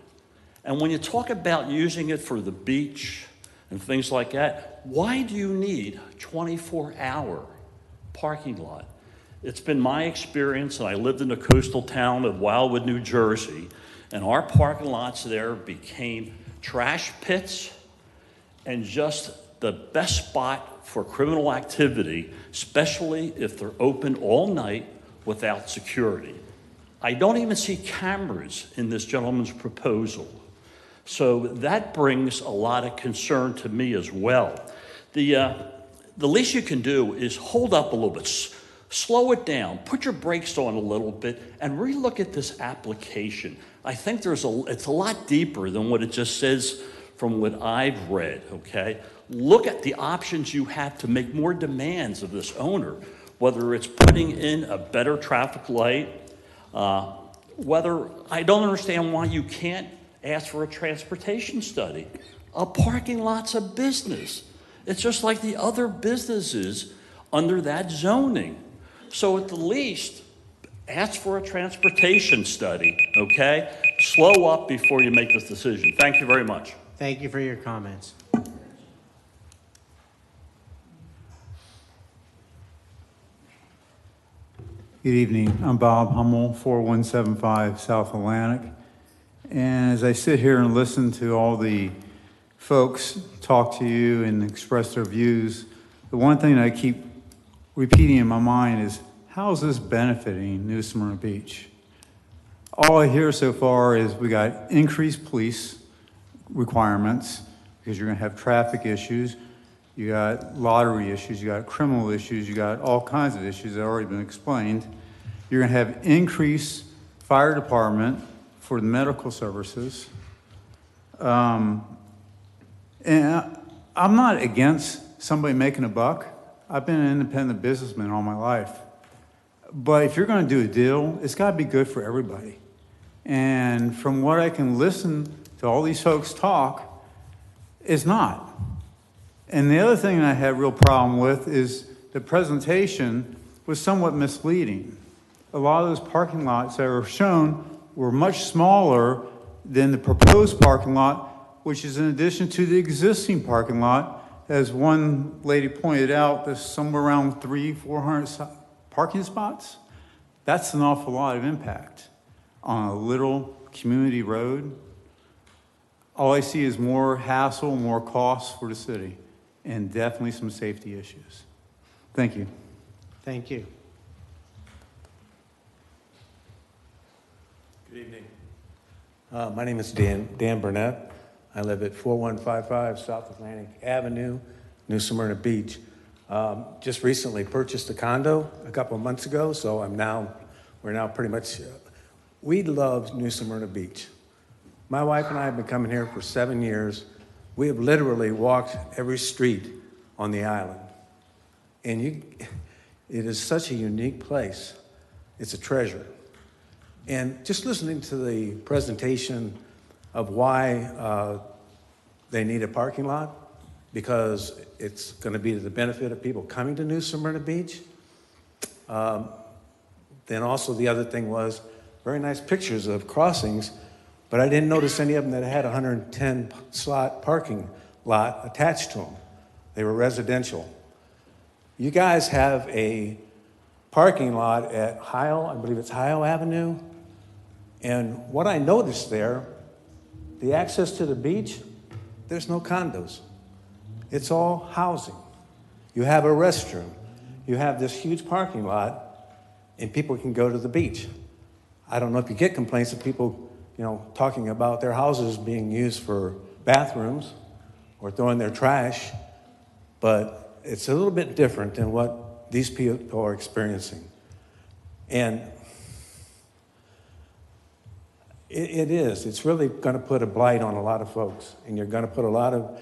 And when you talk about using it for the beach and things like that, why do you need a 24-hour parking lot? It's been my experience, and I lived in the coastal town of Wildwood, New Jersey, and our parking lots there became trash pits and just the best spot for criminal activity, especially if they're open all night without security. I don't even see cameras in this gentleman's proposal. So that brings a lot of concern to me as well. The least you can do is hold up a little bit, slow it down, put your brakes on a little bit, and relook at this application. I think it's a lot deeper than what it just says from what I've read, okay? Look at the options you have to make more demands of this owner, whether it's putting in a better traffic light, whether, I don't understand why you can't ask for a transportation study. A parking lot's a business. It's just like the other businesses under that zoning. So at the least, ask for a transportation study, okay? Slow up before you make this decision. Thank you very much. Thank you for your comments. Good evening. I'm Bob Hummel, 4175 South Atlantic. And as I sit here and listen to all the folks talk to you and express their views, the one thing I keep repeating in my mind is, how is this benefiting New Smyrna Beach? All I hear so far is we got increased police requirements because you're going to have traffic issues, you got lottery issues, you got criminal issues, you got all kinds of issues that have already been explained. You're going to have increased fire department for the medical services. And I'm not against somebody making a buck. I've been an independent businessman all my life. But if you're going to do a deal, it's got to be good for everybody. And from what I can listen to all these folks talk, it's not. And the other thing I had a real problem with is the presentation was somewhat misleading. A lot of those parking lots that were shown were much smaller than the proposed parking lot, which is in addition to the existing parking lot. As one lady pointed out, there's somewhere around 300-400 parking spots. That's an awful lot of impact on a little community road. All I see is more hassle, more costs for the city, and definitely some safety issues. Thank you. Thank you. Good evening. My name is Dan Burnett. I live at 4155 South Atlantic Avenue, New Smyrna Beach. Just recently purchased a condo a couple of months ago, so we're now pretty much, we love New Smyrna Beach. My wife and I have been coming here for 7 years. We have literally walked every street on the island. And it is such a unique place. It's a treasure. And just listening to the presentation of why they need a parking lot, because it's going to be to the benefit of people coming to New Smyrna Beach. Then also the other thing was very nice pictures of crossings, but I didn't notice any of them that had a 110 slot parking lot attached to them. They were residential. You guys have a parking lot at Heil, I believe it's Heil Avenue. And what I noticed there, the access to the beach, there's no condos. It's all housing. You have a restroom. You have this huge parking lot, and people can go to the beach. I don't know if you get complaints of people, talking about their houses being used for bathrooms or throwing their trash, but it's a little bit different than what these people are experiencing. And it is. It's really going to put a blight on a lot of folks, and you're going to put a lot of...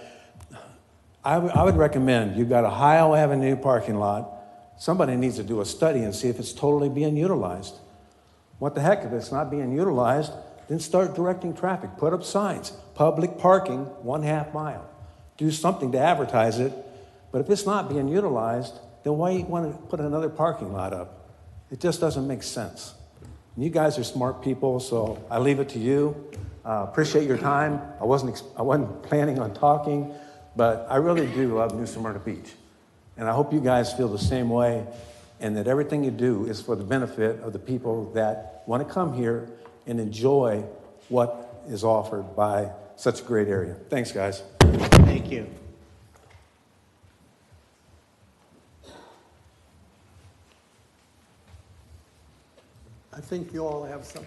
I would recommend, you've got a Ohio Avenue parking lot. Somebody needs to do a study and see if it's totally being utilized. What the heck, if it's not being utilized, then start directing traffic. Put up signs, public parking, 1/2 mile. Do something to advertise it. But if it's not being utilized, then why you want to put another parking lot up? It just doesn't make sense. You guys are smart people, so I leave it to you. Appreciate your time. I wasn't planning on talking, but I really do love New Smyrna Beach. And I hope you guys feel the same way, and that everything you do is for the benefit of the people that want to come here and enjoy what is offered by such a great area. Thanks, guys. Thank you. I think you all have some,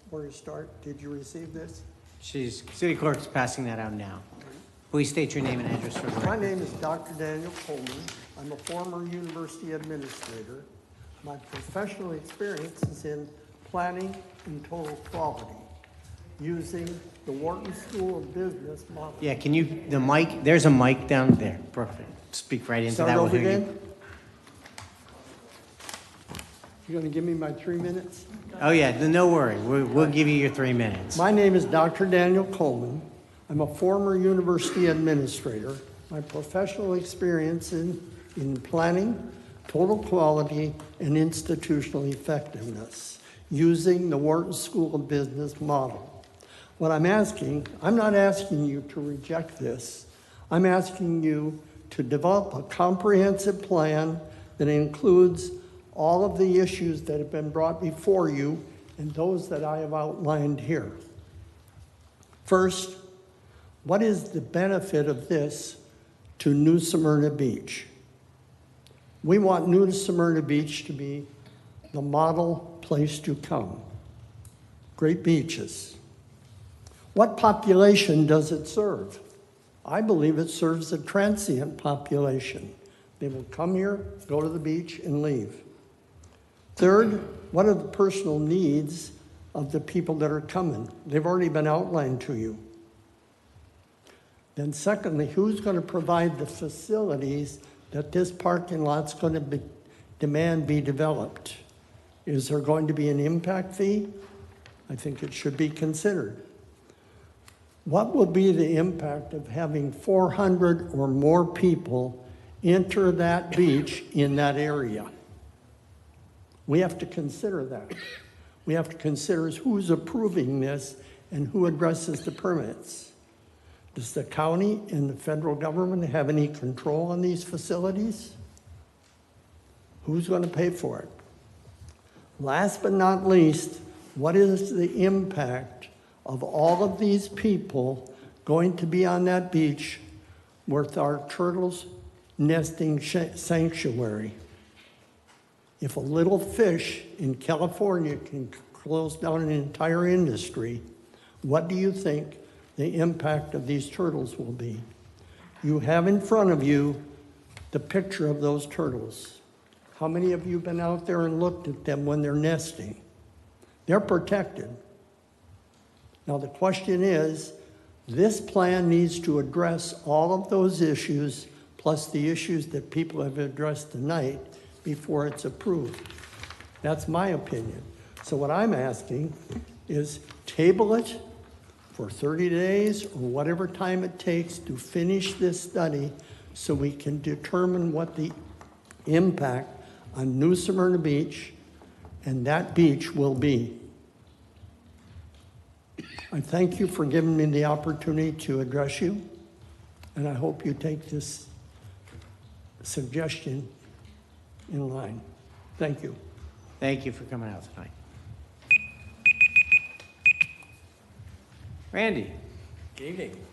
where to start. Did you receive this? City Clerk's passing that out now. Please state your name and address for the record. My name is Dr. Daniel Coleman. I'm a former university administrator. My professional experience is in planning and total quality using the Wharton School of Business model. Yeah, can you, there's a mic down there. Perfect. Speak right into Start that. over We'll hear you. again? You're going to give me my 3 minutes? Oh, yeah, no worry. We'll give you your 3 minutes. My name is Dr. Daniel Coleman. I'm a former university administrator. My professional experience in planning, total quality, and institutional effectiveness using the Wharton School of Business model. What I'm not asking you to reject this. I'm asking you to develop a comprehensive plan that includes all of the issues that have been brought before you and those that I have outlined here. First, what is the benefit of this to New Smyrna Beach? We want New Smyrna Beach to be the model place to come. Great beaches. What population does it serve? I believe it serves a transient population. They will come here, go to the beach, and leave. Third, what are the personal needs of the people that are coming? They've already been outlined to you. Then secondly, who's going to provide the facilities that this parking lot's going to demand be developed? Is there going to be an impact fee? I think it should be considered. What will be the impact of having 400 or more people enter that beach in that area? We have to consider that. We have to consider who's approving this and who addresses the permits. Does the county and the federal government have any control on these facilities? Who's going to pay for it? Last but not least, what is the impact of all of these people going to be on that beach with our turtles nesting sanctuary? If a little fish in California can close down an entire industry, what do you think the impact of these turtles will be? You have in front of you the picture of those turtles. How many of you have been out there and looked at them when they're nesting? They're protected. Now the question is, this plan needs to address all of those issues, plus the issues that people have addressed tonight, before it's approved. That's my opinion. So what I'm asking is table it for 30 days or whatever time it takes to finish this study so we can determine what the impact on New Smyrna Beach and that beach will be. I thank you for giving me the opportunity to address you, and I hope you take this suggestion in line. Thank you. Thank you for coming out tonight. Randy. Good evening.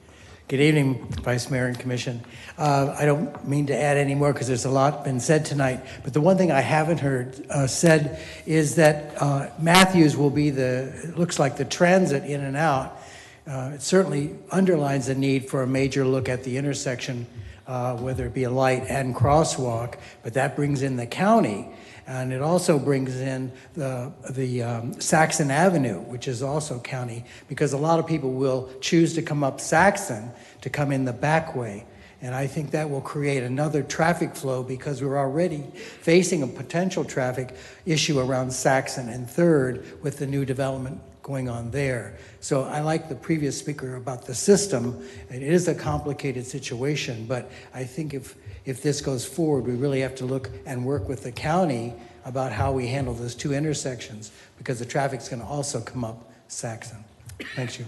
Good evening, Vice Mayor and Commission. I don't mean to add any more because there's a lot been said tonight, but the one thing I haven't heard said is that Matthews will be it looks like the transit in and out. It certainly underlines the need for a major look at the intersection, whether it be a light and crosswalk, but that brings in the county. And it also brings in the Saxon Avenue, which is also county, because a lot of people will choose to come up Saxon to come in the back way. And I think that will create another traffic flow because we're already facing a potential traffic issue around Saxon and 3rd with the new development going on there. So I like the previous speaker about the system. It is a complicated situation, but I think if this goes forward, we really have to look and work with the county about how we handle those two intersections because the traffic's going to also come up Saxon. Thanks you.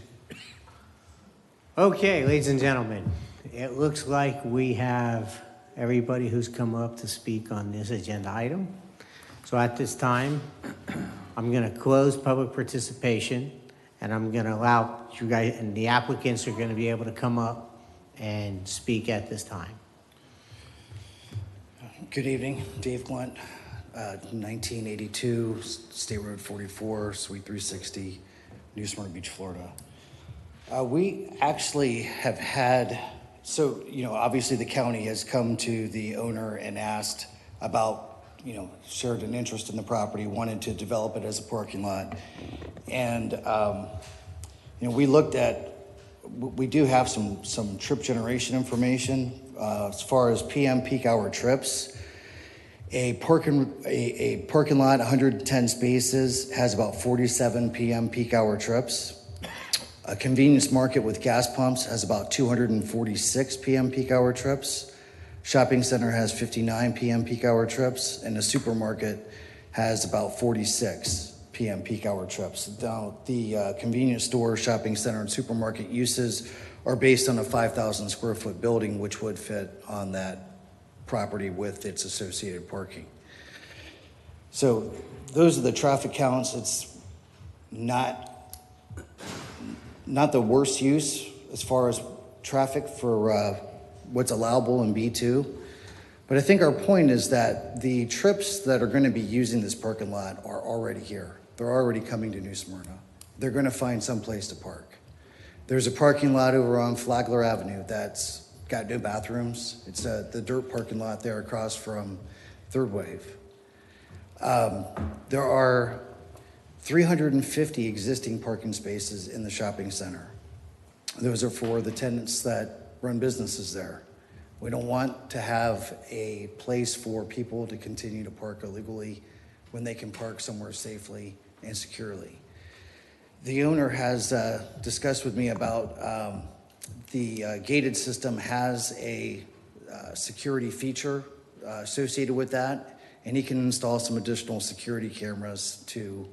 Okay, ladies and gentlemen, it looks like we have everybody who's come up to speak on this agenda item. So at this time, I'm going to close public participation and I'm going to allow you guys, and the applicants are going to be able to come up and speak at this time. Good evening, Dave Blunt, 1982 State Road 44, Suite 360, New Smyrna Beach, Florida. We actually have had, so, obviously the county has come to the owner and asked about, shared an interest in the property, wanted to develop it as a parking lot. And, we looked at, we do have some trip generation information. As far as PM peak hour trips, a parking lot, 110 spaces, has about 47 PM peak hour trips. A convenience market with gas pumps has about 246 PM peak hour trips. Shopping center has 59 PM peak hour trips, and a supermarket has about 46 PM peak hour trips. Now, the convenience store, shopping center, and supermarket uses are based on a 5,000 square foot building, which would fit on that property with its associated parking. So those are the traffic counts. It's not the worst use as far as traffic for what's allowable in B2. But I think our point is that the trips that are going to be using this parking lot are already here. They're already coming to New Smyrna. They're going to find some place to park. There's a parking lot over on Flagler Avenue that's got no bathrooms. It's the dirt parking lot there across from Third Wave. There are 350 existing parking spaces in the shopping center. Those are for the tenants that run businesses there. We don't want to have a place for people to continue to park illegally when they can park somewhere safely and securely. The owner has discussed with me about the gated system has a security feature associated with that, and he can install some additional security cameras to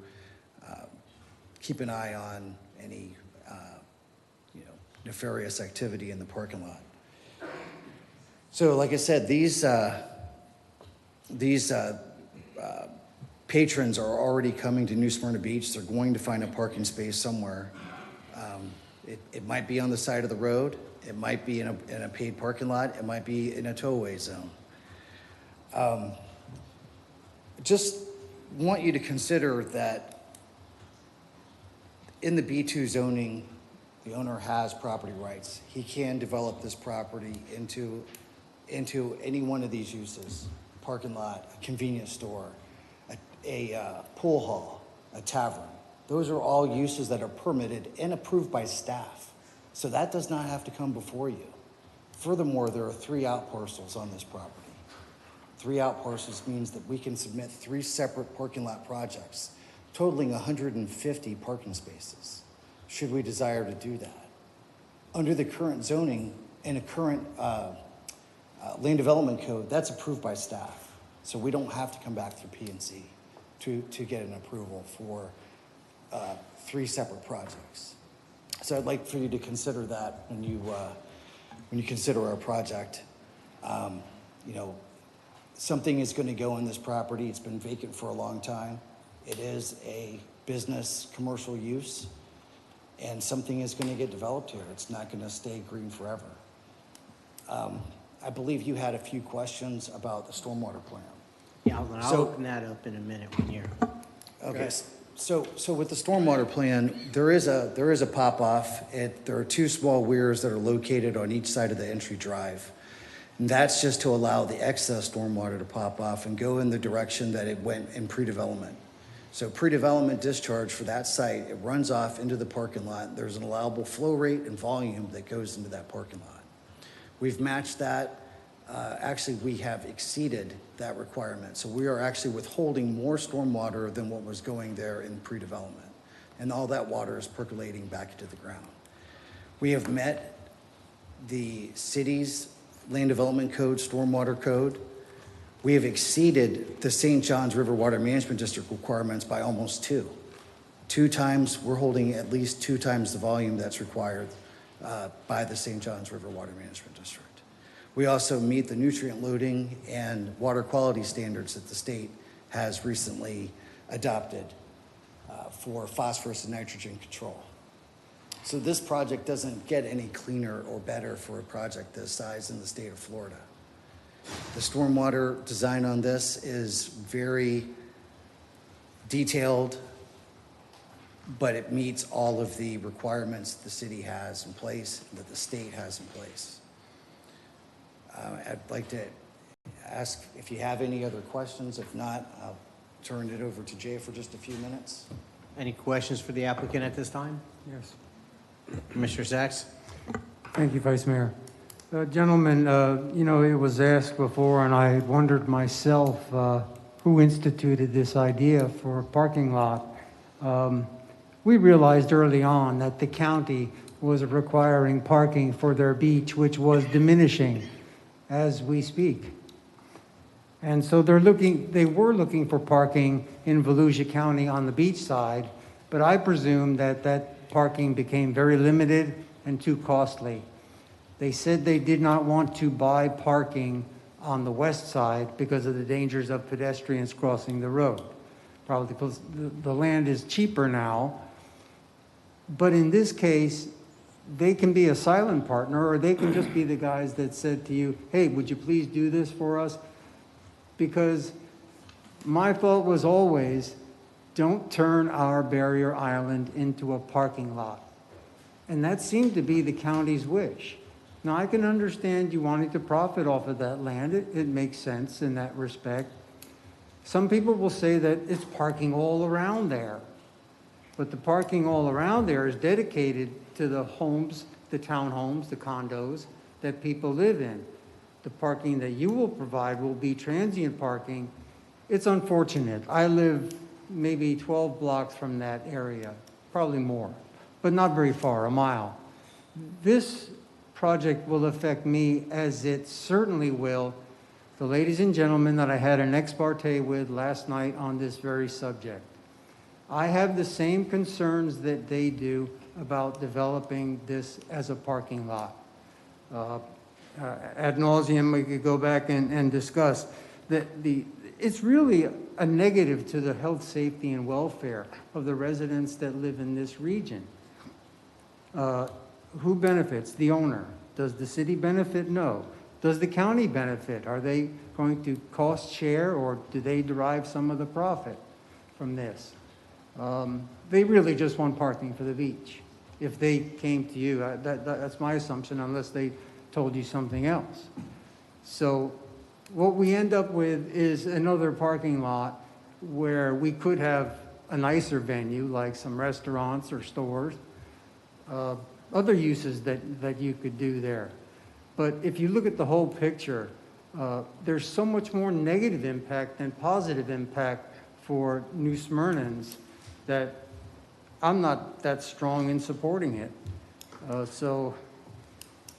keep an eye on any nefarious activity in the parking lot. So, like I said, these patrons are already coming to New Smyrna Beach. They're going to find a parking space somewhere. It might be on the side of the road. It might be in a paid parking lot. It might be in a tow-away zone. Just want you to consider that in the B2 zoning, the owner has property rights. He can develop this property into any one of these uses: a parking lot, a convenience store, a pool hall, a tavern. Those are all uses that are permitted and approved by staff. So that does not have to come before you. Furthermore, there are 3 out parcels on this property. 3 out parcels means that we can submit 3 separate parking lot projects, totaling 150 parking spaces, should we desire to do that. Under the current zoning and a current land development code, that's approved by staff. So we don't have to come back through P&C to get an approval for 3 separate projects. So I'd like for you to consider that when you consider our project. Something is going to go in this property. It's been vacant for a long time. It is a business commercial use. and something is going to get developed here. It's not going to stay green forever. I believe you had a few questions about the stormwater plan. Yeah, I'll So- open that up in a minute when you're. Okay, so with the stormwater plan, there is a pop-off. There are two small weirs that are located on each side of the entry drive. And that's just to allow the excess stormwater to pop off and go in the direction that it went in pre-development. So pre-development discharge for that site, it runs off into the parking lot. There's an allowable flow rate and volume that goes into that parking lot. We've matched that. Actually, we have exceeded that requirement. So we are actually withholding more stormwater than what was going there in pre-development. And all that water is percolating back into the ground. We have met the city's land development code, stormwater code. We have exceeded the St. Johns River Water Management District requirements by almost two. 2 times, we're holding at least 2 times the volume that's required by the St. Johns River Water Management District. We also meet the nutrient loading and water quality standards that the state has recently adopted for phosphorus and nitrogen control. So this project doesn't get any cleaner or better for a project this size in the state of Florida. The stormwater design on this is very detailed, but it meets all of the requirements the city has in place and that the state has in place. I'd like to ask if you have any other questions. If not, I'll turn it over to Jay for just a few minutes. Any questions for the applicant at this time? Yes. Commissioner Sachs? Thank you, Vice Mayor. Gentlemen, it was asked before, and I wondered myself who instituted this idea for a parking lot. We realized early on that the county was requiring parking for their beach, which was diminishing as we speak. And so they were looking for parking in Volusia County on the beach side, but I presume that parking became very limited and too costly. They said they did not want to buy parking on the west side because of the dangers of pedestrians crossing the road. Probably because the land is cheaper now. But in this case, they can be a silent partner, or they can just be the guys that said to you, hey, would you please do this for us? Because my thought was always, don't turn our barrier island into a parking lot. And that seemed to be the county's wish. Now, I can understand you wanting to profit off of that land. It makes sense in that respect. Some people will say that it's parking all around there. But the parking all around there is dedicated to the homes, the townhomes, the condos that people live in. The parking that you will provide will be transient parking. It's unfortunate. I live maybe 12 blocks from that area, probably more, but not very far, a mile. This project will affect me, as it certainly will the ladies and gentlemen that I had an ex parte with last night on this very subject. I have the same concerns that they do about developing this as a parking lot. Ad nauseum, we could go back and discuss that it's really a negative to the health, safety, and welfare of the residents that live in this region. Who benefits? The owner. Does the city benefit? No. Does the county benefit? Are they going to cost share, or do they derive some of the profit from this? They really just want parking for the beach. If they came to you, that's my assumption, unless they told you something else. So what we end up with is another parking lot where we could have a nicer venue, like some restaurants or stores, other uses that you could do there. But if you look at the whole picture, there's so much more negative impact than positive impact for New Smyrnans that I'm not that strong in supporting it. So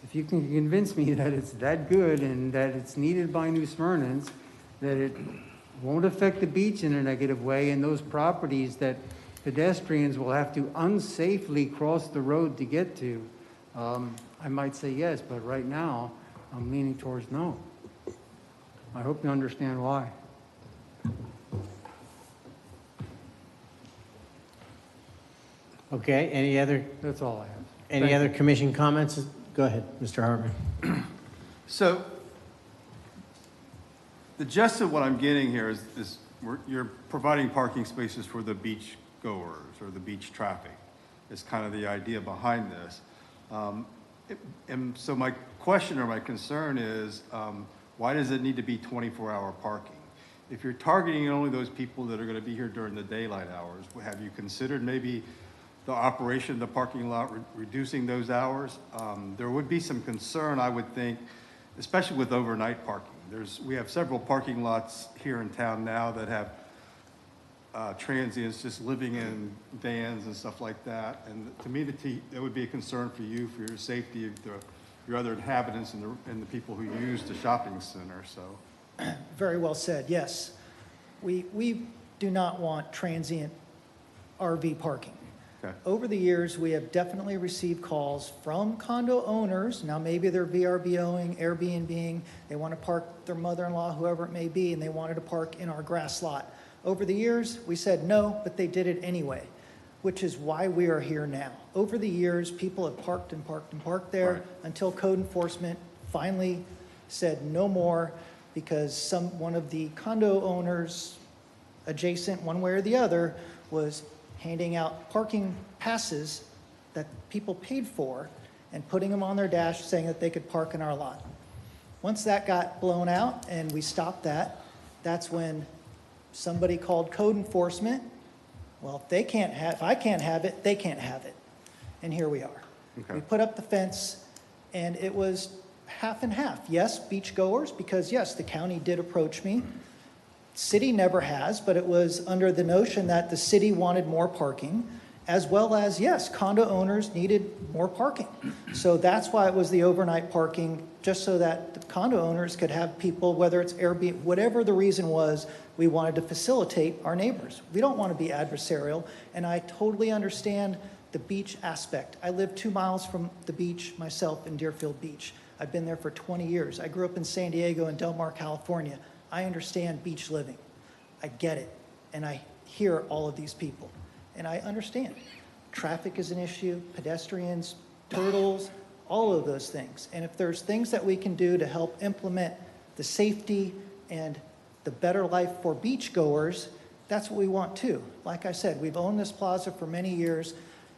if you can convince me that it's that good and that it's needed by New Smyrnans, that it won't affect the beach in a negative way, and those properties that pedestrians will have to unsafely cross the road to get to, I might say yes, but right now I'm leaning towards no. I hope you understand why. Okay, any other, That's all I have. any Thank other you. commission comments? Go ahead, Mr. Hartman. So the gist of what I'm getting here is you're providing parking spaces for the beach goers or the beach traffic is kind of the idea behind this. And so my question or my concern is, why does it need to be 24-hour parking? If you're targeting only those people that are going to be here during the daylight hours, have you considered maybe the operation of the parking lot, reducing those hours? There would be some concern, I would think, especially with overnight parking. We have several parking lots here in town now that have transients just living in vans and stuff like that. And to me, that would be a concern for you, for your safety, of your other inhabitants and the people who use the shopping center, so. Very well said, yes. We do not want transient RV parking. Okay. Over the years, we have definitely received calls from condo owners. Now, maybe they're VRBOing, Airbnbing, they want to park their mother-in-law, whoever it may be, and they wanted to park in our grass lot. Over the years, we said no, but they did it anyway, which is why we are here now. Over the years, people have parked and parked and parked there Right. until code enforcement finally said no more, because one of the condo owners adjacent, one way or the other, was handing out parking passes that people paid for and putting them on their dash saying that they could park in our lot. Once that got blown out and we stopped that, that's when somebody called code enforcement. Well, if I can't have it, they can't have it. And here we are. Okay. We put up the fence and it was half and half. Yes, beachgoers, because yes, the county did approach me. City never has, but it was under the notion that the city wanted more parking, as well as, yes, condo owners needed more parking. So that's why it was the overnight parking, just so that the condo owners could have people, whether it's Airbnb, whatever the reason was, we wanted to facilitate our neighbors. We don't want to be adversarial, and I totally understand the beach aspect. I live 2 miles from the beach myself in Deerfield Beach. I've been there for 20 years. I grew up in San Diego and Del Mar, California. I understand beach living. I get it. And I hear all of these people. And I understand. Traffic is an issue, pedestrians, turtles, all of those things. And if there's things that we can do to help implement the safety and the better life for beachgoers, that's what we want too. Like I said, we've owned this plaza for many years.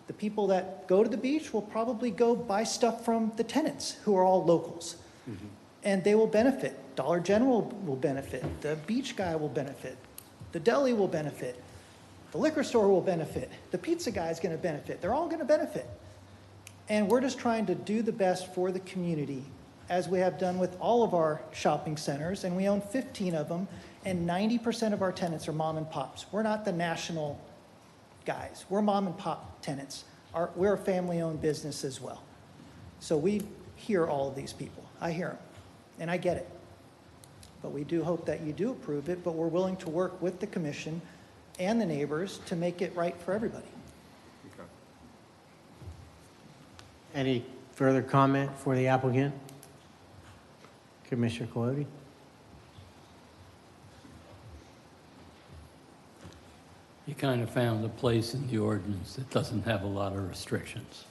The people that go to the beach will probably go buy stuff from the tenants, who are all locals. Mm-hmm. And they will benefit. Dollar General will benefit. The beach guy will benefit. The deli will benefit. The liquor store will benefit. The pizza guy is going to benefit. They're all going to benefit. And we're just trying to do the best for the community, as we have done with all of our shopping centers, and we own 15 of them, and 90% of our tenants are mom and pops. We're not the national guys. We're mom and pop tenants. We're a family-owned business as well. So we hear all of these people. I hear them, and I get it. But we do hope that you do approve it, but we're willing to work with the commission and the neighbors to make it right for everybody. Okay. Any further comment for the applicant? Commissioner Colodi? You kind of found a place in the ordinance that doesn't have a lot of restrictions.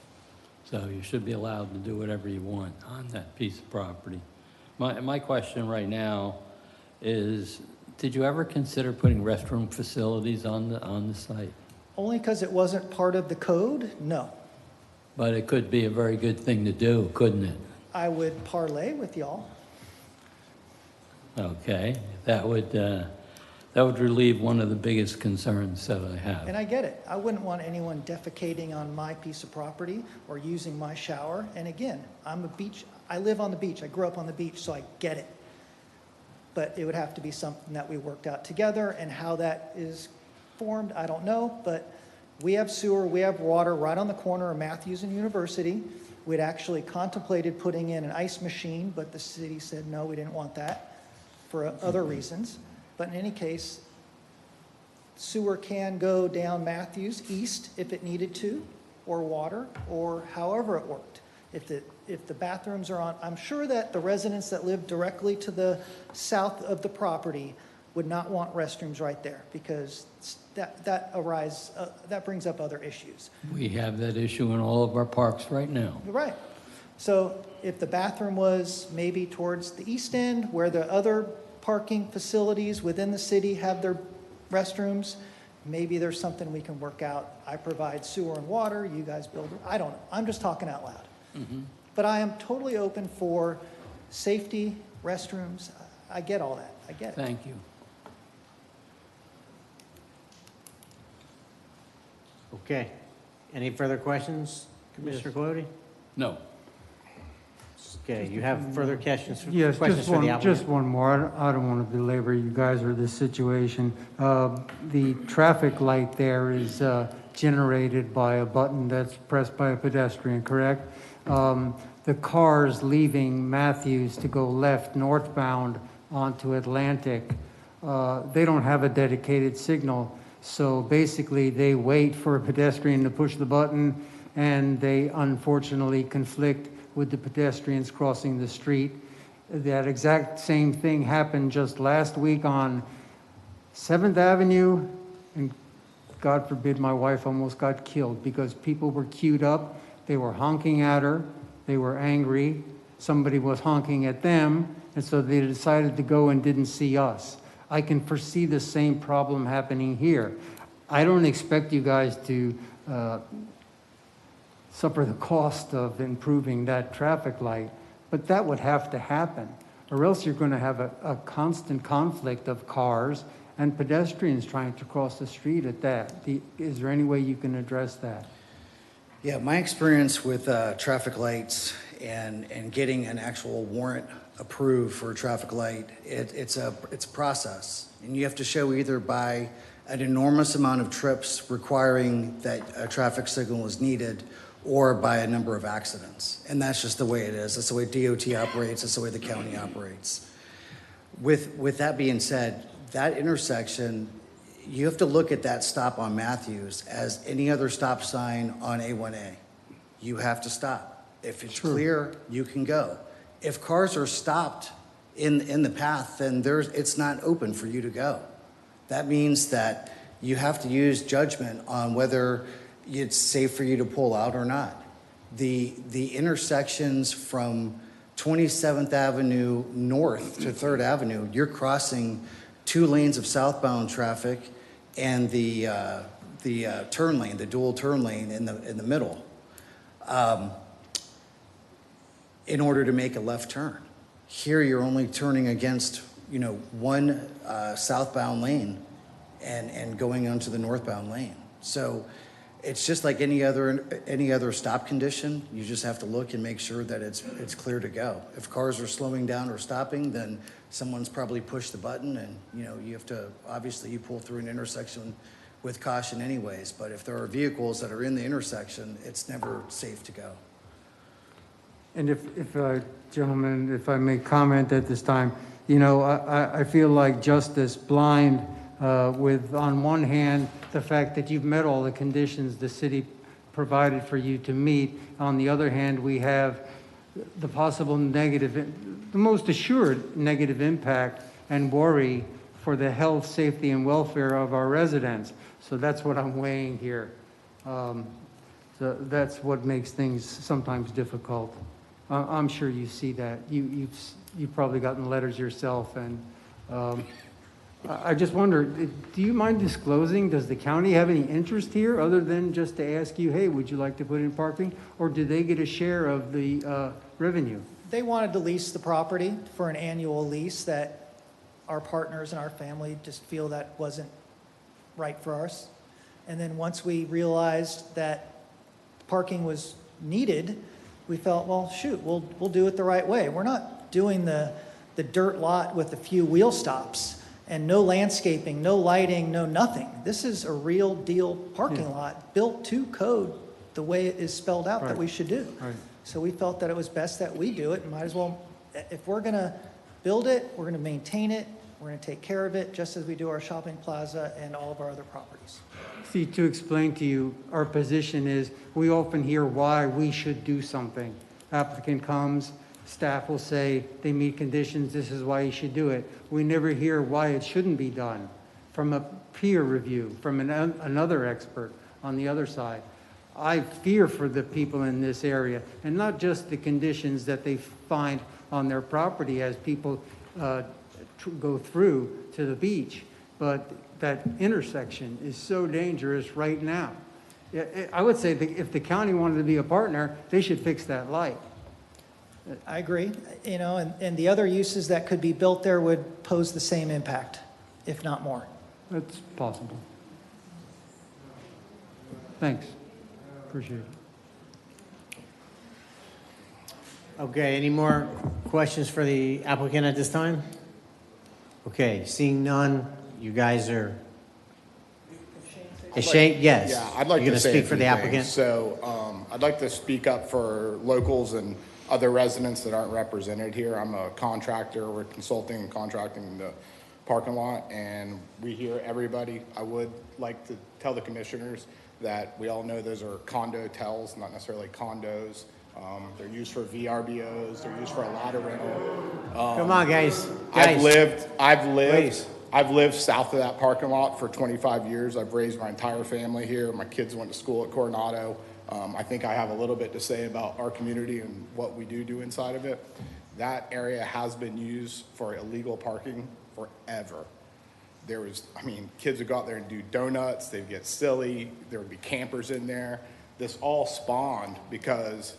So you should be allowed to do whatever you want on that piece of property. My question right now is, did you ever consider putting restroom facilities on the site? Only because it wasn't part of the code? No. But it could be a very good thing to do, couldn't it? I would parlay with y'all. Okay, that would relieve one of the biggest concerns that I have. And I get it. I wouldn't want anyone defecating on my piece of property or using my shower. And again, I live on the beach. I grew up on the beach, so I get it. But it would have to be something that we worked out together, and how that is formed, I don't know. But we have sewer, we have water right on the corner of Matthews and University. We'd actually contemplated putting in an ice machine, but the city said no, we didn't want that for other reasons. But in any case, sewer can go down Matthews east if it needed to, or water, or however it worked. If the bathrooms are on, I'm sure that the residents that live directly to the south of the property would not want restrooms right there because that brings up other issues. We have that issue in all of our parks right now. Right. So if the bathroom was maybe towards the east end where the other parking facilities within the city have their restrooms, maybe there's something we can work out. I provide sewer and water, you guys build, I don't know. I'm just talking out loud. But I am totally open for safety, restrooms. I get all that. I get it. Thank you. Okay. Any further questions, Commissioner Colodi? No. Okay, you have further questions for Yes, the applicant? just one more. I don't want to belabor you guys or this situation. The traffic light there is generated by a button that's pressed by a pedestrian, correct? The cars leaving Matthews to go left northbound onto Atlantic, they don't have a dedicated signal. So basically, they wait for a pedestrian to push the button, and they unfortunately conflict with the pedestrians crossing the street. That exact same thing happened just last week on 7th Avenue, and God forbid my wife almost got killed because people were queued up, they were honking at her, they were angry, somebody was honking at them, and so they decided to go and didn't see us. I can foresee the same problem happening here. I don't expect you guys to suffer the cost of improving that traffic light, but that would have to happen, or else you're going to have a constant conflict of cars and pedestrians trying to cross the street at that. Is there any way you can address that? Yeah, my experience with traffic lights and getting an actual warrant approved for a traffic light, it's a process. And you have to show either by an enormous amount of trips requiring that a traffic signal is needed or by a number of accidents. And that's just the way it is. That's the way DOT operates. That's the way the county operates. With that being said, that intersection, you have to look at that stop on Matthews as any other stop sign on A1A. You have to stop. If it's clear, you can go. If cars are stopped in the path, then it's not open for you to go. That means that you have to use judgment on whether it's safe for you to pull out or not. The intersections from 27th Avenue north to 3rd Avenue, you're crossing 2 lanes of southbound traffic and the turn lane, the dual turn lane in the middle, in order to make a left turn. Here, you're only turning against, one southbound lane and going onto the northbound lane. So it's just like any other stop condition. You just have to look and make sure that it's clear to go. If cars are slowing down or stopping, then someone's probably pushed the button, and you have to, obviously you pull through an intersection with caution anyways. But if there are vehicles that are in the intersection, it's never safe to go. And if gentlemen, if I may comment at this time, I feel like justice blind with, on one hand, the fact that you've met all the conditions the city provided for you to meet. On the other hand, we have the possible negative, the most assured negative impact and worry for the health, safety, and welfare of our residents. So that's what I'm weighing here. So that's what makes things sometimes difficult. I'm sure you see that. You've probably gotten letters yourself, and I just wonder, do you mind disclosing, does the county have any interest here other than just to ask you, hey, would you like to put in parking? Or do they get a share of the revenue? They wanted to lease the property for an annual lease that our partners and our family just feel that wasn't right for us. And then once we realized that parking was needed, we felt, well, shoot, we'll do it the right way. We're not doing the dirt lot with a few wheel stops and no landscaping, no lighting, no nothing. This is a real deal parking lot built to code the way it is spelled out that we should do. Right. So we felt that it was best that we do it, and might as well, if we're gonna build it, we're gonna maintain it, we're gonna take care of it, just as we do our shopping plaza and all of our other properties. See, to explain to you, our position is we often hear why we should do something. Applicant comes, staff will say they meet conditions, this is why you should do it. We never hear why it shouldn't be done from a peer review, from another expert on the other side. I fear for the people in this area, and not just the conditions that they find on their property as people go through to the beach, but that intersection is so dangerous right now. I would say that if the county wanted to be a partner, they should fix that light. I agree, you know, and the other uses that could be built there would pose the same impact, if not more. That's possible. Thanks. Appreciate it. Okay, any more questions for the applicant at this time? Okay, seeing none, you guys are... Is Shane, yes. Yeah, I'd like You're to gonna say speak a for few the applicant? things. So I'd like to speak up for locals and other residents that aren't represented here. I'm a contractor. We're consulting and contracting the parking lot, and we hear everybody. I would like to tell the commissioners that we all know those are condo hotels, not necessarily condos. They're used for VRBOs. They're used for a lot of rental. Come on, guys. I've Please. lived south of that parking lot for 25 years. I've raised my entire family here. My kids went to school at Coronado. I think I have a little bit to say about our community and what we do inside of it. That area has been used for illegal parking forever. There was, kids would go out there and do donuts. They'd get silly. There would be campers in there. This all spawned because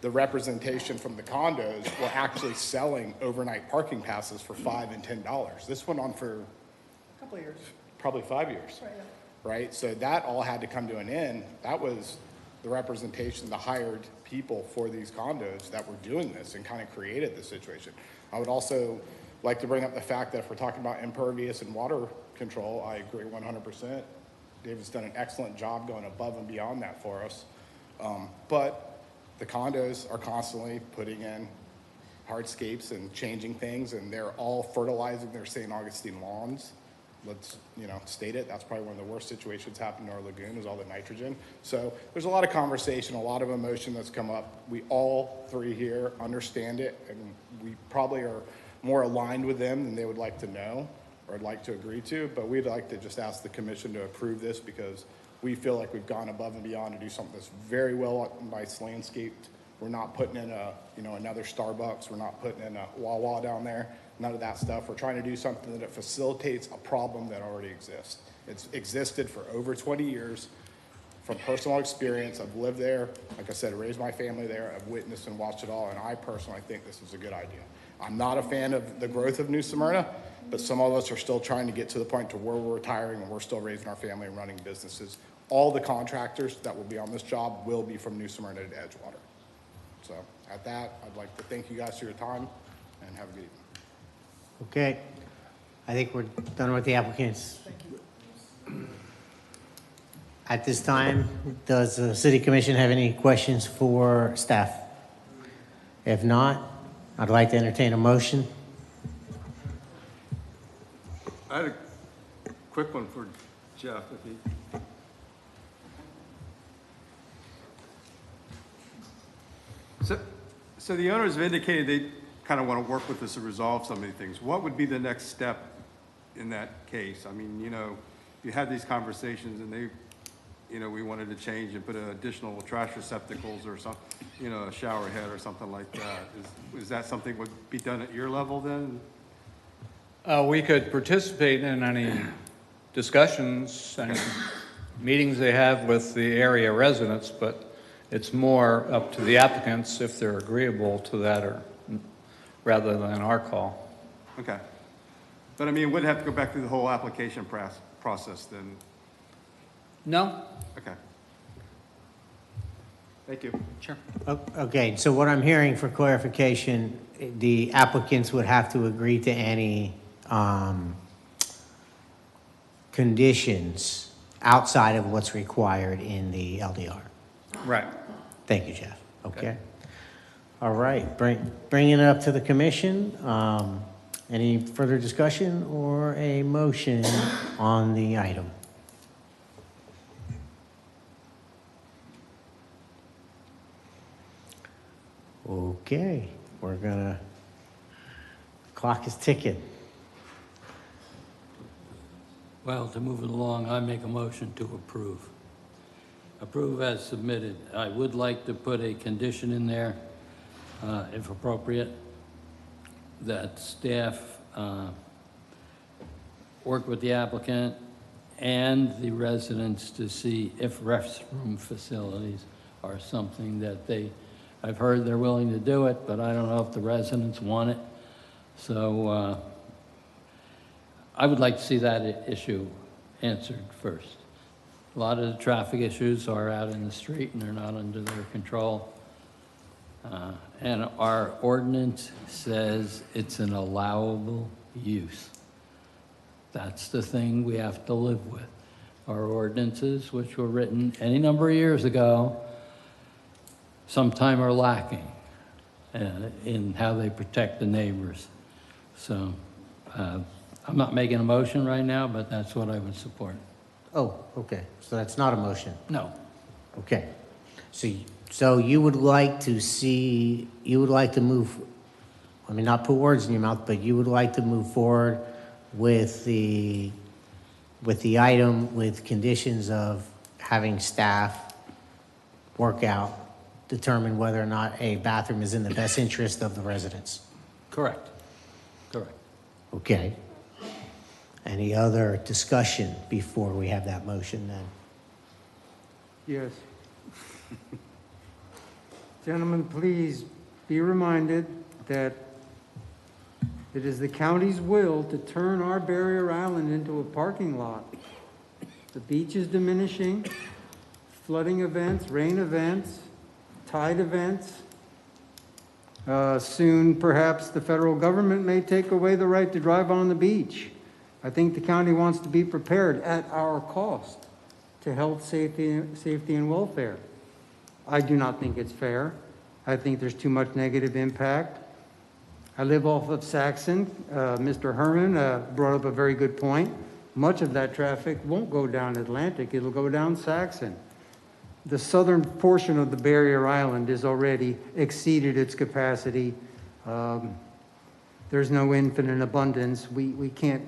the representation from the condos were actually selling overnight parking passes for $5 and $10. This went on for A couple of years. probably 5 years, right? So that all had to come to an end. That was the representation, the hired people for these condos that were doing this and kind of created the situation. I would also like to bring up the fact that if we're talking about impervious and water control, I agree 100%. David's done an excellent job going above and beyond that for us. But the condos are constantly putting in hardscapes and changing things, and they're all fertilizing their St. Augustine lawns. Let's, state it. That's probably one of the worst situations happening in our lagoon is all the nitrogen. So there's a lot of conversation, a lot of emotion that's come up. We all three here understand it, and we probably are more aligned with them than they would like to know or like to agree to, but we'd like to just ask the commission to approve this because we feel like we've gone above and beyond to do something that's very well nice landscaped. We're not putting in another Starbucks. We're not putting in a Wawa down there. None of that stuff. We're trying to do something that facilitates a problem that already exists. It's existed for over 20 years. From personal experience, I've lived there. Like I said, I raised my family there. I've witnessed and watched it all, and I personally think this is a good idea. I'm not a fan of the growth of New Smyrna, but some of us are still trying to get to the point to where we're retiring and we're still raising our family and running businesses. All the contractors that will be on this job will be from New Smyrna to Edgewater. So at that, I'd like to thank you guys for your time and have a good evening. Okay. I think we're done with the applicants. At this time, does the city commission have any questions for staff? If not, I'd like to entertain a motion. I had a quick one for Jeff. So the owners have indicated they kind of want to work with us to resolve some of these things. What would be the next step in that case? You had these conversations and they, we wanted to change and put additional trash receptacles or some, a shower head or something like that. Is that something would be done at your level then? We could participate in any discussions and meetings they have with the area residents, but it's more up to the applicants if they're agreeable to that or rather than our call. Okay. But it wouldn't have to go back through the whole application process then? No. Okay. Thank you. Sure. Okay, so what I'm hearing for clarification, the applicants would have to agree to any conditions outside of what's required in the LDR. Right. Thank you, Jeff. Okay. All right, bringing it up to the commission. Any further discussion or a motion on the item? Okay, Clock is ticking. Well, to move it along, I make a motion to approve. Approve as submitted. I would like to put a condition in there, if appropriate, that staff work with the applicant and the residents to see if restroom facilities are something that I've heard they're willing to do it, but I don't know if the residents want it. So I would like to see that issue answered first. A lot of the traffic issues are out in the street and they're not under their control. And our ordinance says it's an allowable use. That's the thing we have to live with. Our ordinances, which were written any number of years ago, sometime are lacking in how they protect the neighbors. So I'm not making a motion right now, but that's what I would support. Oh, okay. So that's not a motion? No. Okay. So you would like to see, you would like to move, I mean, not put words in your mouth, but you would like to move forward with the item with conditions of having staff work out, determine whether or not a bathroom is in the best interest of the residents? Correct. Correct. Okay. Any other discussion before we have that motion then? Yes. Gentlemen, please be reminded that it is the county's will to turn our barrier island into a parking lot. The beach is diminishing, flooding events, rain events, tide events. Soon, perhaps the federal government may take away the right to drive on the beach. I think the county wants to be prepared at our cost to health, safety, and welfare. I do not think it's fair. I think there's too much negative impact. I live off of Saxon. Mr. Herman brought up a very good point. Much of that traffic won't go down Atlantic, it'll go down Saxon. The southern portion of the barrier island has already exceeded its capacity. There's no infinite abundance. We can't,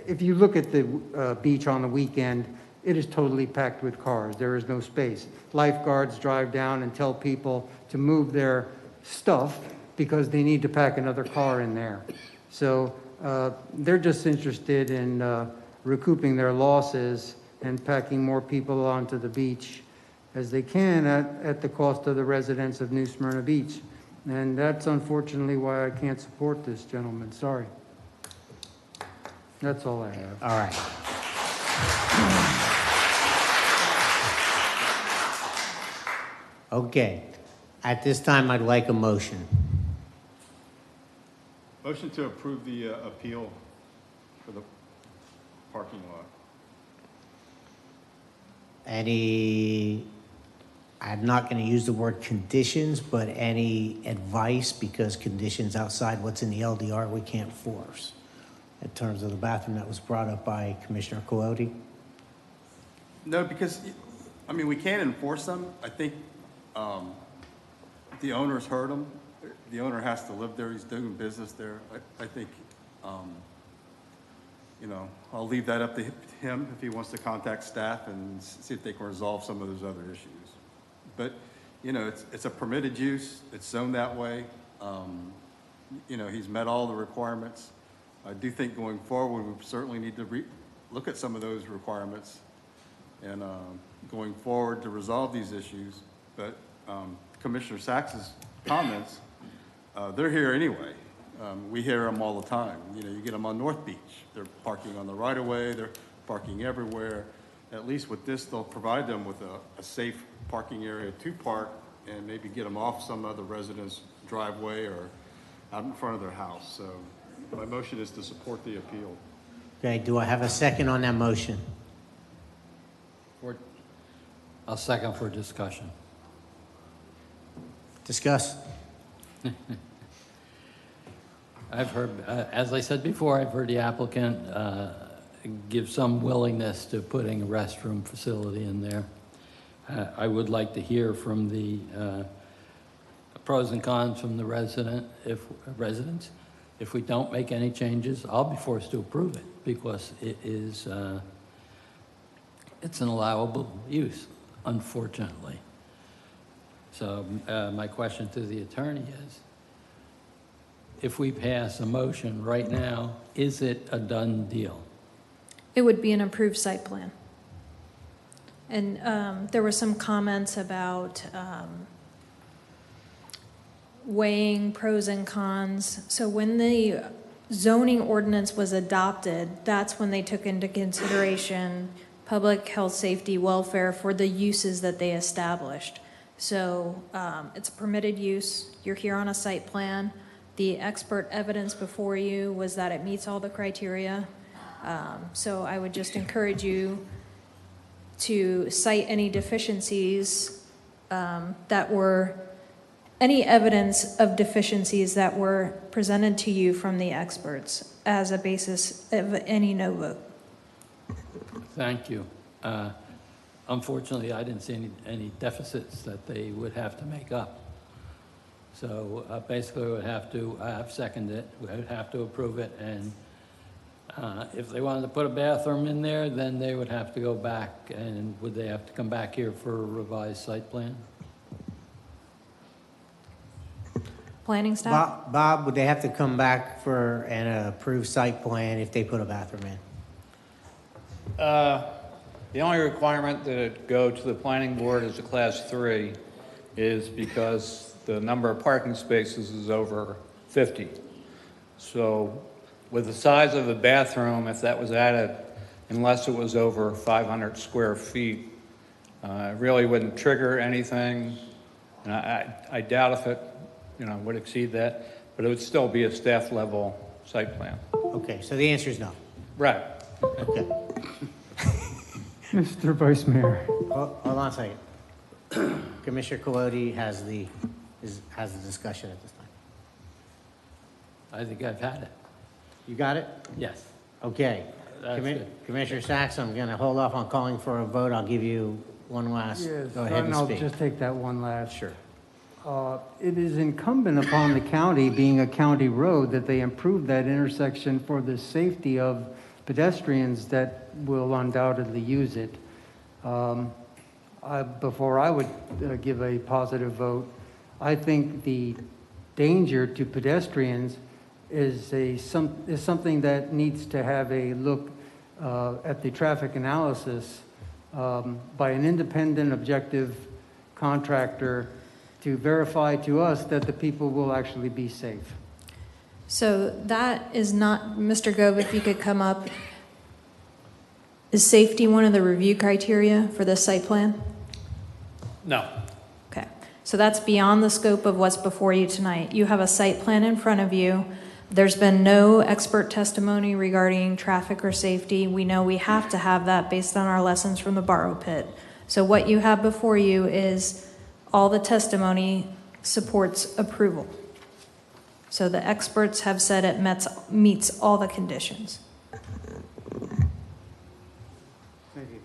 if you look at the beach on the weekend, it is totally packed with cars. There is no space. Lifeguards drive down and tell people to move their stuff because they need to pack another car in there. So they're just interested in recouping their losses and packing more people onto the beach as they can at the cost of the residents of New Smyrna Beach. And that's unfortunately why I can't support this, gentleman. Sorry. That's all I have. All right. Okay. At this time, I'd like a motion. Motion to approve the appeal for the parking lot. I'm not going to use the word conditions, but any advice, because conditions outside what's in the LDR we can't force. In terms of the bathroom that was brought up by Commissioner Coyote? No, because, I mean, we can't enforce them. I think the owner's heard them. The owner has to live there. He's doing business there. I think, you know, I'll leave that up to him if he wants to contact staff and see if they can resolve some of those other issues. But, you know, it's a permitted use. It's zoned that way. You know, he's met all the requirements. I do think going forward, we certainly need to look at some of those requirements and going forward to resolve these issues. But Commissioner Sachs's comments, they're here anyway. We hear them all the time. You know, you get them on North Beach. They're parking on the right-of-way. They're parking everywhere. At least with this, they'll provide them with a safe parking area to park and maybe get them off some other resident's driveway or out in front of their house. So my motion is to support the appeal. Okay, do I have a second on that motion? I'll second for discussion. Discuss. I've heard, as I said before, I've heard the applicant give some willingness to putting a restroom facility in there. I would like to hear from the pros and cons from the residents. If we don't make any changes, I'll be forced to approve it because it is, it's an allowable use, unfortunately. So my question to the attorney is, if we pass a motion right now, is it a done deal? It would be an approved site plan. And there were some comments about weighing pros and cons. So when the zoning ordinance was adopted, that's when they took into consideration public health, safety, welfare for the uses that they established. So it's a permitted use. You're here on a site plan. The expert evidence before you was that it meets all the criteria. So I would just encourage you to cite any deficiencies any evidence of deficiencies that were presented to you from the experts as a basis of any no vote. Thank you. Unfortunately, I didn't see any deficits that they would have to make up. So basically, we would have to, I have seconded it, we would have to approve it, and if they wanted to put a bathroom in there, then they would have to go back, and would they have to come back here for a revised site plan? Planning staff? Bob, would they have to come back for an approved site plan if they put a bathroom in? The only requirement that it go to the planning board as a class 3 is because the number of parking spaces is over 50. So with the size of the bathroom, if that was added, unless it was over 500 square feet, it really wouldn't trigger anything. And I doubt if it would exceed that, but it would still be a staff level site plan. Okay, so the answer is no. Right. Okay. Mr. Vice Mayor. Hold on a second. Commissioner Colodi has the discussion at this time. I think I've had it. You got it? Yes. Okay. That's good. Commissioner Sachs, I'm going to hold off on calling for a vote. I'll give you one last. Yes, Go ahead and I'll speak. just take that one last. Sure. It is incumbent upon the county, being a county road, that they improve that intersection for the safety of pedestrians that will undoubtedly use it. Before I would give a positive vote, I think the danger to pedestrians is something that needs to have a look at the traffic analysis by an independent, objective contractor to verify to us that the people will actually be safe. So that is not, Mr. Gove, if you could come up. Is safety one of the review criteria for this site plan? No. Okay. So that's beyond the scope of what's before you tonight. You have a site plan in front of you. There's been no expert testimony regarding traffic or safety. We know we have to have that based on our lessons from the Borrow Pit. So what you have before you is all the testimony supports approval. So the experts have said it meets all the conditions. Thank you.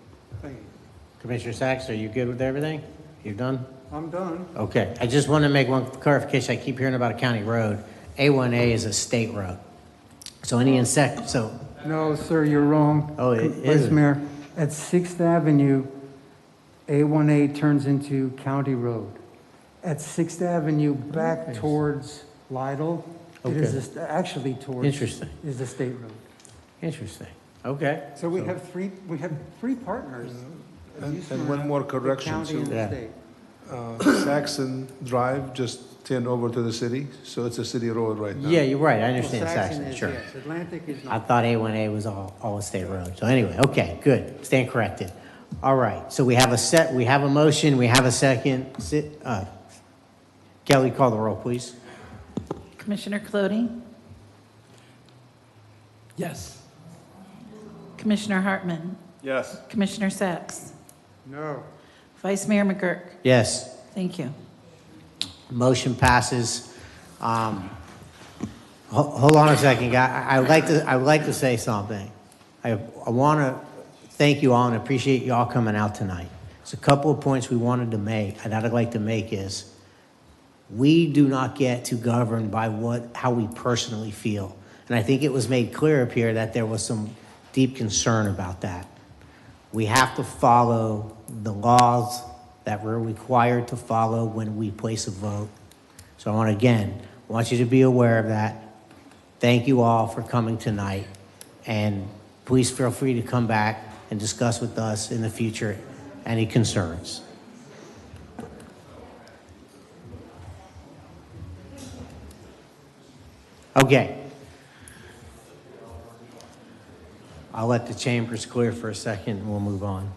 Commissioner Sachs, are you good with everything? You done? I'm done. Okay. I just want to make one clarification. I keep hearing about a county road. A1A is a state road. So any insect, so. No, sir, you're wrong. Oh, it Vice is. Mayor, at 6th Avenue, A1A turns into County Road. At 6th Avenue, back towards Lytle, it is actually towards. Interesting. Is the state road. Interesting. Okay. So we have three partners. And one more correction. The county and the state. Saxon Drive just turned over to the city, so it's a city road right now. Yeah, you're right. I understand Well, Saxon, is, sure. yes. Atlantic is I not. thought A1A was all a state road. So anyway, okay, good. Stand corrected. All right. So we have a motion, we have a second. Kelly, call the roll, please. Commissioner Colodi? Yes. Commissioner Hartman? Yes. Commissioner Sachs? No. Vice Mayor McGurk? Yes. Thank you. Motion passes. Hold on a second, guy. I would like to say something. I want to thank you all and appreciate you all coming out tonight. There's a couple of points we wanted to make, and I'd like to make is, We do not get to govern by how we personally feel. And I think it was made clear up here that there was some deep concern about that. We have to follow the laws that we're required to follow when we place a vote. So I want you to be aware of that. Thank you all for coming tonight. And please feel free to come back and discuss with us in the future any concerns. Okay. I'll let the chambers clear for a second and we'll move on.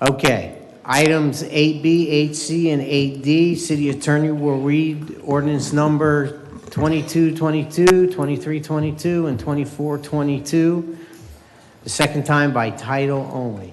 Okay, items 8B, 8C, and 8D. City Attorney will read ordinance number 2222, 2322, and 2422, the second time by title only.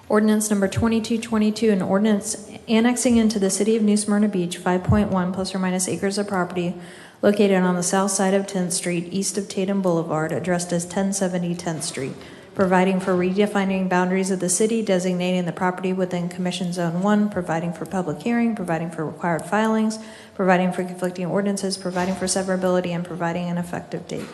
Ordinance number 2222, an ordinance annexing into the city of New Smyrna Beach 5.1 plus or minus acres of property located on the south side of 10th Street, east of Tatum Boulevard, addressed as 1070 10th Street, providing for redefining boundaries of the city, designating the property within Commission Zone 1, providing for public hearing, providing for required filings, providing for conflicting ordinances, providing for severability, and providing an effective date.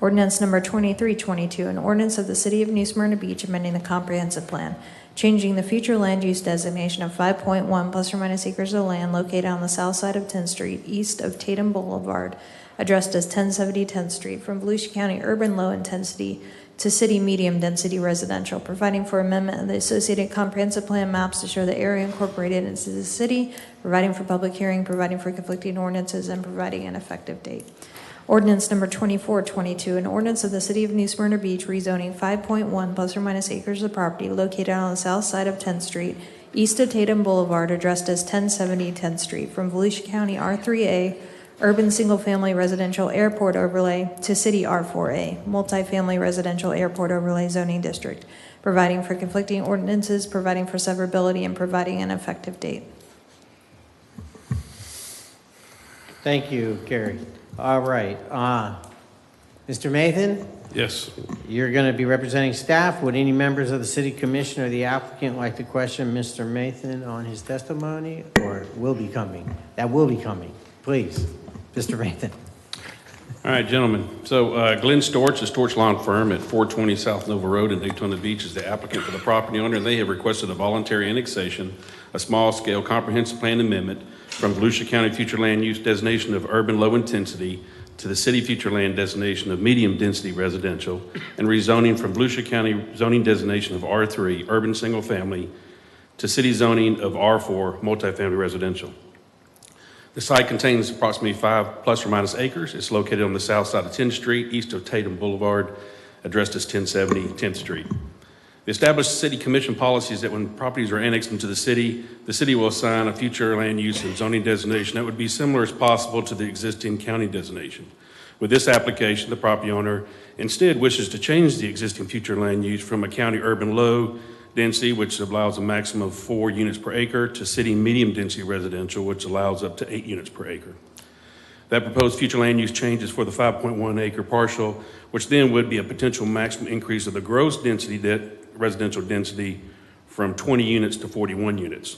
Ordinance number 2322, an ordinance of the city of New Smyrna Beach amending the comprehensive plan, changing the future land use designation of 5.1 plus or minus acres of land located on the south side of 10th Street, east of Tatum Boulevard, addressed as 1070 10th Street, from Volusia County urban low intensity to city medium density residential, providing for amendment of the associated comprehensive plan maps to show the area incorporated into the city, providing for public hearing, providing for conflicting ordinances, and providing an effective date. Ordinance number 2422, an ordinance of the city of New Smyrna Beach rezoning 5.1 plus or minus acres of property located on the south side of 10th Street, east of Tatum Boulevard, addressed as 1070 10th Street, from Volusia County R3A, urban single-family residential airport overlay, to city R4A, multifamily residential airport overlay zoning district, providing for conflicting ordinances, providing for severability, and providing an effective date. Thank you, Carrie. All right. Mr. Mathan? Yes. You're going to be representing staff. Would any members of the city commission or the applicant like to question Mr. Mathan on his testimony, or will be coming? That will be coming. Please, Mr. Mathan. All right, gentlemen. So Glenn Storch, the Storch Lawn Firm at 420 South Nova Road in Daytona Beach, is the applicant for the property owner. They have requested a voluntary annexation, a small-scale comprehensive plan amendment from Volusia County future land use designation of urban low intensity to the city future land designation of medium density residential, and rezoning from Volusia County zoning designation of R3 urban single family to city zoning of R4 multifamily residential. The site contains approximately 5 plus or minus acres. It's located on the south side of 10th Street, east of Tatum Boulevard, addressed as 1070 10th Street. The established city commission policy is that when properties are annexed into the city will assign a future land use and zoning designation that would be similar as possible to the existing county designation. With this application, the property owner instead wishes to change the existing future land use from a county urban low density, which allows a maximum of 4 units per acre, to city medium density residential, which allows up to 8 units per acre. That proposed future land use change is for the 5.1 acre parcel, which then would be a potential maximum increase of the gross density, residential density, from 20 units to 41 units.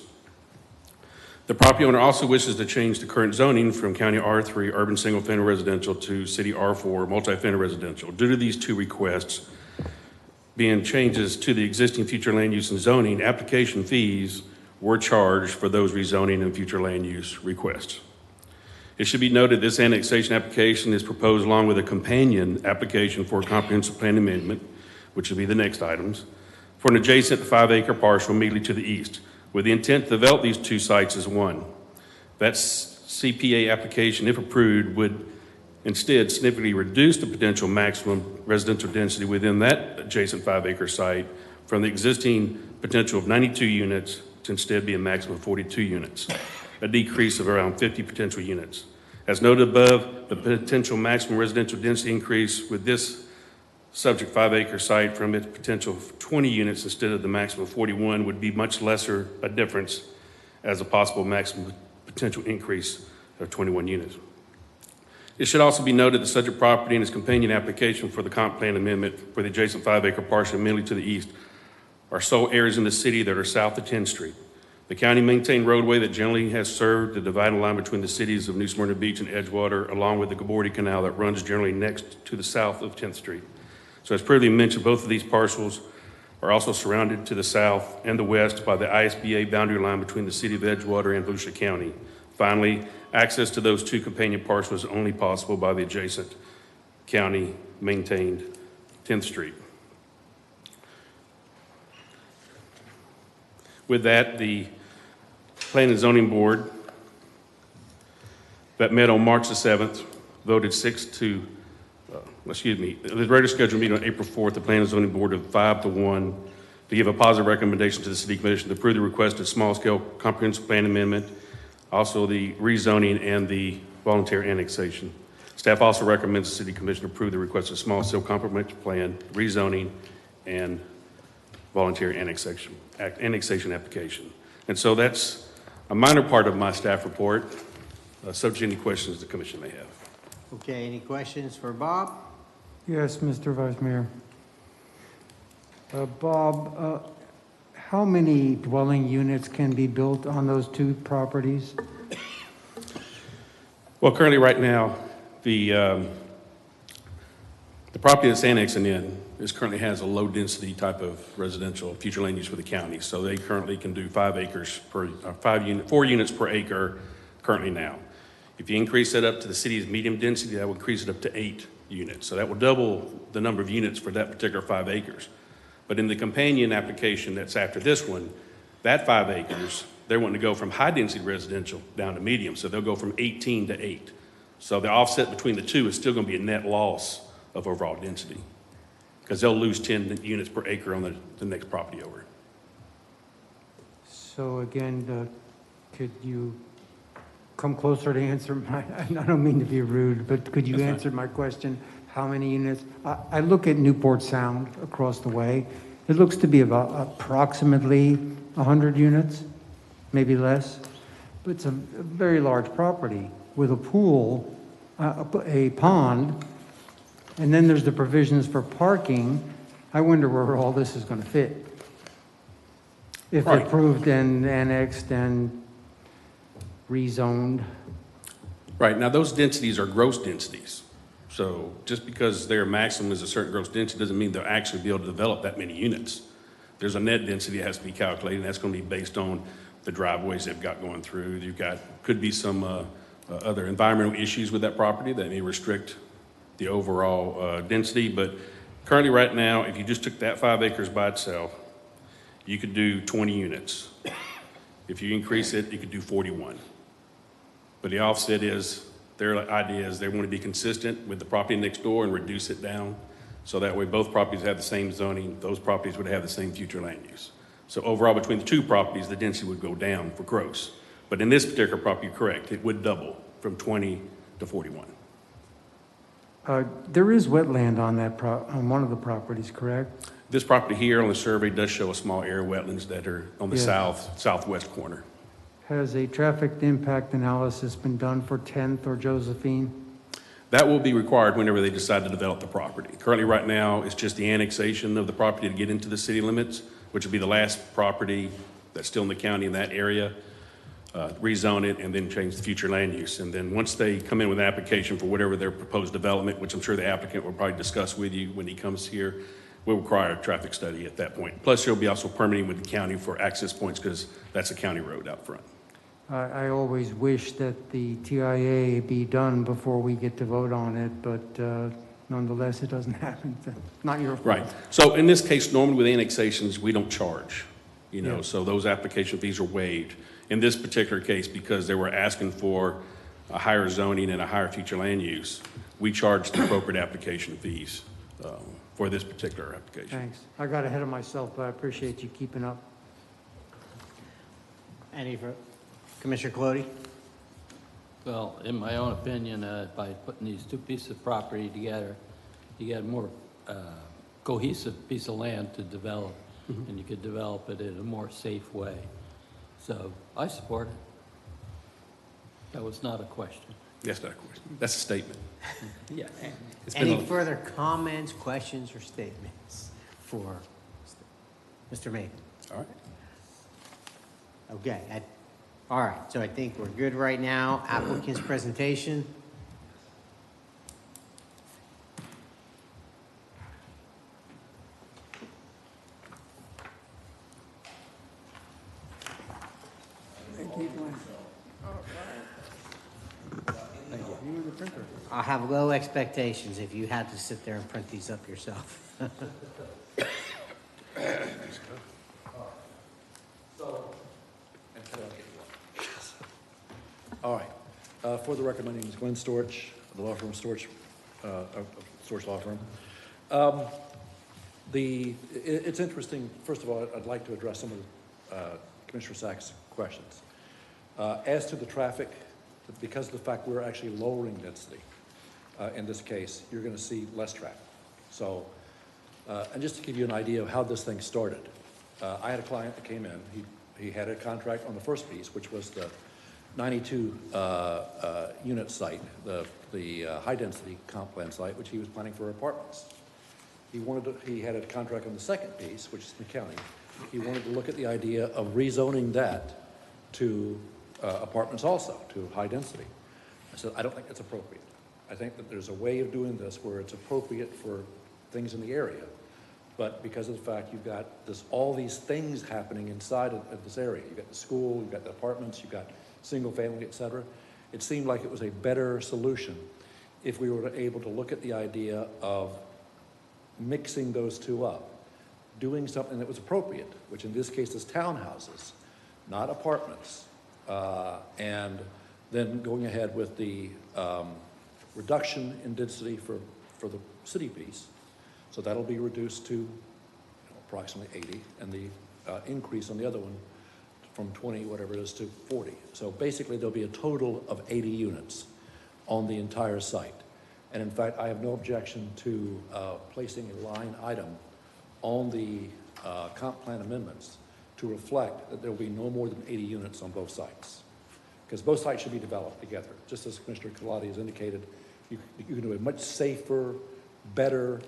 The property owner also wishes to change the current zoning from county R3 urban single family residential to city R4 multifamily residential. Due to these two requests being changes to the existing future land use and zoning, application fees were charged for those rezoning and future land use requests. It should be noted this annexation application is proposed along with a companion application for a comprehensive plan amendment, which will be the next items, for an adjacent 5-acre parcel immediately to the east, with the intent to develop these two sites as one. That CPA application, if approved, would instead significantly reduce the potential maximum residential density within that adjacent 5-acre site from the existing potential of 92 units to instead be a maximum of 42 units, a decrease of around 50 potential units. As noted above, the potential maximum residential density increase with this subject 5-acre site from its potential of 20 units instead of the maximum of 41 would be much lesser a difference as a possible maximum potential increase of 21 units. It should also be noted the subject property and its companion application for the comp plan amendment for the adjacent 5-acre parcel immediately to the east are sole areas in the city that are south of 10th Street. The county maintained roadway that generally has served the dividing line between the cities of New Smyrna Beach and Edgewater, along with the Gabordi Canal that runs generally next to the south of 10th Street. So as previously mentioned, both of these parcels are also surrounded to the south and the west by the ISBA boundary line between the city of Edgewater and Volusia County. Finally, access to those two companion parcels is only possible by the adjacent county-maintained 10th Street. With that, the Planning and Zoning Board that met on March the 7th voted the regular scheduled meeting on April 4th, the Planning and Zoning Board of 5-1 to give a positive recommendation to the City Commission to approve the requested small-scale comprehensive plan amendment, also the rezoning and the voluntary annexation. Staff also recommends the City Commission approve the requested small-scale comprehensive plan, rezoning, and voluntary annexation application. And so that's a minor part of my staff report, subject to any questions the Commission may have. Okay, any questions for Bob? Yes, Mr. Vice Mayor. Bob, how many dwelling units can be built on those two properties? Well, currently, right now, the property that's annexing in currently has a low-density type of residential future land use for the county. So they currently can do 4 units per acre currently now. If you increase that up to the city's medium density, that will increase it up to 8 units. So that will double the number of units for that particular 5 acres. But in the companion application that's after this one, that 5 acres, they're wanting to go from high-density residential down to medium. So they'll go from 18 to 8. So the offset between the two is still going to be a net loss of overall density, because they'll lose 10 units per acre on the next property over. So again, could you come closer to answer I don't mean to be rude, but could you answer my question? How many units? I look at Newport Sound across the way. It looks to be about approximately 100 units, maybe less. But it's a very large property with a pool, a pond, and then there's the provisions for parking. I wonder where all this is going to fit. If Right. approved and annexed and rezoned. Right, now those densities are gross densities. So just because their maximum is a certain gross density doesn't mean they'll actually be able to develop that many units. There's a net density that has to be calculated, and that's going to be based on the driveways they've got going through. Could be some other environmental issues with that property that may restrict the overall density. But currently right now, if you just took that 5 acres by itself, you could do 20 units. If you increase it, you could do 41. But the offset is, their idea is they want to be consistent with the property next door and reduce it down. So that way both properties have the same zoning, those properties would have the same future land use. So overall between the two properties, the density would go down for gross. But in this particular property, you're correct, it would double from 20 to 41. There is wetland on on one of the properties, correct? This property here on the survey does show a small area of wetlands that are on the Yeah. southwest corner. Has a traffic impact analysis been done for 10th or Josephine? That will be required whenever they decide to develop the property. Currently, right now, it's just the annexation of the property to get into the city limits, which would be the last property that's still in the county in that area, rezone it, and then change the future land use. And then once they come in with an application for whatever their proposed development, which I'm sure the applicant will probably discuss with you when he comes here, will require a traffic study at that point. Plus, there'll be also permitting with the county for access points because that's a county road out front. I always wish that the TIA be done before we get to vote on it, but nonetheless, it doesn't happen. Not your fault. Right. So in this case, normally with annexations, we don't charge, Yeah. so those application fees are waived. In this particular case, because they were asking for a higher zoning and a higher future land use, we charge the appropriate application fees for this particular application. Thanks. I got ahead of myself, but I appreciate you keeping up. Any for Commissioner Colodi? Well, in my own opinion, by putting these two pieces of property together, you get a more cohesive piece of land to develop, and you could develop it in a more safe way. So I support it. That was not a question. That's not a question. That's a statement. Yeah. It's been Any a- further comments, questions, or statements for Mr. Maven? All right. Okay, all right, so I think we're good right now. Applicant's presentation. I'll have low expectations if you had to sit there and print these up yourself. All right. For the record, my name is Glenn Storch, the law firm Storch, Storch Law Firm. It's interesting. First of all, I'd like to address some of Commissioner Sachs' questions. As to the traffic, because of the fact we're actually lowering density, in this case, you're going to see less traffic. So, and just to give you an idea of how this thing started, I had a client that came in. He had a contract on the first piece, which was the 92 unit site, the high density comp plan site, which he was planning for apartments. He had a contract on the second piece, which is the county. He wanted to look at the idea of rezoning that to apartments also, to high density. I said, I don't think it's appropriate. I think that there's a way of doing this where it's appropriate for things in the area. But because of the fact you've got all these things happening inside of this area, you've got the school, you've got the apartments, you've got single family, et cetera, it seemed like it was a better solution if we were able to look at the idea of mixing those two up, doing something that was appropriate, which in this case is townhouses, not apartments, and then going ahead with the reduction in density for the city piece. So that'll be reduced to approximately 80, and the increase on the other one from 20, whatever it is, to 40. So basically there'll be a total of 80 units on the entire site. And in fact, I have no objection to placing a line item on the comp plan amendments to reflect that there will be no more than 80 units on both sites. Because both sites should be developed together. Just as Commissioner Colati has indicated, you can do a much safer, better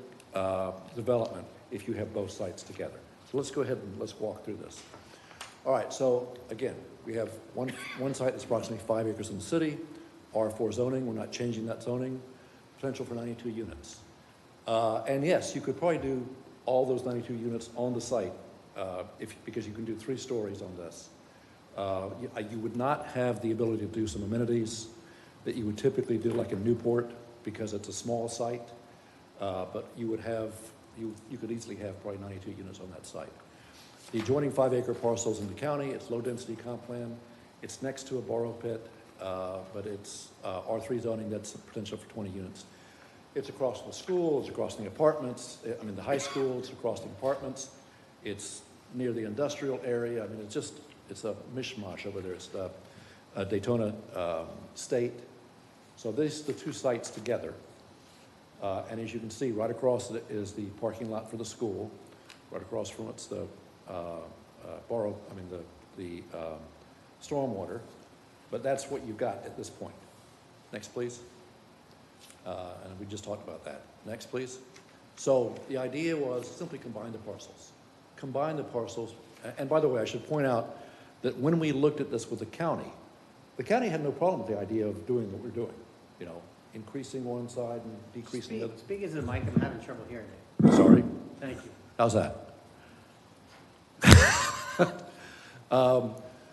development if you have both sites together. So let's go ahead and let's walk through this. All right, so again, we have one site that's approximately 5 acres in the city, R4 zoning, we're not changing that zoning, potential for 92 units. And yes, you could probably do all those 92 units on the site because you can do 3 stories on this. You would not have the ability to do some amenities that you would typically do like in Newport because it's a small site, but you would have, you could easily have probably 92 units on that site. The adjoining 5-acre parcels in the county, it's low density comp plan. It's next to a borrow pit, but it's R3 zoning, that's a potential for 20 units. It's across the school, it's across the apartments, the high school, it's across the apartments. It's near the industrial area. I mean, it's a mishmash over there. It's the Daytona State. So these are the 2 sites together. And as you can see, right across it is the parking lot for the school. Right across from it's the stormwater. But that's what you've got at this point. Next, please. And we just talked about that. Next, please. So the idea was simply combine the parcels. Combine the parcels. And by the way, I should point out that when we looked at this with the county had no problem with the idea of doing what we're doing. You know, increasing one side and decreasing the other. Speak into the mic, I'm having trouble hearing you. Sorry. Thank you. How's that?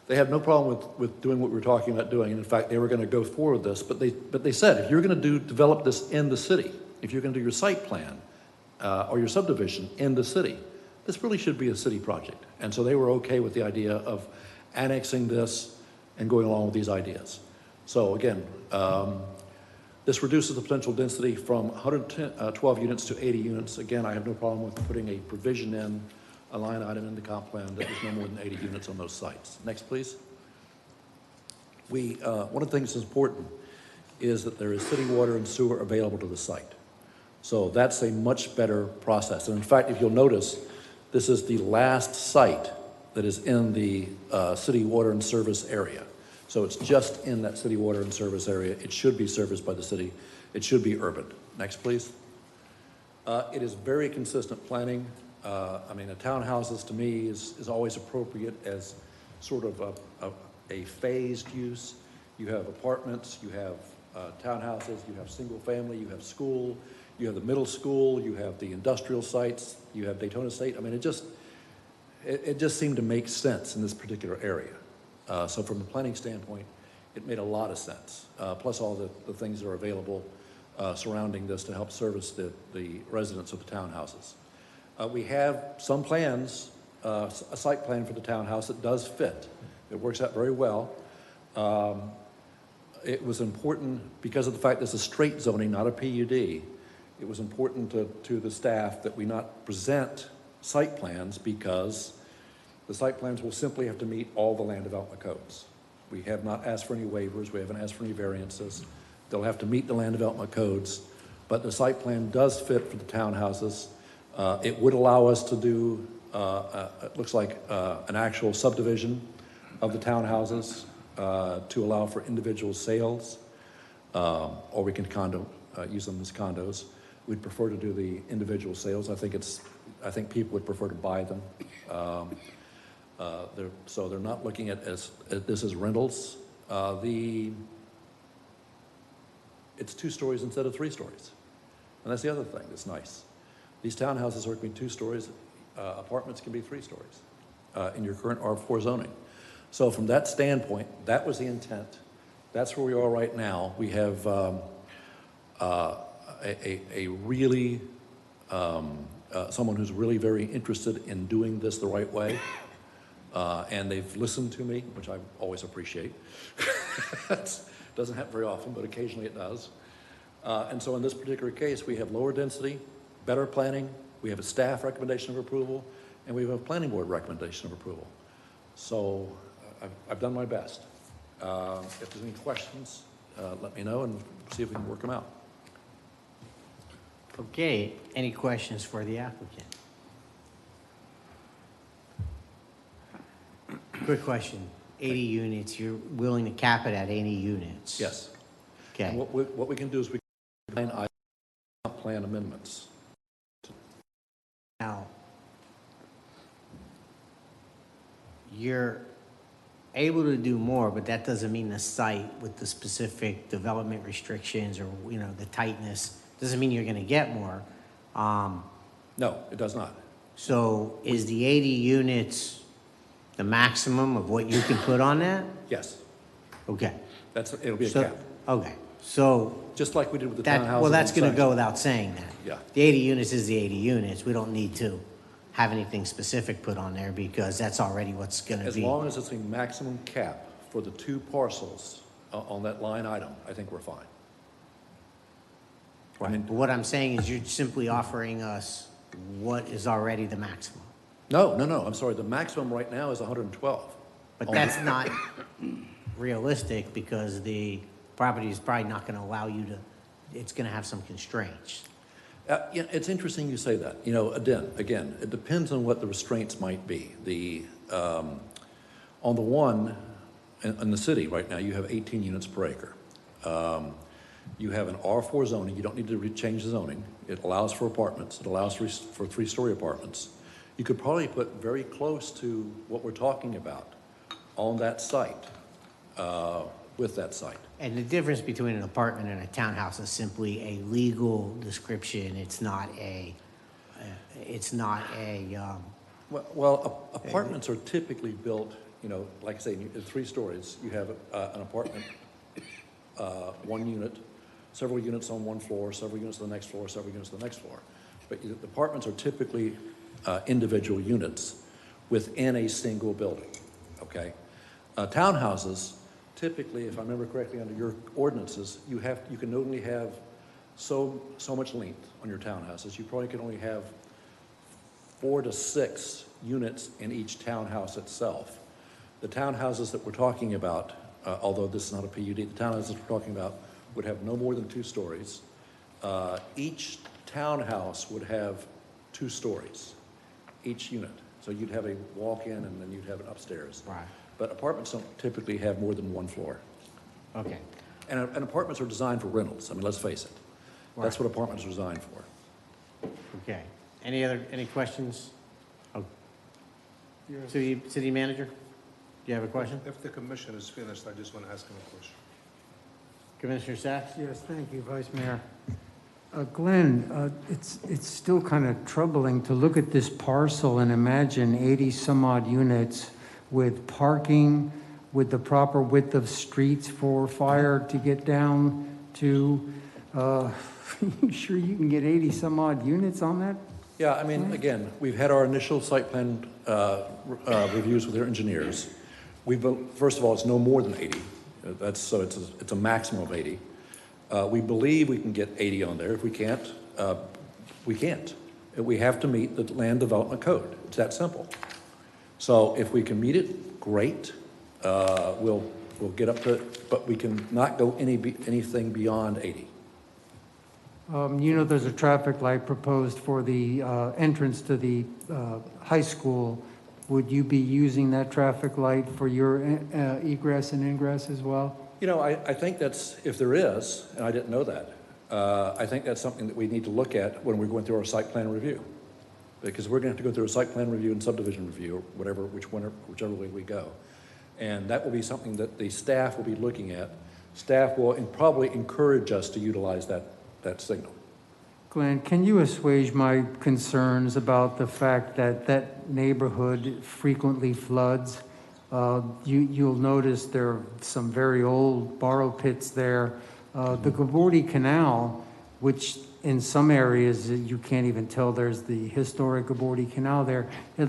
They had no problem with doing what we were talking about doing. And in fact, they were going to go forward with this. But they said, if you're going to develop this in the city, if you're going to do your site plan or your subdivision in the city, this really should be a city project. And so they were okay with the idea of annexing this and going along with these ideas. So again, this reduces the potential density from 112 units to 80 units. Again, I have no problem with putting a provision in, a line item in the comp plan that there's no more than 80 units on those sites. Next, please. One of the things that's important is that there is city water and sewer available to the site. So that's a much better process. And in fact, if you'll notice, this is the last site that is in the city water and service area. So it's just in that city water and service area. It should be serviced by the city. It should be urban. Next, please. It is very consistent planning. I mean, the townhouses to me is always appropriate as sort of a phased use. You have apartments, you have townhouses, you have single family, you have school, you have the middle school, you have the industrial sites, you have Daytona State. I mean, it just seemed to make sense in this particular area. So from the planning standpoint, it made a lot of sense, plus all the things that are available surrounding this to help service the residents of the townhouses. We have some plans, a site plan for the townhouse that does fit. It works out very well. It was important because of the fact this is straight zoning, not a PUD. It was important to the staff that we not present site plans because the site plans will simply have to meet all the land development codes. We have not asked for any waivers. We haven't asked for any variances. They'll have to meet the land development codes, but the site plan does fit for the townhouses. It would allow us to do, it looks like an actual subdivision of the townhouses to allow for individual sales, or we can use them as condos. We'd prefer to do the individual sales. I think people would prefer to buy them. So they're not looking at this as rentals. It's 2 stories instead of 3 stories. And that's the other thing that's nice. These townhouses are going to be 2 stories. Apartments can be 3 stories in your current R4 zoning. So from that standpoint, that was the intent. That's where we are right now. We have a really, someone who's really very interested in doing this the right way. And they've listened to me, which I always appreciate. Doesn't happen very often, but occasionally it does. And so in this particular case, we have lower density, better planning, we have a staff recommendation of approval, and we have a planning board recommendation of approval. So I've done my best. If there's any questions, let me know and see if we can work them out. Okay, any questions for the applicant? Quick question. 80 units, you're willing to cap it at 80 units? Yes. Okay. And what we can do is we can plan amendments. Now, you're able to do more, but that doesn't mean the site with the specific development restrictions or, you know, the tightness, doesn't mean you're going to get more. No, it does not. So is the 80 units the maximum of what you can put on that? Yes. Okay. It'll be a cap. Okay. So just like we did with the townhouses. Well, that's going to go without saying that. Yeah. The 80 units is the 80 units. We don't need to have anything specific put on there because that's already what's going to be. As long as it's a maximum cap for the 2 parcels on that line item, I think we're fine. Right. I mean, but what I'm saying is you're simply offering us what is already the maximum. No, I'm sorry. The maximum right now is 112. But that's not realistic because the property is probably not going to allow you to, it's going to have some constraints. Yeah, it's interesting you say that. You know, again, it depends on what the restraints might be. On the one, in the city right now, you have 18 units per acre. You have an R4 zoning. You don't need to change the zoning. It allows for apartments. It allows for 3-story apartments. You could probably put very close to what we're talking about on that site, with that site. And the difference between an apartment and a townhouse is simply a legal description. It's not a, Well, apartments are typically built, you know, like I say, in 3 stories. You have an apartment, 1 unit, several units on 1 floor, several units on the next floor, several units on the next floor. But the apartments are typically individual units within a single building, okay? Townhouses, typically, if I remember correctly, under your ordinances, you can only have so much length on your townhouses. You probably can only have 4 to 6 units in each townhouse itself. The townhouses that we're talking about, although this is not a PUD, the townhouses we're talking about would have no more than 2 stories. Each townhouse would have 2 stories, each unit. So you'd have a walk-in and then you'd have an upstairs. Right. but apartments don't typically have more than one floor. Okay. And apartments are designed for rentals, I mean, let's face it. That's what apartments are designed for. Okay. Any questions? Oh. City manager, do you have a question? If the commission is finished, I just want to ask him a question. Commissioner Sacks? Yes, thank you, Vice Mayor. Glenn, it's still kind of troubling to look at this parcel and imagine 80 some odd units with parking, with the proper width of streets for fire to get down to. You sure you can get 80 some odd units on that? Yeah, I mean, again, we've had our initial site plan reviews with our engineers. First of all, it's no more than 80. So it's a maximum of 80. We believe we can get 80 on there. If we can't, we can't. We have to meet the land development code. It's that simple. So if we can meet it, great. We'll get up to it, but we can not go anything beyond 80. You know, there's a traffic light proposed for the entrance to the high school. Would you be using that traffic light for your egress and ingress as well? You know, I think that's, if there is, and I didn't know that, I think that's something that we need to look at when we're going through our site plan review. Because we're going to have to go through a site plan review and subdivision review, or whichever way we go. And that will be something that the staff will be looking at. Staff will probably encourage us to utilize that signal. Glenn, can you assuage my concerns about the fact that that neighborhood frequently floods? You'll notice there are some very old borrow pits there. The Gabordi Canal, which in some areas you can't even tell there's the historic Gabordi Canal there, it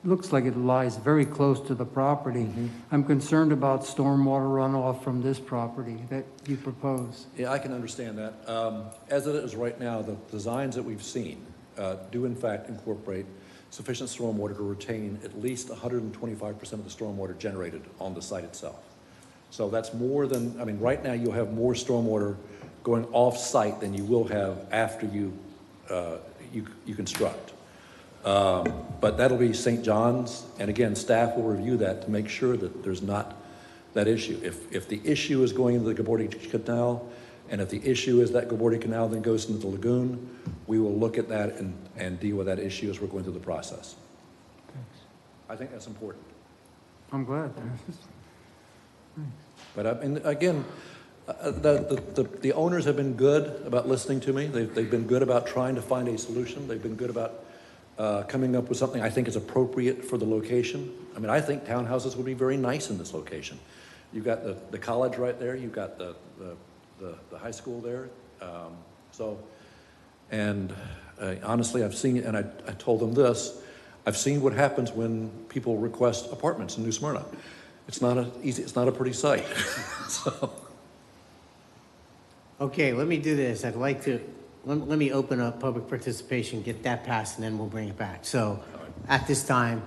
looks like it lies very close to the property. I'm concerned about stormwater runoff from this property that you propose. Yeah, I can understand that. As it is right now, the designs that we've seen do in fact incorporate sufficient stormwater to retain at least 125% of the stormwater generated on the site itself. So that's more than, I mean, right now you'll have more stormwater going off-site than you will have after you construct. But that'll be St. John's, and again, staff will review that to make sure that there's not that issue. If the issue is going into the Gabordi Canal, and if the issue is that Gabordi Canal then goes into the lagoon, we will look at that and deal with that issue as we're going through the process. Thanks. I think that's important. I'm glad. But I mean, again, the owners have been good about listening to me. They've been good about trying to find a solution. They've been good about coming up with something I think is appropriate for the location. I mean, I think townhouses would be very nice in this location. You've got the college right there. You've got the high school there. Honestly, I've seen it, and I told them this. I've seen what happens when people request apartments in New Smyrna. It's not a pretty sight. So. Okay, let me do this. I'd like to, let me open up public participation, get that passed, and then we'll bring it back. So at this time,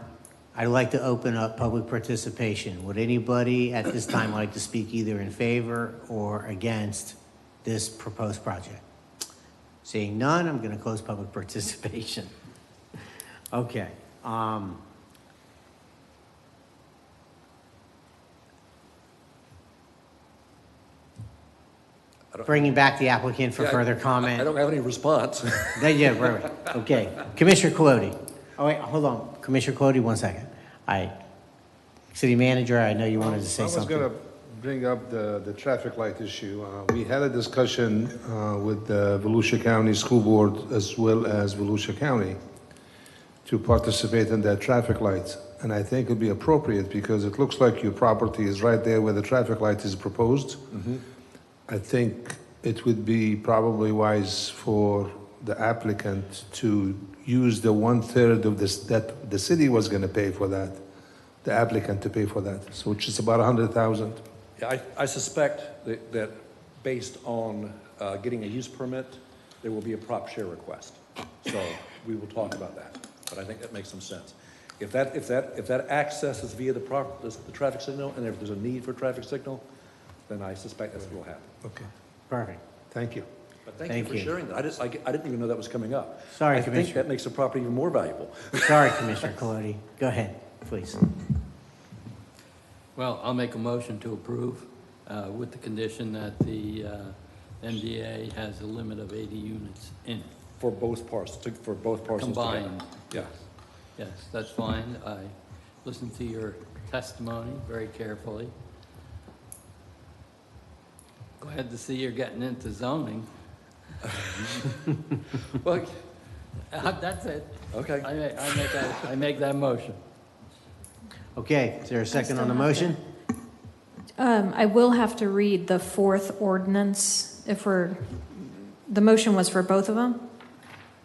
I'd like to open up public participation. Would anybody at this time like to speak either in favor or against this proposed project? Seeing none, I'm going to close public participation. Okay. Bringing back the applicant for further comment. I don't have any response. Yeah, right. Okay. Commissioner Colodi. Oh, wait, hold on. Commissioner Colodi, 1 second. City Manager, I know you wanted to say something. I was going to bring up the traffic light issue. We had a discussion with the Volusia County School Board as well as Volusia County to participate in that traffic light. And I think it would be appropriate because it looks like your property is right there where the traffic light is proposed. Mm-hmm. I think it would be probably wise for the applicant to use the 1/3 of this that the city was going to pay for that, the applicant to pay for that, so which is about $100,000. Yeah, I suspect that based on getting a use permit, there will be a prop share request. So we will talk about that, but I think that makes some sense. If that access is via the traffic signal, and if there's a need for traffic signal, then I suspect that's what will happen. Okay. Perfect. Thank you. But thank you for sharing that. I didn't even know that was coming up. Sorry, I Commissioner. think that makes the property even more valuable. Sorry, Commissioner Colodi. Go ahead, please. Well, I'll make a motion to approve with the condition that the MDA has a limit of 80 units in it. For both parcels together. Combined. Yeah. Yes, that's fine. I listened to your testimony very carefully. Glad to see you're getting into zoning. Well, that's it. Okay. I make that motion. Okay, is there a second on the motion? I will have to read the fourth ordinance the motion was for both of them?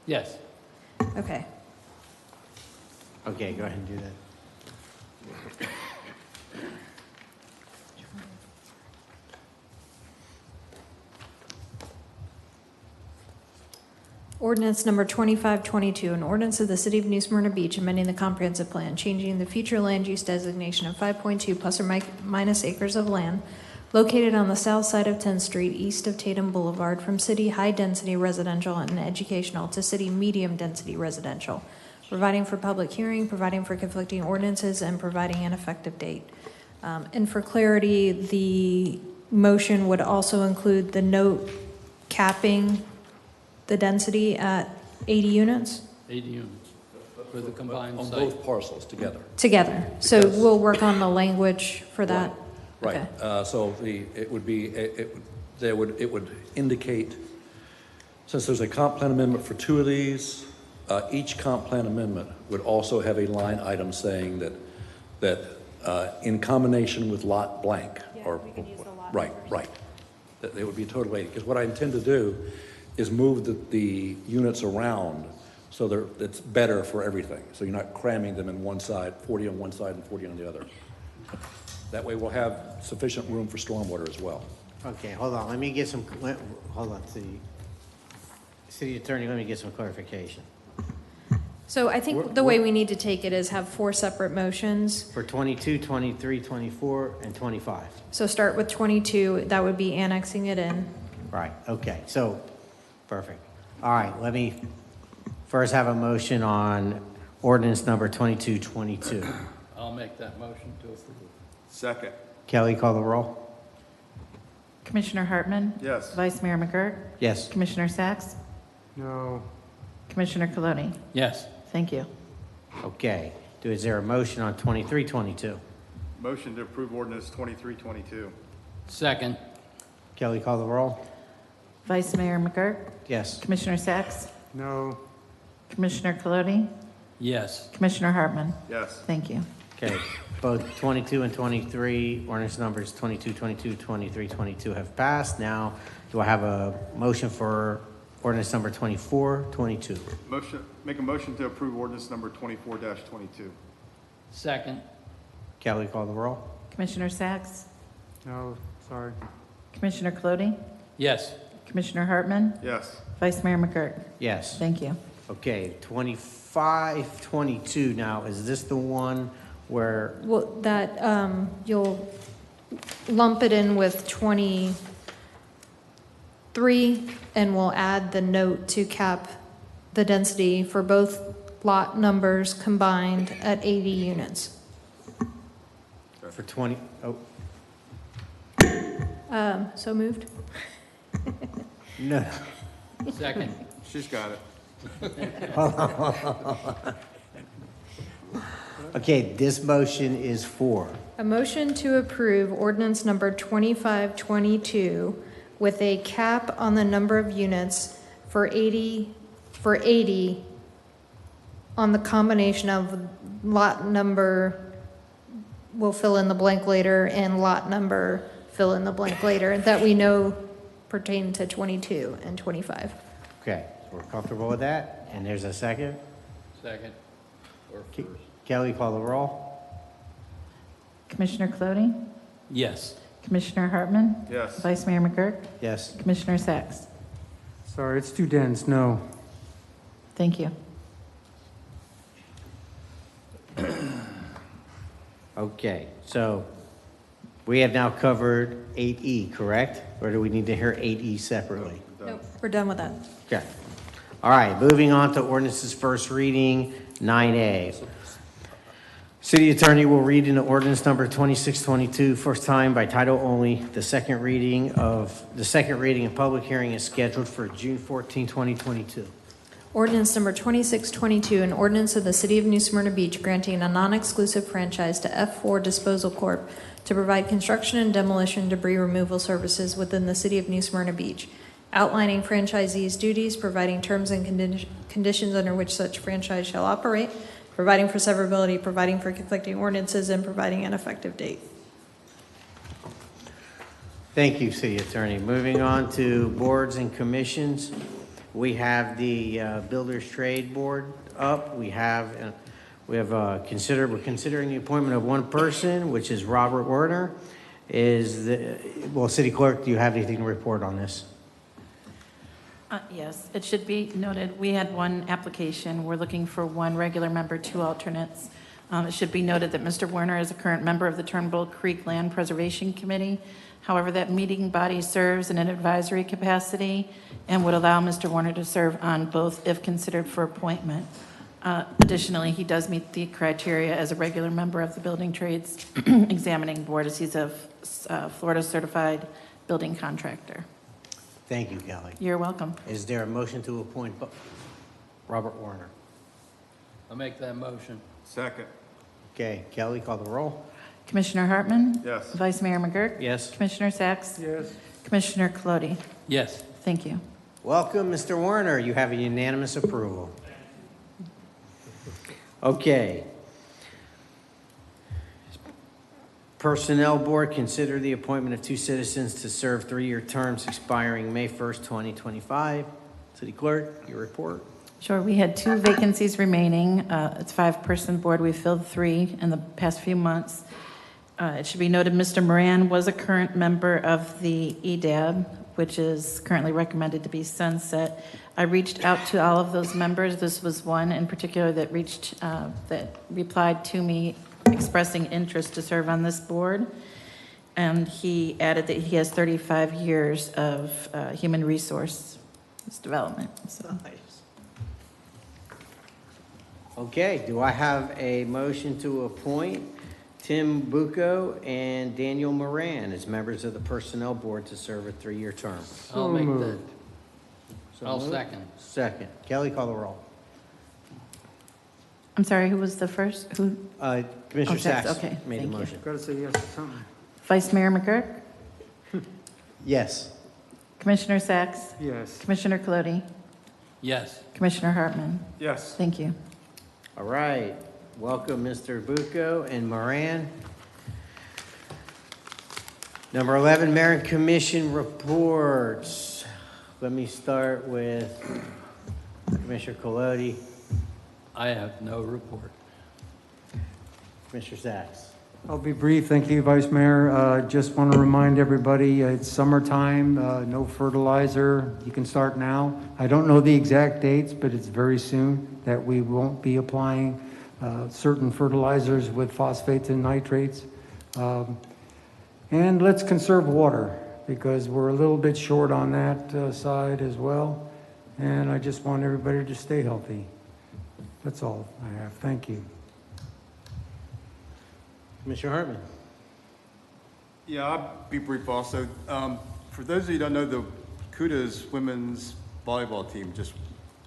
Yes. Okay. Okay, go ahead and do that. Ordinance number 2522, an ordinance of the City of New Smyrna Beach amending the comprehensive plan, changing the future land use designation of 5.2 plus or minus acres of land located on the south side of 10th Street, east of Tatum Boulevard, from city high-density residential and educational to city medium-density residential, providing for public hearing, providing for conflicting ordinances, and providing an effective date. And for clarity, the motion would also include the note capping the density at 80 units? 80 units for the combined On site. both parcels together. Together. So Because- we'll work on the language for that? Right. Okay. So it would indicate, since there's a comp plan amendment for two of these, each comp plan amendment would also have a line item saying that in combination with lot blank. Or we could use the lot right. That they would be total 80. Because what I intend to do is move the units around so it's better for everything. So you're not cramming them in one side, 40 on one side and 40 on the other. That way we'll have sufficient room for stormwater as well. Okay, hold on, let me get some, hold on, City Attorney, let me get some clarification. So I think the way we need to take it is have four separate motions. For 22, 23, 24, and 25. So start with 22, that would be annexing it in. Right, okay, so, perfect. All right, let me first have a motion on ordinance number 2222. I'll make that motion to approve. Second. Kelly, call the roll. Commissioner Hartman? Yes. Vice Mayor McGurk? Yes. Commissioner Sacks? No. Commissioner Coloni? Yes. Thank you. Okay, is there a motion on 2322? Motion to approve ordinance 2322. Second. Kelly, call the roll. Vice Mayor McGurk? Yes. Commissioner Sacks? No. Commissioner Coloni? Yes. Commissioner Hartman? Yes. Thank you. Okay, both 22 and 23, ordinance numbers 22, 22, 23, 22 have passed. Now, do I have a motion for ordinance number 24, 22? Make a motion to approve ordinance number 24-22. Second. Kelly, call the roll. Commissioner Sacks? No, sorry. Commissioner Coloni? Yes. Commissioner Hartman? Yes. Vice Mayor McGurk? Yes. Thank you. Okay, 25, 22 now, is this the one where, Well, that, you'll lump it in with 23, and we'll add the note to cap the density for both lot numbers combined at 80 units. for 20, oh, So moved? no. Second. She's got it. Hold on. Okay, this motion is for, A motion to approve ordinance number 2522 with a cap on the number of units for 80 on the combination of lot number, we'll fill in the blank later, and lot number, fill in the blank later, that we know pertain to 22 and 25. okay, we're comfortable with that, and there's a second? Second. Or first. Kelly, call the roll. Commissioner Coloni? Yes. Commissioner Hartman? Yes. Vice Mayor McGurk? Yes. Commissioner Sacks? Sorry, it's too dense, no. Thank you. Okay, so we have now covered 8E, correct? Or do we need to hear 8E separately? Nope, we're done with that. Okay. All right, moving on to ordinance's first reading, 9A. City Attorney will read in ordinance number 2622, first time by title only. The second reading and public hearing is scheduled for June 14, 2022. Ordinance number 2622, an ordinance of the City of New Smyrna Beach granting a non-exclusive franchise to F4 Disposal Corp. to provide construction and demolition debris removal services within the City of New Smyrna Beach, outlining franchisees' duties, providing terms and conditions under which such franchise shall operate, providing for severability, providing for conflicting ordinances, and providing an effective date. Thank you, City Attorney. Moving on to boards and commissions. We have the Builders Trade Board up. We're considering the appointment of one person, which is Robert Werner. City Clerk, do you have anything to report on this? Yes, it should be noted, we had one application. We're looking for one regular member, 2 alternates. It should be noted that Mr. Werner is a current member of the Turnbull Creek Land Preservation Committee. However, that meeting body serves in an advisory capacity and would allow Mr. Werner to serve on both if considered for appointment. Additionally, he does meet the criteria as a regular member of the Building Trades Examining Board, as he's a Florida certified building contractor. Thank you, Kelly. You're welcome. Is there a motion to appoint Robert Werner? I'll make that motion. Second. Okay, Kelly, call the roll. Commissioner Hartman? Yes. Vice Mayor McGurk? Yes. Commissioner Sacks? Yes. Commissioner Colodi? Yes. Thank you. Welcome, Mr. Werner. You have a unanimous approval. Okay. Personnel Board, consider the appointment of 2 citizens to serve 3-year terms expiring May 1st, 2025. City Clerk, your report. Sure, we had 2 vacancies remaining. It's a 5-person board. We filled 3 in the past few months. It should be noted Mr. Moran was a current member of the EDAB, which is currently recommended to be sunset. I reached out to all of those members. This was one in particular that replied to me expressing interest to serve on this board. And he added that he has 35 years of human resource development. So. Nice. Okay, do I have a motion to appoint Tim Bucco and Daniel Moran as members of the Personnel Board to serve a 3-year term? I'll make that. So I'll moved. second. Second. Kelly, call the roll. I'm sorry, who was the first? Who? Commissioner Sacks Okay, made the thank you. motion. Got to say yes to something. Vice Mayor McGurk? Yes. Commissioner Sacks? Yes. Commissioner Colodi? Yes. Commissioner Hartman? Yes. Thank you. All right. Welcome, Mr. Bucco and Moran. Number 11, Mayor and Commission reports. Let me start with Commissioner Colodi. I have no report. Commissioner Sacks. I'll be brief. Thank you, Vice Mayor. Just want to remind everybody, it's summertime, no fertilizer. You can start now. I don't know the exact dates, but it's very soon that we won't be applying certain fertilizers with phosphates and nitrates. And let's conserve water because we're a little bit short on that side as well. And I just want everybody to stay healthy. That's all I have. Thank you. Commissioner Hartman. Yeah, I'll be brief also. For those of you who don't know, the CUDA's women's volleyball team just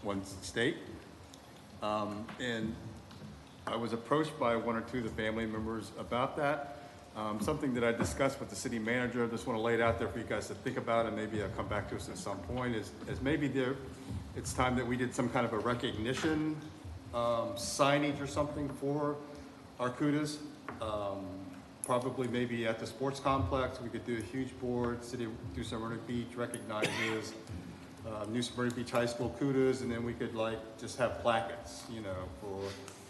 won state. And I was approached by 1 or 2 of the family members about that. Something that I discussed with the city manager, I just want to lay it out there for you guys to think about, and maybe come back to us at some point, is maybe it's time that we did some kind of a recognition signage or something for our CUDA's. Probably maybe at the sports complex, we could do a huge board. City of New Smyrna Beach recognizes New Smyrna Beach High School CUDA's, and then we could just have plackets, for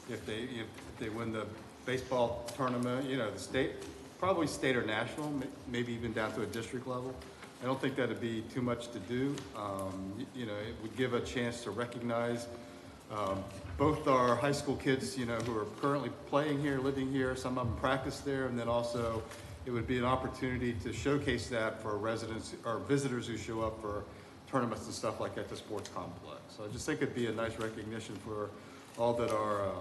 if they win the baseball tournament, the state, probably state or national, maybe even down to a district level. I don't think that'd be too much to do. It would give a chance to recognize both our high school kids, who are currently playing here, living here, some of them practice there, and then also it would be an opportunity to showcase that for residents or visitors who show up for tournaments and stuff like at the sports complex. So I just think it'd be a nice recognition for all that our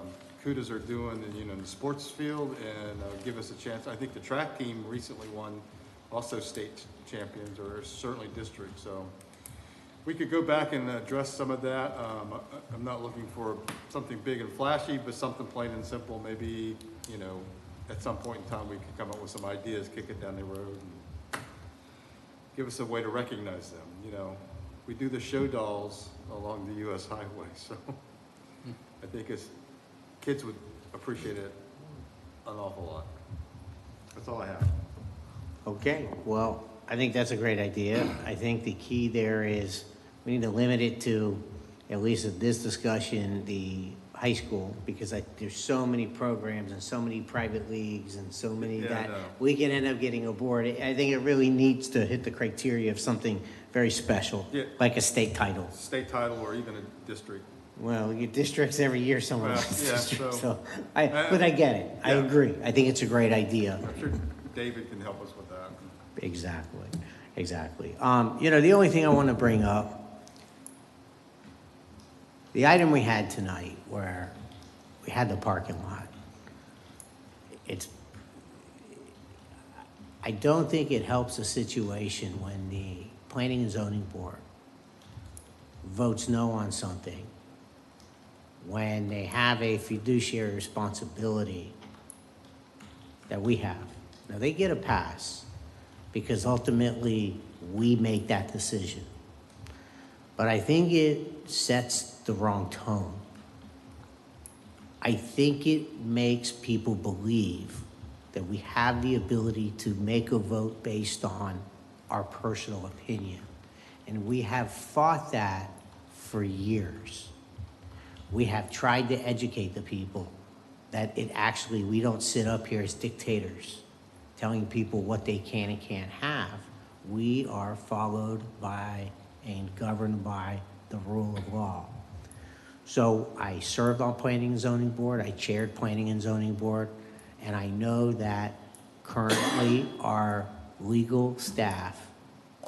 kudos are doing, in the sports field and give us a chance. I think the track team recently won also state champions or certainly district. So we could go back and address some of that. I'm not looking for something big and flashy, but something plain and simple. Maybe, at some point in time, we could come up with some ideas, kick it down the road, and give us a way to recognize them. We do the show dolls along the U.S. highway, so I think kids would appreciate it an awful lot. That's all I have. Okay, well, I think that's a great idea. I think the key there is we need to limit it to, at least at this discussion, the high school, because there's so many programs and so many private leagues and so many that we can end up getting aboard. I think it really needs to hit the criteria of something very special, like a state title. State title or even a district. Well, you districts every year, someone Well, else yeah, district, so- but I get it. I agree. I think it's a great idea. I'm sure David can help us with that. Exactly, exactly. The only thing I want to bring up, the item we had tonight where we had the parking lot, I don't think it helps the situation when the Planning and Zoning Board votes no on something, when they have a fiduciary responsibility that we have. Now, they get a pass because ultimately we make that decision. But I think it sets the wrong tone. I think it makes people believe that we have the ability to make a vote based on our personal opinion. And we have fought that for years. We have tried to educate the people that we don't sit up here as dictators telling people what they can and can't have. We are followed by and governed by the rule of law. So I served on Planning and Zoning Board, I chaired Planning and Zoning Board, and I know that currently our legal staff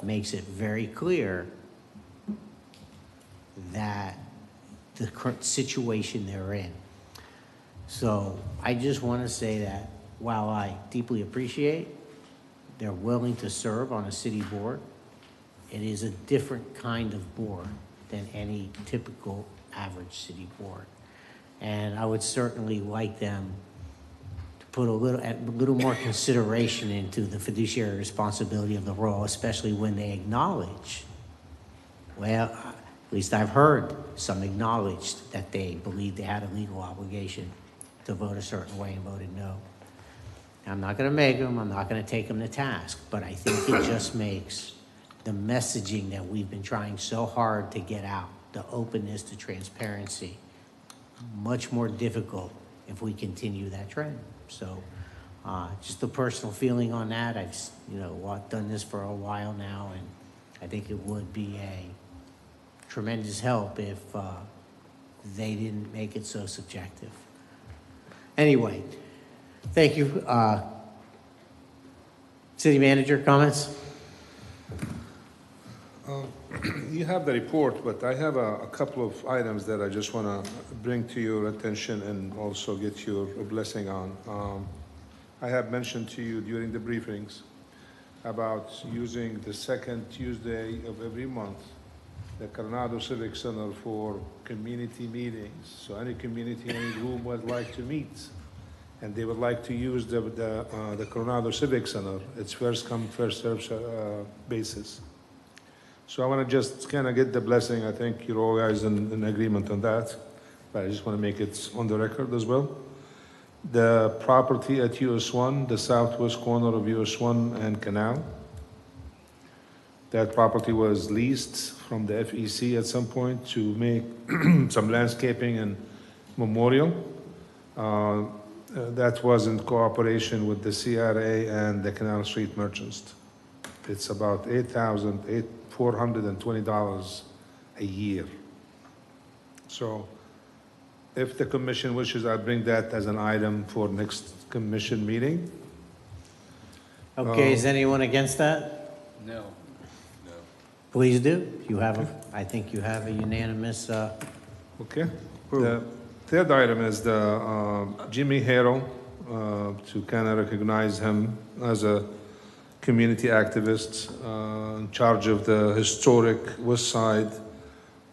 makes it very clear that the current situation they're in. So I just want to say that while I deeply appreciate they're willing to serve on a city board, it is a different kind of board than any typical average city board. And I would certainly like them to put a little more consideration into the fiduciary responsibility of the role, especially when they acknowledge, well, at least I've heard some acknowledged that they believed they had a legal obligation to vote a certain way and voted no. I'm not going to make them, I'm not going to take them to task, but I think it just makes the messaging that we've been trying so hard to get out, the openness, the transparency, much more difficult if we continue that trend. So just a personal feeling on that. I've done this for a while now, and I think it would be a tremendous help if they didn't make it so subjective. Anyway, thank you. City Manager, comments? You have the report, but I have a couple of items that I just want to bring to your attention and also get your blessing on. I have mentioned to you during the briefings about using the second Tuesday of every month, the Coronado Civic Center for community meetings. So any community, any group would like to meet, and they would like to use the Coronado Civic Center. It's first come, first served basis. So I want to just kind of get the blessing. I think you're all guys in agreement on that, but I just want to make it on the record as well. The property at US 1, the southwest corner of US 1 and Canal, that property was leased from the FEC at some point to make some landscaping and memorial. That was in cooperation with the CRA and the Canal Street Merchants. It's about $420 a year. So if the commission wishes, I'll bring that as an item for next commission meeting. Okay, is anyone against that? No. Please do. I think you have a unanimous Okay. approval. third item is the Jimmy Harrell, to kind of recognize him as a community activist in charge of the historic West Side.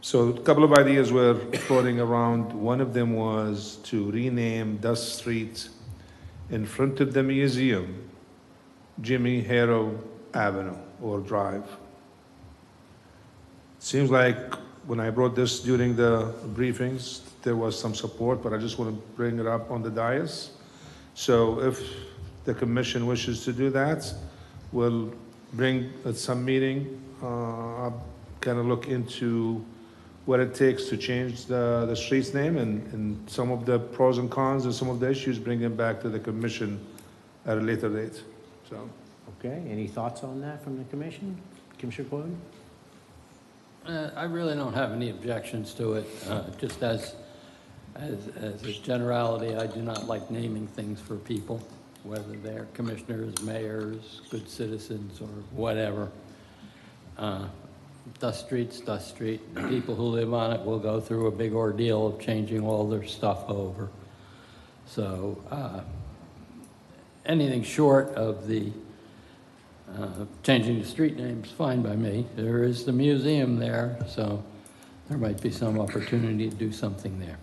So a couple of ideas were floating around. One of them was to rename Dust Street in front of the museum Jimmy Harrell Avenue or Drive. Seems like when I brought this during the briefings, there was some support, but I just want to bring it up on the dais. So if the commission wishes to do that, we'll bring at some meeting, kind of look into what it takes to change the street's name and some of the pros and cons and some of the issues, bring them back to the commission at a later date. So. Okay, any thoughts on that from the commission? Commissioner Quinn? I really don't have any objections to it. Just as a generality, I do not like naming things for people, whether they're commissioners, mayors, good citizens, or whatever. Dust Street's Dust Street. The people who live on it will go through a big ordeal of changing all their stuff over. So anything short of the changing the street name's fine by me. There is the museum there, so there might be some opportunity to do something there.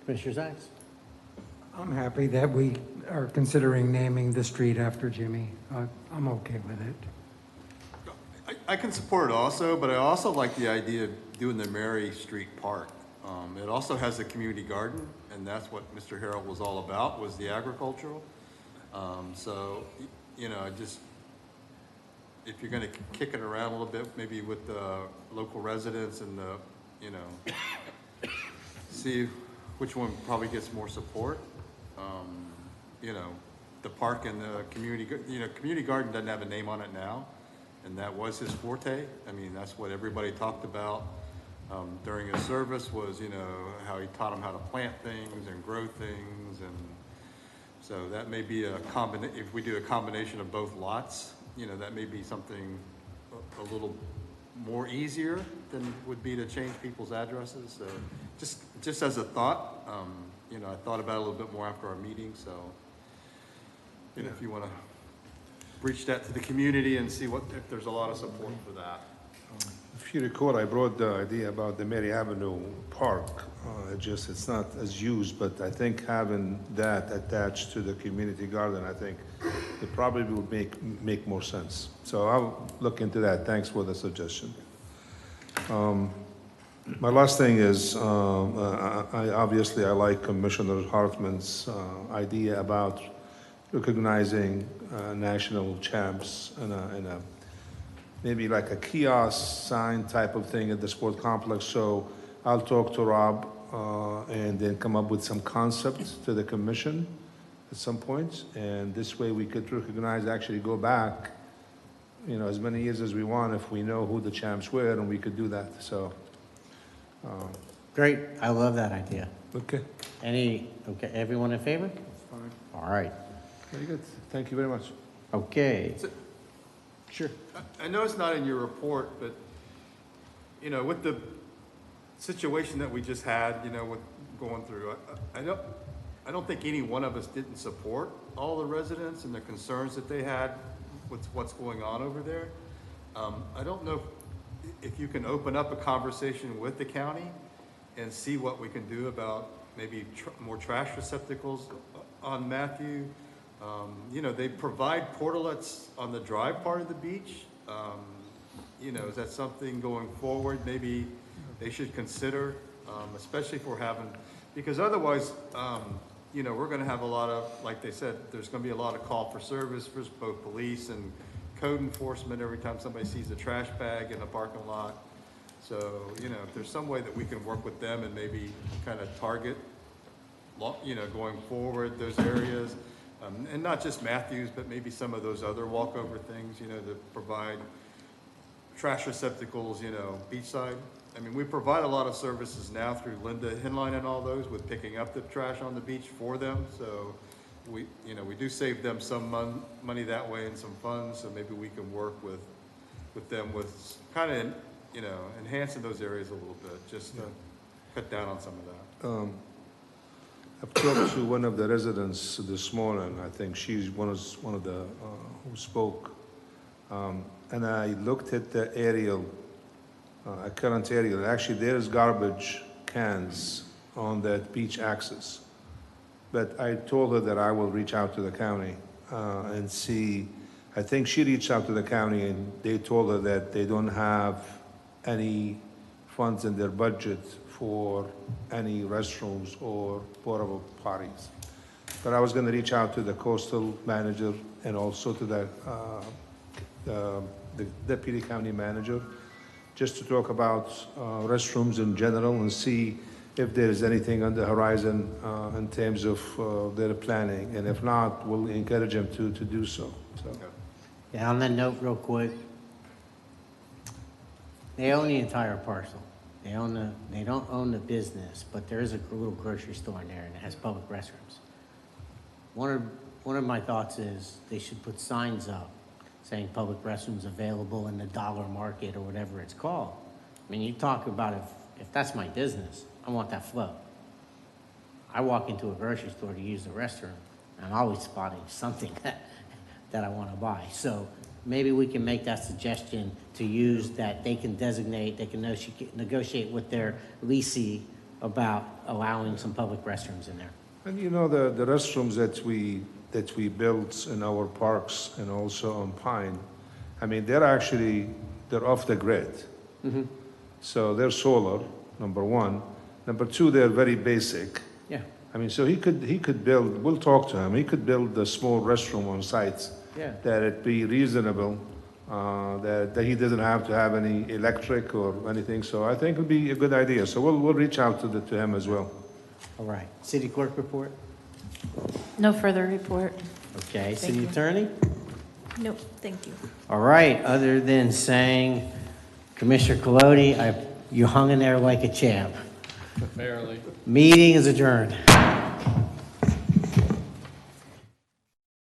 Commissioner Sachs? I'm happy that we are considering naming the street after Jimmy. I'm okay with it. I can support it also, but I also like the idea of doing the Mary Street Park. It also has a community garden, and that's what Mr. Harrell was all about, was the agricultural. So, you know, if you're gonna kick it around a little bit, maybe with the local residents and the, you know, see which one probably gets more support. You know, the park and the community garden doesn't have a name on it now, and that was his forte. I mean, that's what everybody talked about during his service, was, you know, how he taught them how to plant things and grow things. And so that may be if we do a combination of both lots, you know, that may be something a little more easier than would be to change people's addresses. So just as a thought, you know, I thought about it a little bit more after our meeting. So, you know, if you want to reach that to the community and see if there's a lot of support for that. If you recall, I brought the idea about the Mary Avenue Park. It's not as used, but I think having that attached to the community garden, I think it probably would make more sense. So I'll look into that. Thanks for the suggestion. My last thing is, I like Commissioner Hartman's idea about recognizing national champs in a maybe like a kiosk sign type of thing at the sport complex. So I'll talk to Rob and then come up with some concepts to the commission at some point. And this way we could recognize, actually go back, you know, as many years as we want if we know who the champs were, and we could do that. So. Great, I love that idea. Okay. Okay, everyone in favor? Fine. All right. Very good. Thank you very much. Okay. Sure. I know it's not in your report, but, you know, with the situation that we just had, you know, with going through, I don't think any one of us didn't support all the residents and the concerns that they had with what's going on over there. I don't know if you can open up a conversation with the county and see what we can do about maybe more trash receptacles on Matthew. You know, they provide portalets on the drive part of the beach. You know, is that something going forward maybe they should consider, especially if we're having, because otherwise, you know, we're going to have a lot of, like they said, there's going to be a lot of call for service for both police and code enforcement every time somebody sees a trash bag in a parking lot. So, you know, if there's some way that we can work with them and maybe kind of target, you know, going forward those areas. And not just Matthews, but maybe some of those other walkover things, you know, that provide trash receptacles, you know, beachside. I mean, we provide a lot of services now through Linda Hinline and all those with picking up the trash on the beach for them. So we do save them some money that way and some funds. So maybe we can work with them with kind of, you know, enhancing those areas a little bit. Just cut down on some of that. I've talked to one of the residents this morning. I think she's one of the who spoke. And I looked at the aerial, a current aerial. Actually, there is garbage cans on that beach access. But I told her that I will reach out to the county and see. I think she reached out to the county and they told her that they don't have any funds in their budget for any restrooms or portable potties. But I was going to reach out to the coastal manager and also to the deputy county manager, just to talk about restrooms in general and see if there's anything on the horizon in terms of their planning. And if not, we'll encourage them to do so. Yeah, on that note, real quick, they own the entire parcel. They don't own the business, but there is a little grocery store in there and it has public restrooms. One of my thoughts is they should put signs up saying public restrooms available in the dollar market or whatever it's called. I mean, you talk about if that's my business, I want that flow. I walk into a grocery store to use the restroom, and I'm always spotting something that I want to buy. So maybe we can make that suggestion to use that they can designate, they can negotiate with their leasee about allowing some public restrooms in there. And you know, the restrooms that we built in our parks and also on Pine, I mean, they're off the grid. Mm-hmm. So they're solar, number one. Number two, they're very basic. Yeah. I mean, so he could build, we'll talk to him, he could build a small restroom on site. Yeah. That it be reasonable, that he doesn't have to have any electric or anything. So I think it would be a good idea. So we'll reach out to him as well. All right. City clerk report? No further report. Okay. Thank City you. attorney? Nope, thank you. All right. Other than saying, Commissioner Colodi, you hung in there like a champ. Barely. Meeting is adjourned.